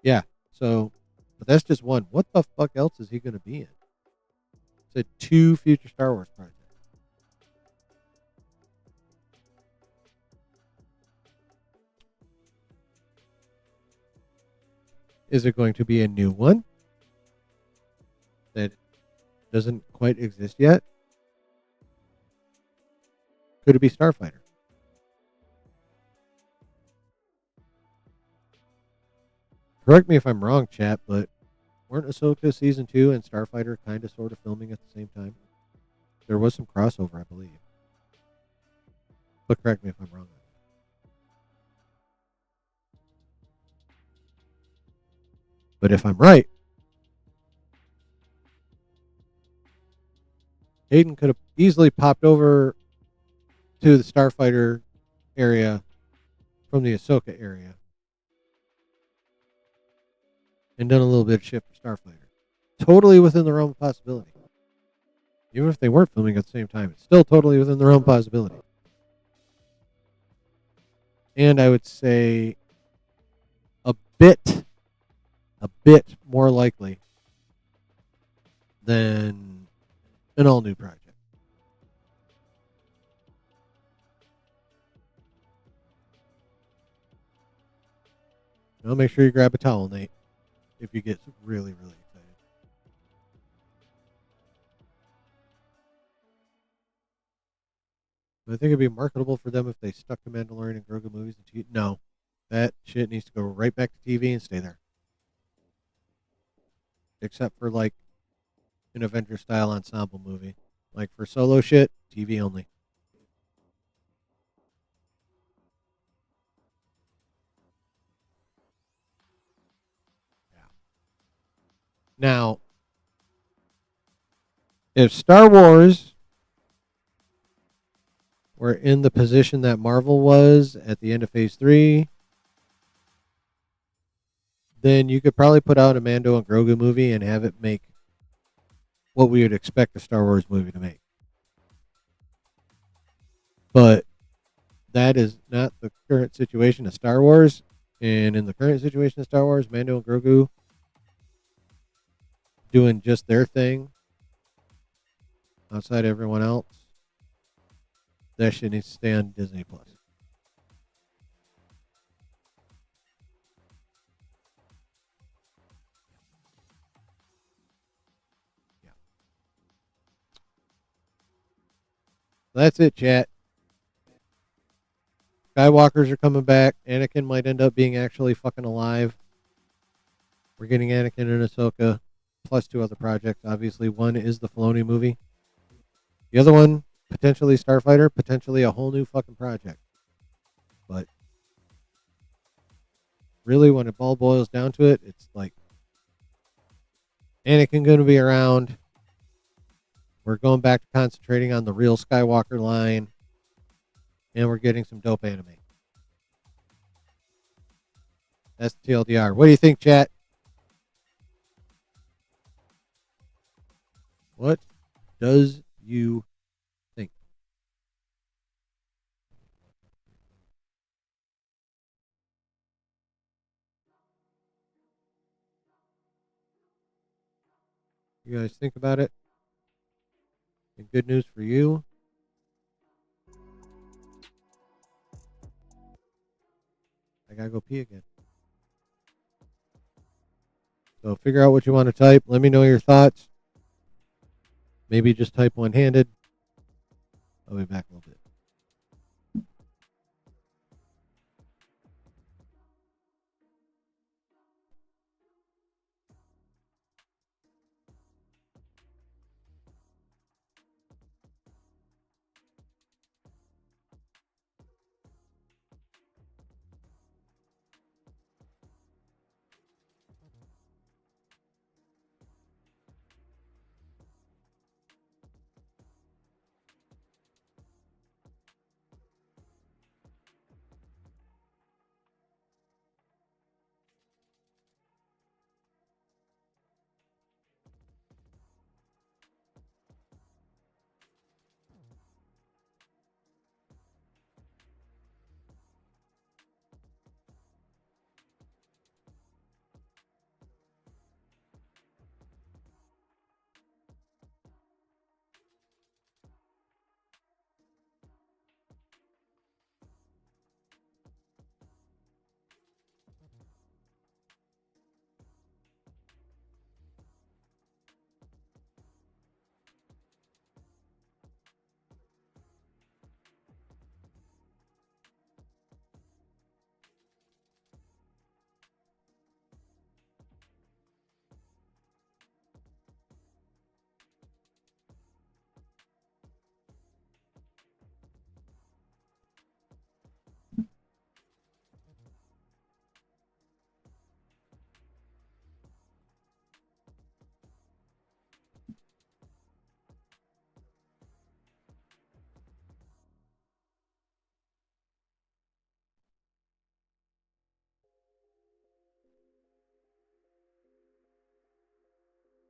Yeah. So, but that's just one. What the fuck else is he going to be in? It said 2 future Star Wars projects. Is it going to be a new one that doesn't quite exist yet? Could it be Starfighter? Correct me if I'm wrong, chat, but weren't Ahsoka season 2 and Starfighter kind of sort of filming at the same time? There was some crossover, I believe. But correct me if I'm wrong. But if I'm right, Hayden could have easily popped over to the Starfighter area from the Ahsoka area and done a little bit of shift for Starfighter. Totally within the realm of possibility. Even if they weren't filming at the same time, it's still totally within the realm of possibility. And I would say a bit more likely than an all-new project. Well, make sure you grab a towel, Nate, if you get really, really excited. I think it'd be marketable for them if they stuck the Mandalorian and Grogu movies into TV. No, that shit needs to go right back to TV and stay there. Except for like an Avenger style ensemble movie. Like for solo shit, TV only. Yeah. Now, if Star Wars were in the position that Marvel was at the end of Phase 3, then you could probably put out a Mando and Grogu movie and have it make what we would expect a Star Wars movie to make. But that is not the current situation of Star Wars. And in the current situation of Star Wars, Mando and Grogu doing just their thing outside everyone else, that shit needs to stay on Disney Plus. Yeah. That's it, chat. Skywalkers are coming back. Anakin might end up being actually fucking alive. We're getting Anakin and Ahsoka, plus 2 other projects. Obviously, one is the Filoni movie. The other one, potentially Starfighter, potentially a whole new fucking project. But really, when it all boils down to it, it's like Anakin going to be around. We're going back to concentrating on the real Skywalker line, and we're getting some dope anime. That's the TLDR. What do you think, chat? What does you think? You guys think about it? And good news for you. I gotta go pee again. So figure out what you want to type. Let me know your thoughts. Maybe just type one-handed. I'll be back in a little bit.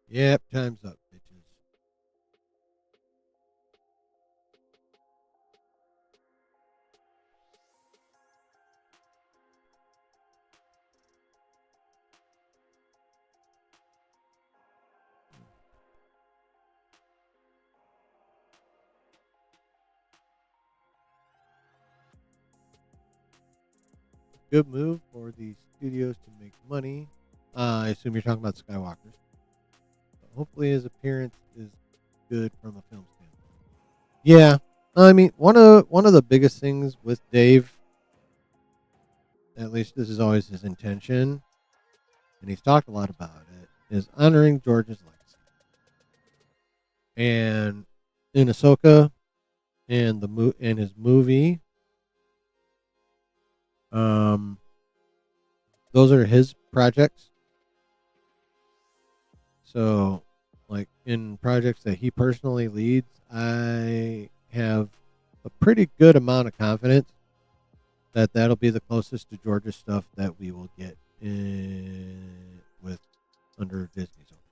Yep, time's up, bitches. good move for the studios to make money. I assume you're talking about Skywalker. Hopefully, his appearance is good from a film standpoint. Yeah, I mean one of the biggest things with Dave, at least this is always his intention, and he's talked a lot about it, is honoring George's legacy. And in Ahsoka and and his movie, um, those are his projects. So, like in projects that he personally leads, I have a pretty good amount of confidence that that'll be the closest to Georgia stuff that we will get with under Disney's ownership.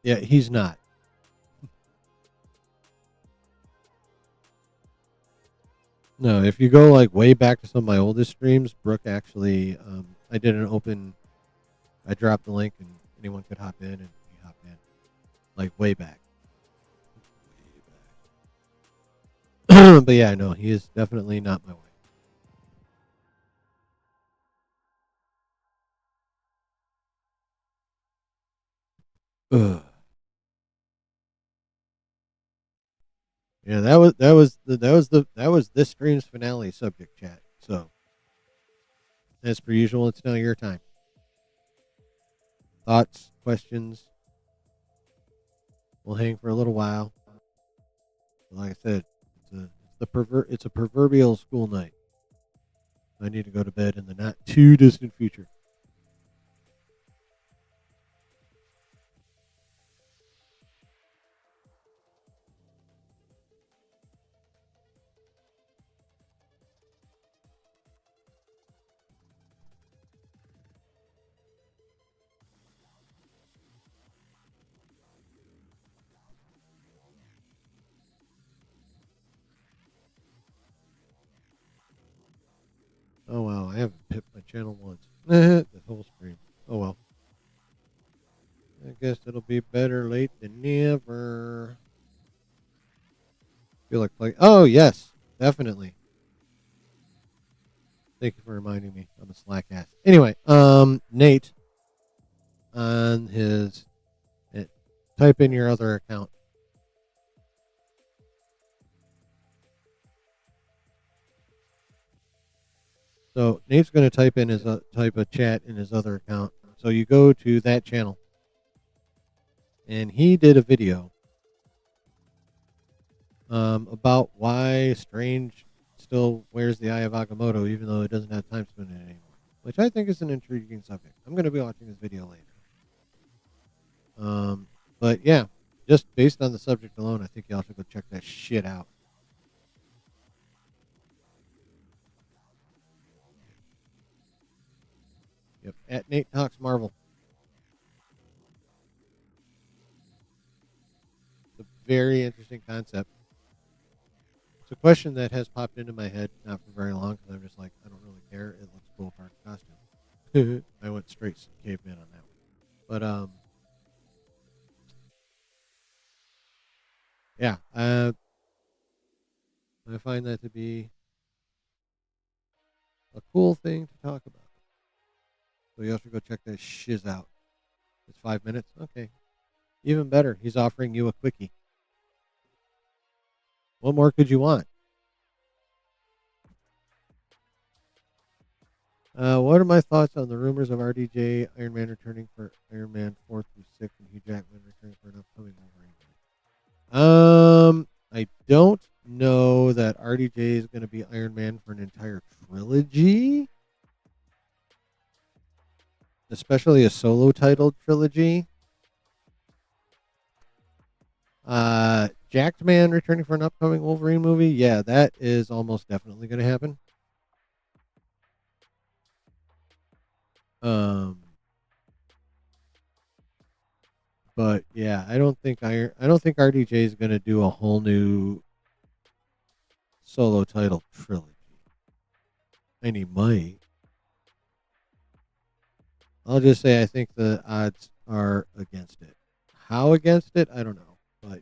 Yeah, he's not. No, if you go like way back to some of my oldest streams, Brooke actually, I did an open. I dropped the link and anyone could hop in, and he hopped in, like way back. But yeah, no, he is definitely not my wife. Ugh. Yeah, that was this stream's finale subject chat. So as per usual, it's now your time. Thoughts, questions. We'll hang for a little while. Like I said, it's a proverbial school night. I need to go to bed in the not too distant future. Oh wow, I haven't pipped my channel once. The whole stream. Oh well. I guess it'll be better late than never. Feel like play. Oh yes, definitely. Thank you for reminding me. I'm a slack ass. Anyway, Nate on his type in your other account. So Nate's going to type in his type of chat in his other account. So you go to that channel, and he did a video about why Strange still wears the Eye of Agamotto even though it doesn't have time spent in it anymore, which I think is an intriguing subject. I'm going to be watching this video later. But yeah, just based on the subject alone, I think y'all should go check that shit out. Yep, at Nate Talks Marvel. It's a very interesting concept. It's a question that has popped into my head not for very long because I'm just like, I don't really care. It looks cool part of the costume. I went straight caveman on that one. But yeah, I find that to be a cool thing to talk about. So you should go check that shiz out. It's 5 minutes. Okay, even better. He's offering you a quickie. What more could you want? What are my thoughts on the rumors of RDJ Iron Man returning for Iron Man 4 through 6 and Hugh Jackman returning for an upcoming Wolverine? I don't know that RDJ is going to be Iron Man for an entire trilogy, especially a solo titled trilogy. Jacked Man returning for an upcoming Wolverine movie. Yeah, that is almost definitely going to happen. Um, but yeah, I don't think RDJ is going to do a whole new solo title trilogy. And he might. I'll just say I think the odds are against it. How against it? I don't know. But,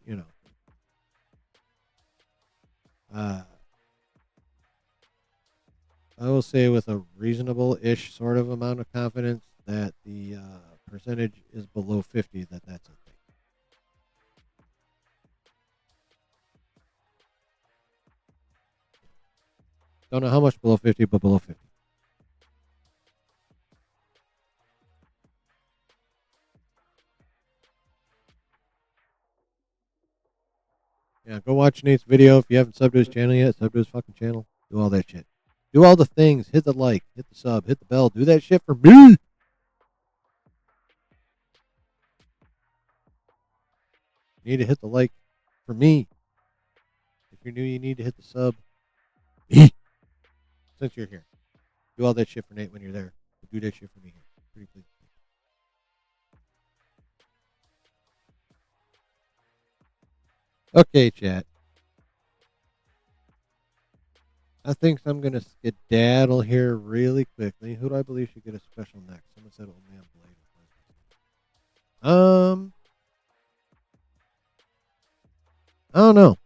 I will say with a reasonable-ish sort of amount of confidence that the percentage is below 50, that's a thing. Don't know how much below 50, but below 50. Yeah, go watch Nate's video. If you haven't subbed to his channel yet, sub to his fucking channel. Do all that shit. Do all the things. Hit the like, hit the sub, hit the bell. Do that shit for me. You need to hit the like for me. If you're new, you need to hit the sub. Since you're here. Do all that shit for Nate when you're there. Do that shit for me here. Pretty please. Okay, chat. I think I'm going to skedaddle here really quickly. Who do I believe should get a special next? Someone said Old Man Blade. I don't know.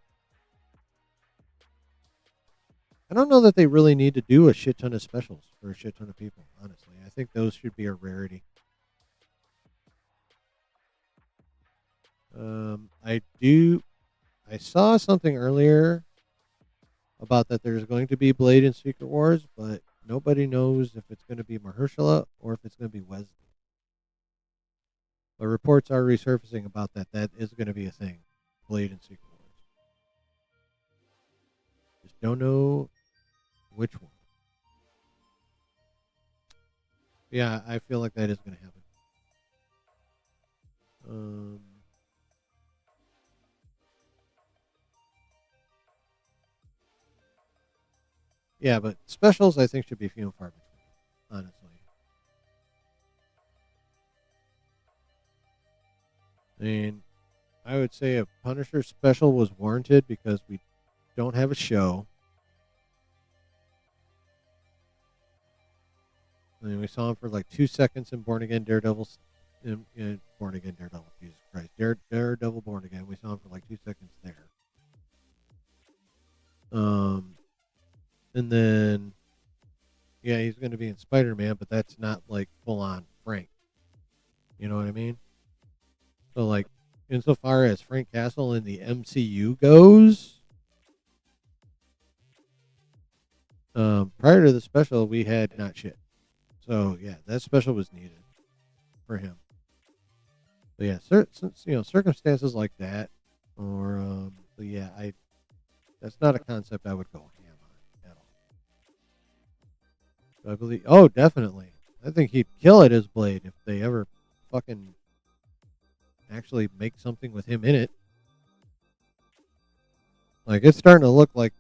I don't know that they really need to do a shit ton of specials for a shit ton of people, honestly. I think those should be a rarity. I saw something earlier about that there's going to be Blade in Secret Wars, but nobody knows if it's going to be Mahershala or if it's going to be Wesley. But reports are resurfacing about that. That is going to be a thing. Blade in Secret Wars. Just don't know which one. Yeah, I feel like that is going to happen. Yeah, but specials I think should be few and far between, honestly. I mean, I would say a Punisher special was warranted because we don't have a show. I mean, we saw him for like 2 seconds in Born Again Daredevil. In Born Again Daredevil, Jesus Christ. Daredevil Born Again. We saw him for like 2 seconds there. And then, yeah, he's going to be in Spider-Man, but that's not like full-on Frank. You know what I mean? So, like, insofar as Frank Castle in the MCU goes, prior to the special, we had not shit. So, yeah, that special was needed for him. But yeah, circumstances like that, or that's not a concept I would go ham on at all. I believe, oh, definitely. I think he'd kill it as Blade if they ever fucking actually make something with him in it. Like, it's starting to look like,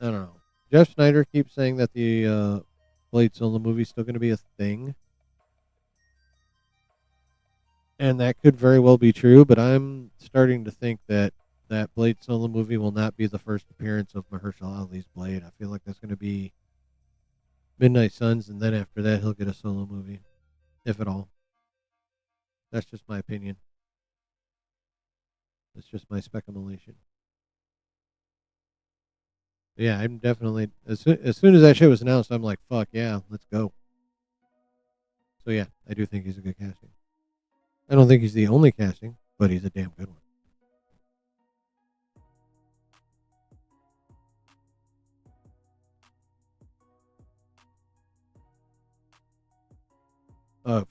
I don't know. Jeff Snyder keeps saying that the Blade solo movie is still going to be a thing. And that could very well be true, but I'm starting to think that Blade solo movie will not be the first appearance of Mahershala Ali's Blade. I feel like that's going to be Midnight Suns, and then after that, he'll get a solo movie, if at all. That's just my opinion. That's just my speculation. Yeah, I'm definitely, as soon as that shit was announced, I'm like, fuck yeah, let's go. So yeah, I do think he's a good casting. I don't think he's the only casting, but he's a damn good one.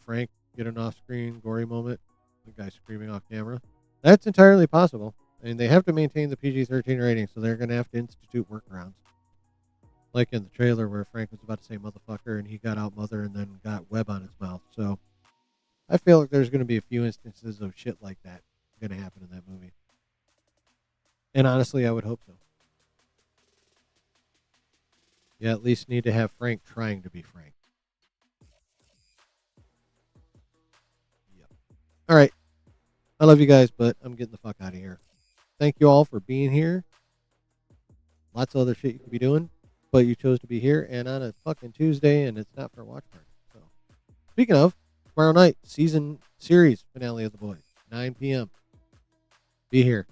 Frank get an off-screen gory moment, the guy screaming off camera. That's entirely possible. I mean, they have to maintain the PG-13 rating, so they're going to have to institute workarounds. Like in the trailer where Frank was about to say motherfucker and he got out mother and then got web on his mouth. So I feel like there's going to be a few instances of shit like that going to happen in that movie. And honestly, I would hope so. You at least need to have Frank trying to be Frank. Yep. All right. I love you guys, but I'm getting the fuck out of here. Thank you all for being here. Lots of other shit you could be doing, but you chose to be here and on a fucking Tuesday, and it's not for a watch party. So Speaking of, tomorrow night, season series finale of The Boys, 9 p.m. Be here.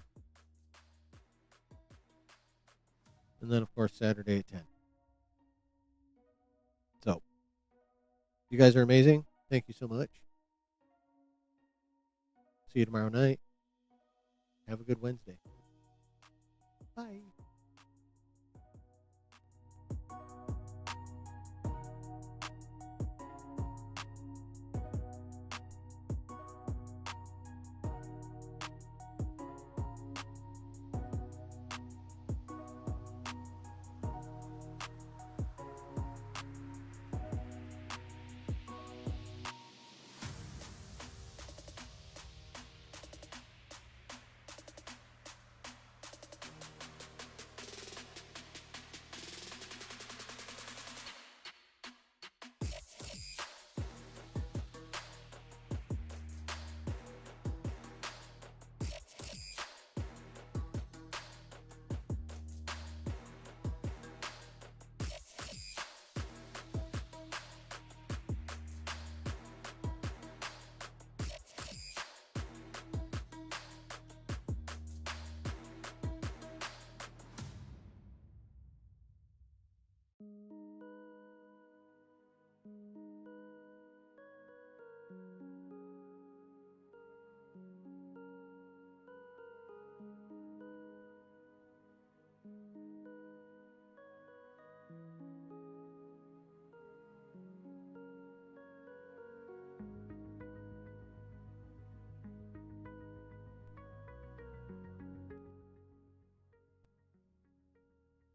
And then, of course, Saturday at 10. So, you guys are amazing. Thank you so much. See you tomorrow night. Have a good Wednesday. Bye.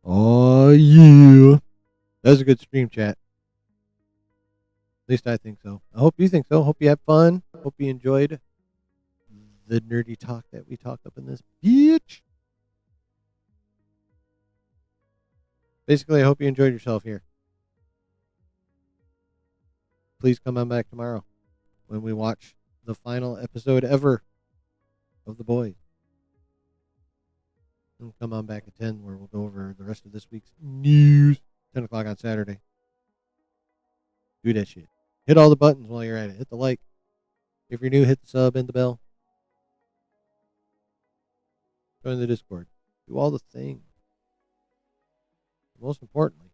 Oh, yeah. That was a good stream, chat. At least I think so. I hope you think so. Hope you had fun. Hope you enjoyed the nerdy talk that we talked up in this bitch. Basically, I hope you enjoyed yourself here. Please come on back tomorrow when we watch the final episode ever of The Boys. And come on back at 10 where we'll go over the rest of this week's news. 10 o'clock on Saturday. Do that shit. Hit all the buttons while you're at it. Hit the like. If you're new, hit the sub and the bell. Join the Discord. Do all the things. Most importantly,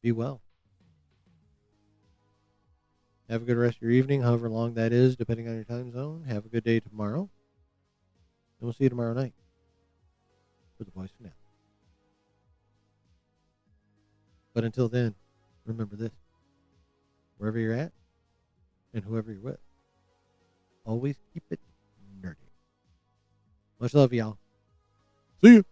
be well. Have a good rest of your evening, however long that is, depending on your time zone. Have a good day tomorrow. And we'll see you tomorrow night for The Boys finale. But until then, remember this. Wherever you're at and whoever you're with, always keep it nerdy. Much love, y'all. See you.